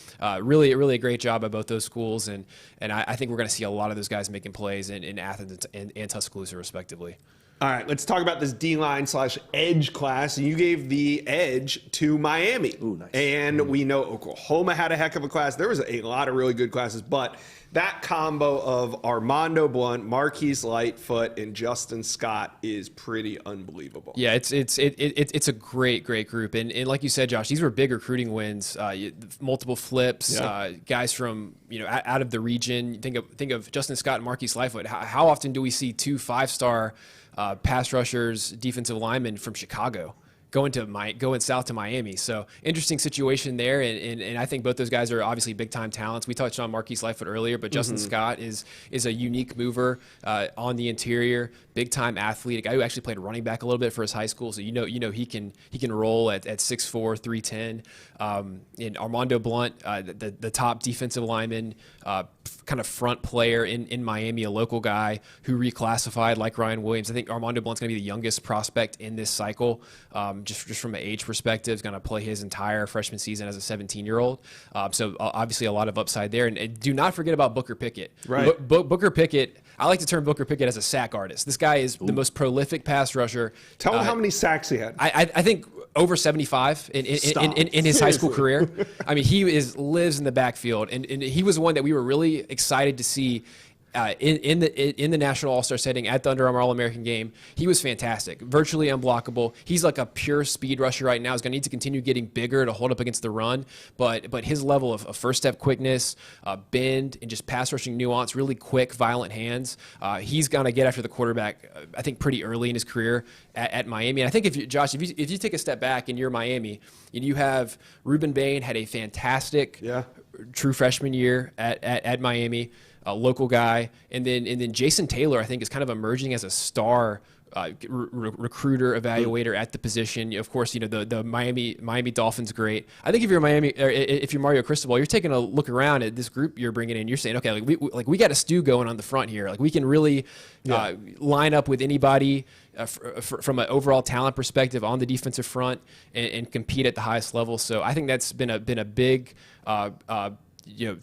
C: really a great job by both those schools, and I think we're going to see a lot of those guys making plays in Athens and Tuscaloosa respectively.
B: All right, let's talk about this D-line/edge class. You gave the edge to Miami.
A: Ooh, nice.
B: And we know Oklahoma had a heck of a class. There was a lot of really good classes, but that combo of Armando Blunt, Marquise Lightfoot, and Justin Scott is pretty unbelievable.
C: Yeah, it's a great group, and like you said, Josh, these were big recruiting wins. Multiple flips, guys from out of the region. Think of Justin Scott and Marquise Lightfoot. How often do we see 2 5-star pass rushers, defensive linemen from Chicago going south to Miami? So interesting situation there, and I think both those guys are obviously big time talents. We touched on Marquise Lightfoot earlier, but Justin Scott is a unique mover on the interior, big time athlete, a guy who actually played running back a little bit for his high school. So he can roll at 6'4", 310. And Armando Blunt, the top defensive lineman, kind of front player in Miami, a local guy who reclassified like Ryan Williams. I think Armando Blunt's going to be the youngest prospect in this cycle. Just from an age perspective, is going to play his entire freshman season as a 17-year-old. So obviously a lot of upside there. And do not forget about Booker Pickett.
B: Right.
C: Booker Pickett, I like to term Booker Pickett as a sack artist. This guy is the most prolific pass rusher.
B: Tell him how many sacks he had.
C: I think over 75 in his high school career. I mean, he lives in the backfield, and he was one that we were really excited to see in the National All-Star setting at the Under Armour All-American game. He was fantastic, virtually unblockable. He's like a pure speed rusher right now. He's going to need to continue getting bigger to hold up against the run, but his level of first step quickness, bend, and just pass rushing nuance, really quick, violent hands. He's going to get after the quarterback, I think, pretty early in his career at Miami. And I think if you take a step back and you're Miami, and you have Ruben Bain had a fantastic true freshman year at Miami, a local guy, and then Jason Taylor, I think, is kind of emerging as a star recruiter, evaluator at the position. Of course, the Miami Dolphins, great. I think if you're if you're Mario Cristobal, you're taking a look around at this group you're bringing in. You're saying, okay, we got a stew going on the front here. Like we can really line up with anybody from an overall talent perspective on the defensive front and compete at the highest level. So I think that's been a big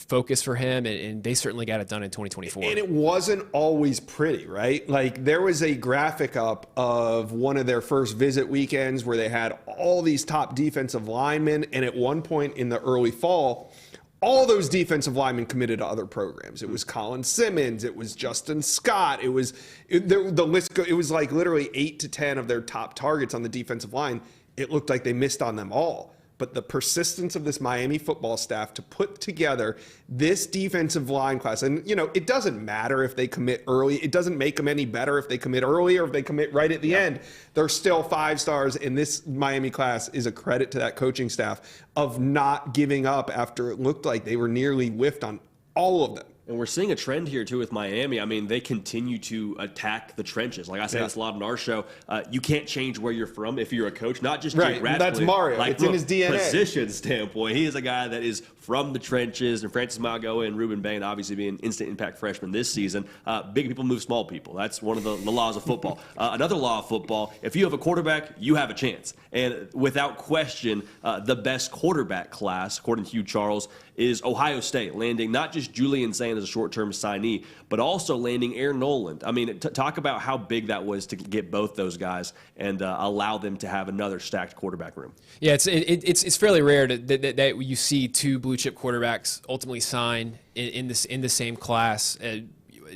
C: focus for him, and they certainly got it done in 2024.
B: And it wasn't always pretty, right? Like there was a graphic up of one of their first visit weekends where they had all these top defensive linemen, and at one point in the early fall, all those defensive linemen committed to other programs. It was Colin Simmons, it was Justin Scott, the list. It was like literally 8 to 10 of their top targets on the defensive line. It looked like they missed on them all. but the persistence of this Miami football staff to put together this defensive line class, and it doesn't matter if they commit early. It doesn't make them any better if they commit early or if they commit right at the end. They're still 5 stars, and this Miami class is a credit to that coaching staff of not giving up after it looked like they were nearly whiffed on all of them.
A: And we're seeing a trend here, too, with Miami. I mean, they continue to attack the trenches. Like I say this a lot on our show, you can't change where you're from if you're a coach, not just geographically.
B: That's Mario.
A: Like,
B: it's in his DNA.
A: Position standpoint, he is a guy that is from the trenches. And Francis Malgoa and Ruben Bain obviously being instant impact freshmen this season. Big people move small people. That's one of the laws of football. Another law of football, if you have a quarterback, you have a chance. And without question, the best quarterback class, according to Hugh Charles, is Ohio State, landing not just Julian Sain as a short-term signee, but also landing Aaron Noland. I mean, talk about how big that was to get both those guys and allow them to have another stacked quarterback room.
C: Yeah, it's fairly rare that you see 2 blue chip quarterbacks ultimately sign in the same class.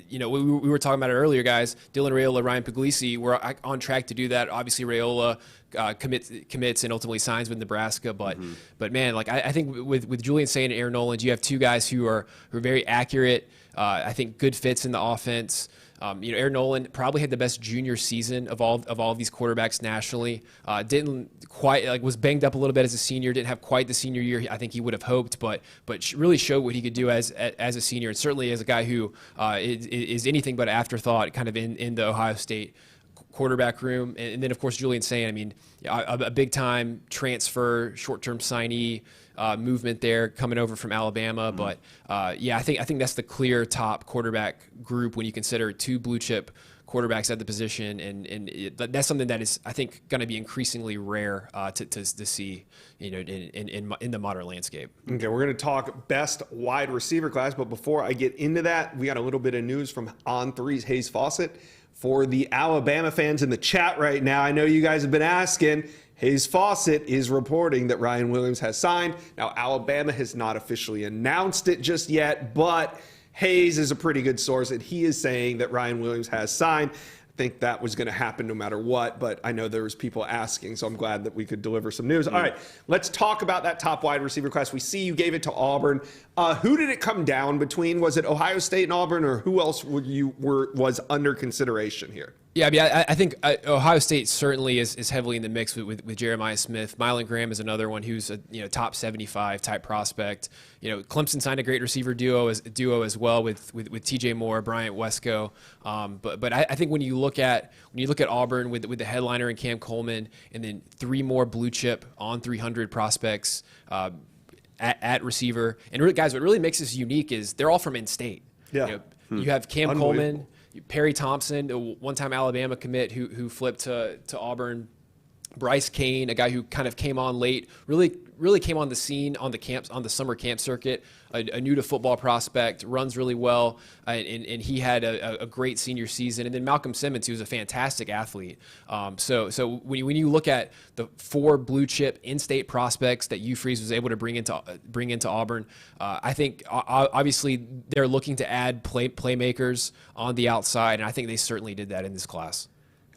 C: We were talking about it earlier, guys. Dylan Raiola, Ryan Puglisi were on track to do that. Obviously, Raiola commits and ultimately signs with Nebraska. But man, like I think with Julian Sain and Aaron Noland, you have 2 guys who are very accurate. I think good fits in the offense. Aaron Noland probably had the best junior season of all of these quarterbacks nationally. Didn't quite was banged up a little bit as a senior. Didn't have quite the senior year I think he would have hoped, but really showed what he could do as a senior, and certainly as a guy who is anything but an afterthought, kind of in the Ohio State quarterback room. And then of course Julian Sain. I mean, a big time transfer, short term signee. Movement there coming over from Alabama, but I think that's the clear top quarterback group when you consider 2 blue chip quarterbacks at the position, and that's something that is I think going to be increasingly rare to see in the modern landscape.
B: Okay, we're going to talk best wide receiver class, but before I get into that, we got a little bit of news from On3's Hayes Fawcett. For the Alabama fans in the chat right now, I know you guys have been asking. Hayes Fawcett is reporting that Ryan Williams has signed. Now, Alabama has not officially announced it just yet, but Hayes is a pretty good source, and he is saying that Ryan Williams has signed. I think that was going to happen no matter what, but I know there was people asking, so I'm glad that we could deliver some news. All right, let's talk about that top wide receiver class. We see you gave it to Auburn. Who did it come down between? Was it Ohio State and Auburn, or who else was under consideration here?
C: Yeah, I mean, I think Ohio State certainly is heavily in the mix with Jeremiah Smith. Mylan Graham is another one who's a top 75 type prospect. Clemson signed a great receiver duo as well with T.J. Moore, Bryant Wesco. But I think when you look at Auburn with the headliner and Cam Coleman, and then 3 more blue chip on 300 prospects at receiver, and really, guys, what really makes this unique is they're all from in-state.
B: Yeah,
C: you have Cam Coleman. Perry Thompson, a one-time Alabama commit who flipped to Auburn. Bryce Kane, a guy who kind of came on late, really came on the scene on the summer camp circuit, a new to football prospect, runs really well, and he had a great senior season. And then Malcolm Simmons, who was a fantastic athlete. So when you look at the 4 blue chip in-state prospects that Hugh Freeze was able to bring into Auburn, I think obviously they're looking to add playmakers on the outside, and I think they certainly did that in this class.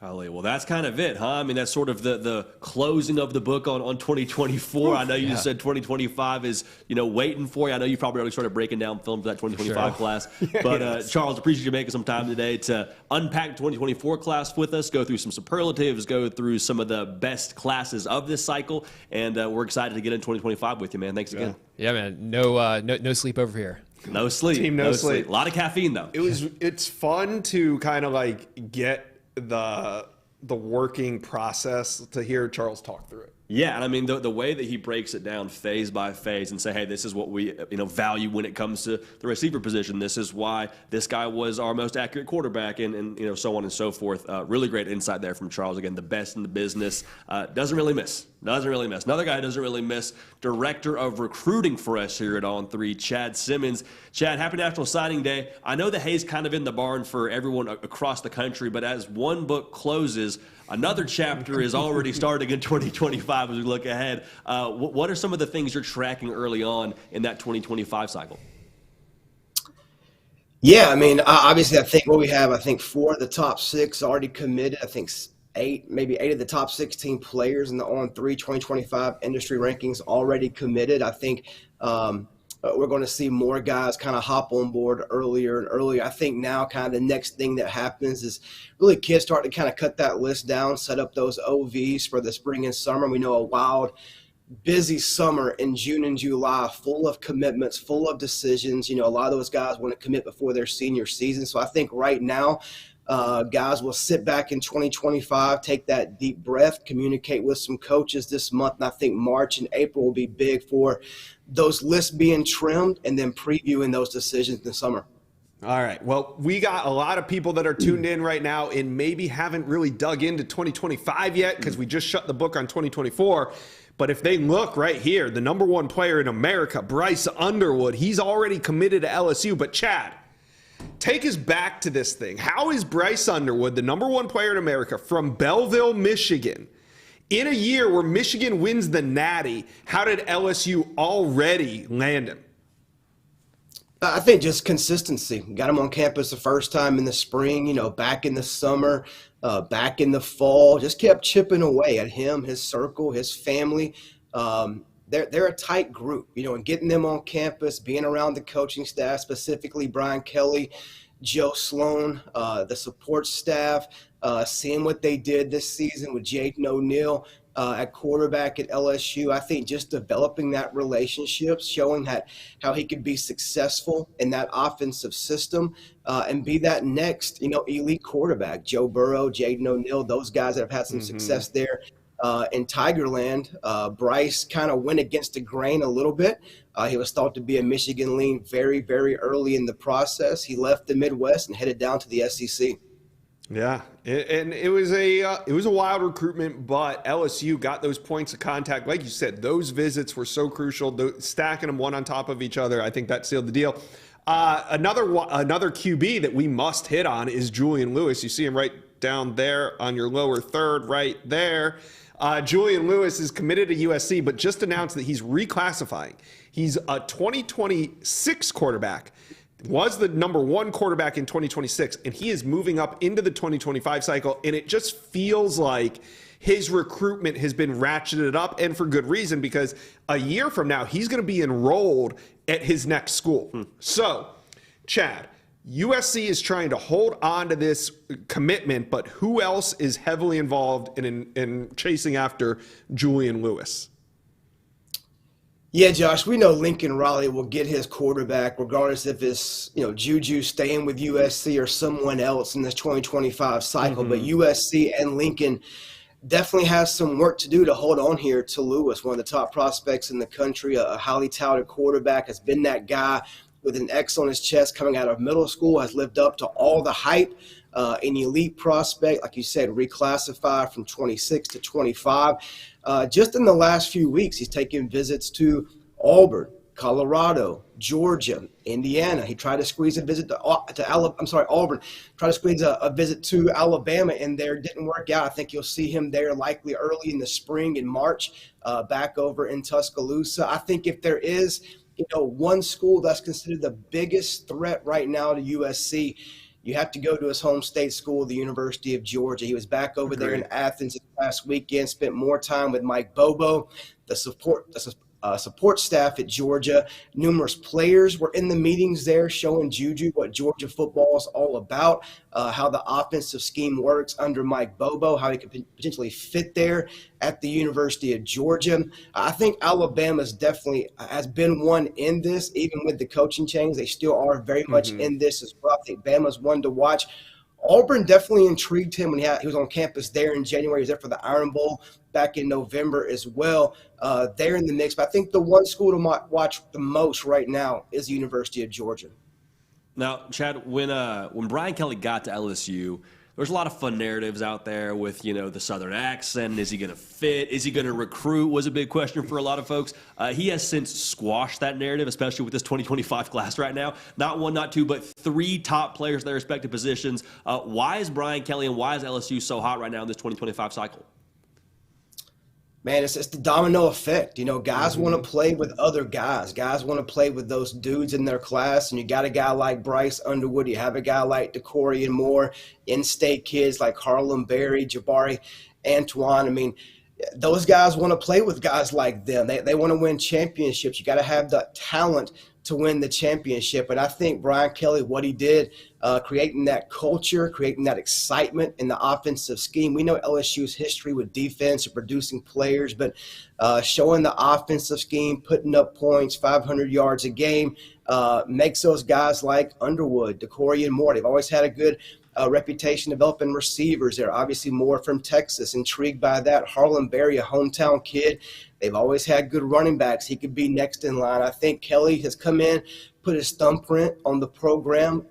A: Golly, well, that's kind of it, huh? I mean, that's sort of the closing of the book on 2024. I know you said 2025 is, waiting for you. I know you probably already started breaking down film for that 2025 class. But, Charles, appreciate you making some time today to unpack 2024 class with us, go through some superlatives, go through some of the best classes of this cycle. And we're excited to get in 2025 with you, man. Thanks again.
C: Yeah, man. No sleep over here.
A: No sleep.
B: Team no sleep.
A: A lot of caffeine, though.
B: It's fun to kind of get the working process to hear Charles talk through it.
A: Yeah, and I mean, the way that he breaks it down phase by phase and say, hey, this is what we value when it comes to the receiver position. This is why this guy was our most accurate quarterback, and so on and so forth. Really great insight there from Charles. Again, the best in the business. Doesn't really miss. Another guy who doesn't really miss, director of recruiting for us here at On3, Chad Simmons. Chad, happy National Signing Day. I know the hay's kind of in the barn for everyone across the country, but as one book closes, another chapter is already starting in 2025 as we look ahead. What are some of the things you're tracking early on in that 2025 cycle?
G: Yeah, I mean, obviously, I think 4 of the top 6 already committed. I think maybe eight of the top 16 players in the On3 2025 industry rankings already committed. I think we're going to see more guys kind of hop on board earlier and earlier. I think now kind of the next thing that happens is really kids start to kind of cut that list down, set up those OVs for the spring and summer. We know a wild, busy summer in June and July, full of commitments, full of decisions. A lot of those guys want to commit before their senior season. So I think right now, guys will sit back in 2025, take that deep breath, communicate with some coaches this month. And I think March and April will be big for those lists being trimmed and then previewing those decisions in the summer.
B: All right. Well, we got a lot of people that are tuned in right now and maybe haven't really dug into 2025 yet because we just shut the book on 2024. But if they look right here, the number one player in America, Bryce Underwood, he's already committed to LSU. But Chad, take us back to this thing. How is Bryce Underwood, the number one player in America from Belleville, Michigan, in a year where Michigan wins the Natty, how did LSU already land him?
G: I think just consistency. Got him on campus the first time in the spring, back in the summer, back in the fall. Just kept chipping away at him, his circle, his family. They're a tight group, and getting them on campus, being around the coaching staff, specifically Brian Kelly, Joe Sloan, the support staff, seeing what they did this season with Jaden O'Neal at quarterback at LSU. I think just developing that relationship, showing how he could be successful in that offensive system and be that next, elite quarterback. Joe Burrow, Jaden O'Neal, those guys that have had some success there. In Tigerland, Bryce kind of went against the grain a little bit. He was thought to be a Michigan lean very, very early in the process. He left the Midwest and headed down to the SEC.
B: Yeah, and it was a wild recruitment, but LSU got those points of contact. Like you said, those visits were so crucial. Stacking them one on top of each other, I think that sealed the deal. Another QB that we must hit on is Julian Lewis. You see him right down there on your lower third, right there. Julian Lewis is committed to USC, but just announced that he's reclassifying. He's a 2026 quarterback. Was the number one quarterback in 2026, and he is moving up into the 2025 cycle, and it just feels like his recruitment has been ratcheted up, and for good reason, because a year from now, he's going to be enrolled at his next school. So, Chad, USC is trying to hold on to this commitment, but who else is heavily involved in chasing after Julian Lewis?
G: Yeah, Josh, we know Lincoln Riley will get his quarterback regardless if it's, Juju staying with USC or someone else in this 2025 cycle. But USC and Lincoln definitely has some work to do to hold on here to Lewis, one of the top prospects in the country, a highly touted quarterback, has been that guy with an X on his chest coming out of middle school, has lived up to all the hype. An elite prospect, like you said, reclassified from 26 to 25. Just in the last few weeks, he's taken visits to Auburn, Colorado, Georgia, Indiana. He tried to squeeze a visit to Auburn. Tried to squeeze a visit to Alabama, and there didn't work out. I think you'll see him there likely early in the spring in March, back over in Tuscaloosa. I think if there is, one school that's considered the biggest threat right now to USC, you have to go to his home state school, the University of Georgia. He was back over there in Athens this past weekend, spent more time with Mike Bobo, the support staff at Georgia. Numerous players were in the meetings there showing Juju what Georgia football is all about, how the offensive scheme works under Mike Bobo, how he could potentially fit there at the University of Georgia. I think Alabama's definitely has been one in this, even with the coaching change. They still are very much in this as well. I think Bama's one to watch. Auburn definitely intrigued him when he was on campus there in January. He was there for the Iron Bowl back in November as well. They're in the mix. But I think the one school to watch the most right now is the University of Georgia.
A: Now, Chad, when Brian Kelly got to LSU, there's a lot of fun narratives out there with, the Southern accent. Is he going to fit? Is he going to recruit? Was a big question for a lot of folks. He has since squashed that narrative, especially with this 2025 class right now. Not one, not two, but three top players at their respective positions. Why is Brian Kelly and why is LSU so hot right now in this 2025 cycle?
G: Man, it's the domino effect. You know, guys want to play with other guys. Guys want to play with those dudes in their class. And you got a guy like Bryce Underwood. You have a guy like DeCorian Moore, in-state kids like Harlem Berry, Jabari Antoine. I mean, those guys want to play with guys like them. They want to win championships. You got to have the talent to win the championship. And I think Brian Kelly, what he did, creating that culture, creating that excitement in the offensive scheme. We know LSU's history with defense and producing players, but showing the offensive scheme, putting up points, 500 yards a game, makes those guys like Underwood, DeCorian Moore. They've always had a good reputation developing receivers. They're obviously Moore from Texas, intrigued by that. Harlem Berry, a hometown kid. They've always had good running backs. He could be next in line. I think Kelly has come in, put his thumbprint on the program,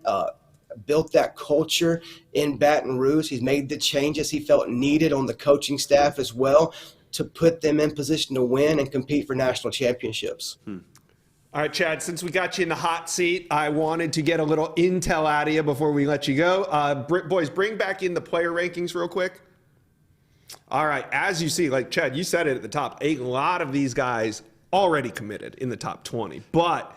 G: built that culture in Baton Rouge. He's made the changes he felt needed on the coaching staff as well to put them in position to win and compete for national championships.
B: All right, Chad, since we got you in the hot seat, I wanted to get a little intel out of you before we let you go. Boys, bring back in the player rankings real quick. All right, as you see, like Chad, you said it at the top, a lot of these guys already committed in the top 20, but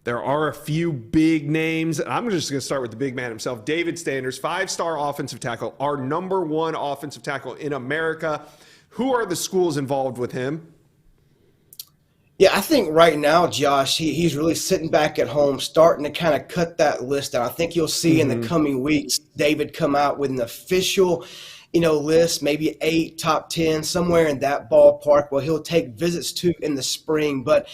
B: there are a few big names. I'm just going to start with the big man himself, David Sanders, 5-star offensive tackle, our #1 offensive tackle in America. Who are the schools involved with him?
G: Yeah, I think right now, Josh, he's really sitting back at home, starting to kind of cut that list out. I think you'll see in the coming weeks, David come out with an official, list, maybe 8, top 10, somewhere in that ballpark. Well, he'll take visits to in the spring. But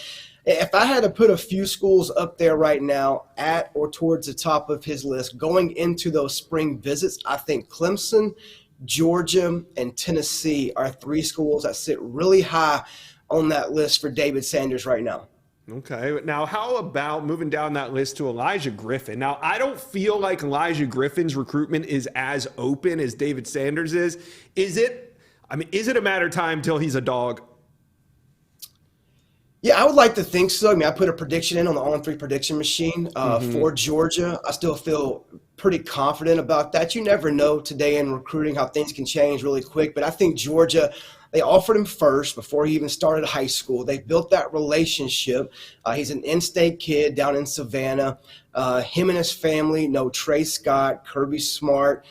G: if I had to put a few schools up there right now at or towards the top of his list going into those spring visits, I think Clemson, Georgia, and Tennessee are 3 schools that sit really high on that list for David Sanders right now.
B: Okay. Now, how about moving down that list to Elijah Griffin? Now, I don't feel like Elijah Griffin's recruitment is as open as David Sanders is. Is it a matter of time till he's a dog?
G: Yeah, I would like to think so. I mean, I put a prediction in on the On3 prediction machine for Georgia. I still feel pretty confident about that. You never know today in recruiting how things can change really quick, but I think Georgia, they offered him first before he even started high school. They built that relationship. He's an in-state kid down in Savannah. Him and his family know Trey Scott, Kirby Smart,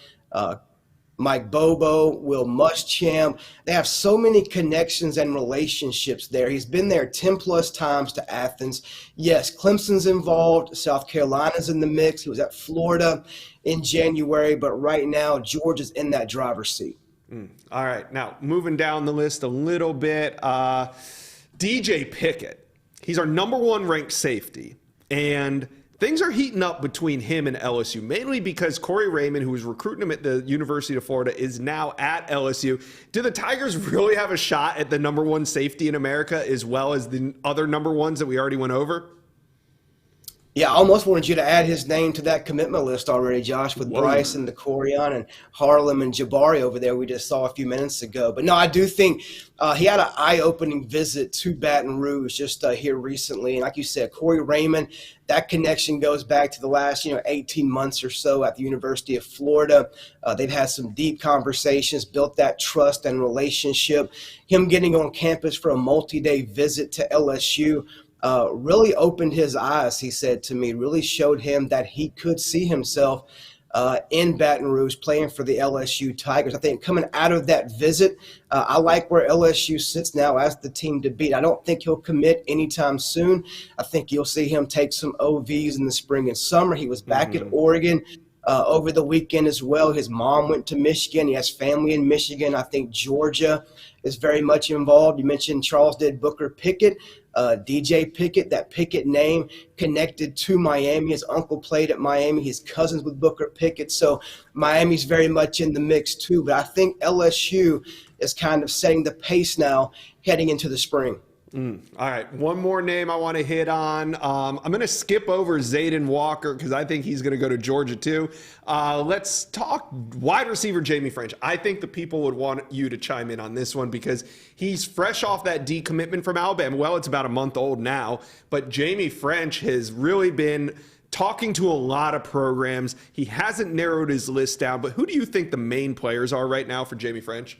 G: Mike Bobo, Will Muschamp. They have so many connections and relationships there. He's been there 10-plus times to Athens. Yes, Clemson's involved. South Carolina's in the mix. He was at Florida in January, but right now Georgia's in that driver's seat.
B: All right. Now, moving down the list a little bit, DJ Pickett. He's our #1 ranked safety, and things are heating up between him and LSU, mainly because Corey Raymond, who was recruiting him at the University of Florida, is now at LSU. Do the Tigers really have a shot at the #1 safety in America as well as the other #1s that we already went over?
G: Yeah, I almost wanted you to add his name to that commitment list already, Josh, with Bryce and DeCorian and Harlem and Jabari over there we just saw a few minutes ago. But no, I do think he had an eye-opening visit to Baton Rouge just here recently. And like you said, Corey Raymond, that connection goes back to the last 18 months or so at the University of Florida. They've had some deep conversations, built that trust and relationship. Him getting on campus for a multi-day visit to LSU really opened his eyes, he said to me, really showed him that he could see himself in Baton Rouge playing for the LSU Tigers. I think coming out of that visit, I like where LSU sits now as the team to beat. I don't think he'll commit anytime soon. I think you'll see him take some OVs in the spring and summer. He was back at Oregon over the weekend as well. His mom went to Michigan. He has family in Michigan. I think Georgia is very much involved. You mentioned Charles did Booker Pickett. DJ Pickett, that Pickett name connected to Miami. His uncle played at Miami. He's cousins with Booker Pickett. So Miami's very much in the mix too. But I think LSU is kind of setting the pace now heading into the spring.
B: All right, one more name I want to hit on. I'm going to skip over Zayden Walker because I think he's going to go to Georgia too. Let's talk wide receiver Jamie French. I think the people would want you to chime in on this one because he's fresh off that decommitment from Alabama. Well, it's about a month old now, but Jamie French has really been talking to a lot of programs. He hasn't narrowed his list down, but who do you think the main players are right now for Jamie French?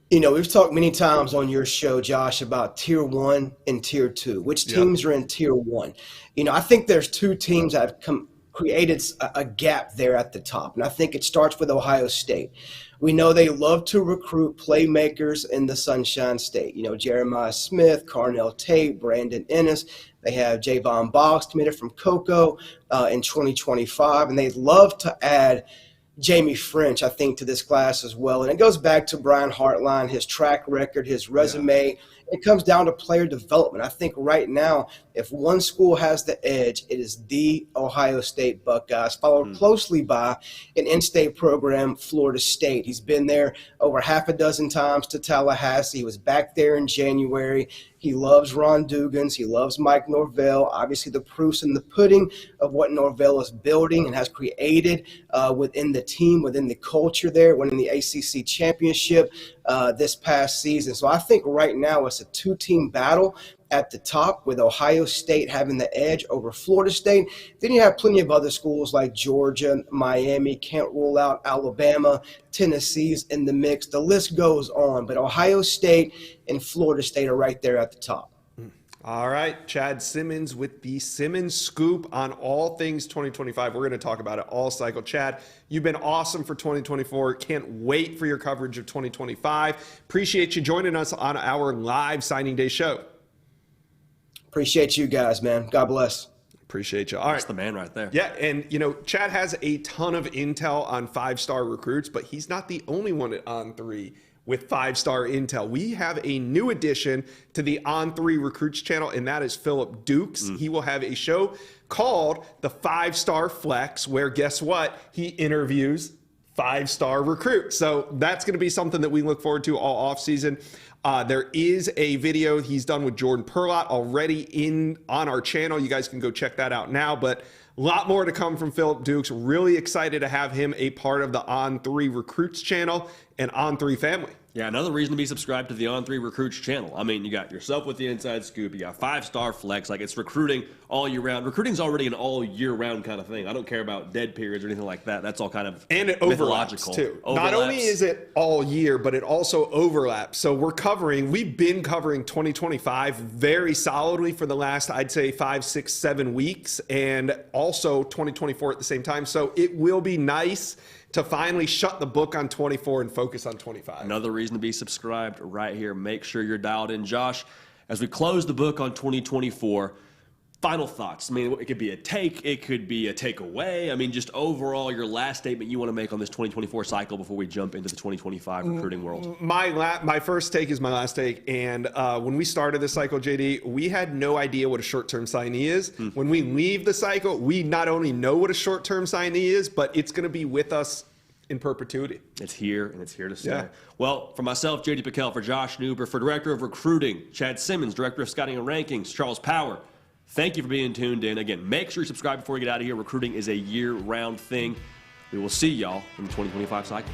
G: You know, we've talked many times on your show, Josh, about Tier 1 and Tier 2. Which teams are in Tier 1? You know, I think there's two teams that have created a gap there at the top, and I think it starts with Ohio State. We know they love to recruit playmakers in the Sunshine State. You know, Jeremiah Smith, Carnell Tate, Brandon Ennis. They have Javon Boggs committed from Cocoa in 2025, and they love to add Jamie French, I think, to this class as well. And it goes back to Brian Hartline, his track record, his resume. It comes down to player development. I think right now, if one school has the edge, it is the Ohio State Buckeyes, followed closely by an in-state program, Florida State. He's been there over half a dozen times to Tallahassee. He was back there in January. He loves Ron Dugans. He loves Mike Norvell. Obviously, the proof's in the pudding of what Norvell is building and has created within the team, within the culture there, winning the ACC championship this past season. So I think right now it's a two-team battle at the top, with Ohio State having the edge over Florida State. Then you have plenty of other schools like Georgia, Miami, can't rule out Alabama, Tennessee's in the mix. The list goes on, but Ohio State and Florida State are right there at the top.
B: All right, Chad Simmons with the Simmons Scoop on all things 2025. We're going to talk about it all cycle. Chad, you've been awesome for 2024. Can't wait for your coverage of 2025. Appreciate you joining us on our live signing day show.
G: Appreciate you guys, man. God bless.
B: Appreciate you. All right.
A: That's the man right there.
B: Yeah, and, you know, Chad has a ton of intel on five-star recruits, but he's not the only one at On3 with five-star intel. We have a new addition to the On3 Recruits channel, and that is Philip Dukes. He will have a show called The 5-Star Flex, where, guess what? He interviews five-star recruits. So that's going to be something that we look forward to all offseason. There is a video he's done with Jordan Perlott already on our channel. You guys can go check that out now, but a lot more to come from Philip Dukes. Really excited to have him a part of the On3 Recruits channel and On3 family.
A: Yeah, another reason to be subscribed to the On3 Recruits channel. I mean, you got yourself with the Inside Scoop. You got 5-Star Flex. Like, it's recruiting all year round. Recruiting's already an all year round kind of thing. I don't care about dead periods or anything like that. That's all kind of
B: and it overlaps too. Not only is it all year, but it also overlaps. So we've been covering 2025 very solidly for the last, I'd say, 5, 6, 7 weeks, and also 2024 at the same time. So it will be nice to finally shut the book on 24 and focus on 25.
A: Another reason to be subscribed right here. Make sure you're dialed in. Josh, as we close the book on 2024, final thoughts. I mean, it could be a take. It could be a takeaway. I mean, just overall, your last statement you want to make on this 2024 cycle before we jump into the 2025 recruiting world.
B: My first take is my last take. And when we started this cycle, JD, we had no idea what a short-term signee is. When we leave the cycle, we not only know what a short-term signee is, but it's going to be with us in perpetuity.
A: It's here, and it's here to stay.
B: Yeah.
A: Well, for myself, JD Piquel, for Josh Newber, for Director of Recruiting, Chad Simmons, Director of Scouting and Rankings, Charles Power, thank you for being tuned in. Again, make sure you subscribe before you get out of here. Recruiting is a year-round thing. We will see y'all in the 2025 cycle.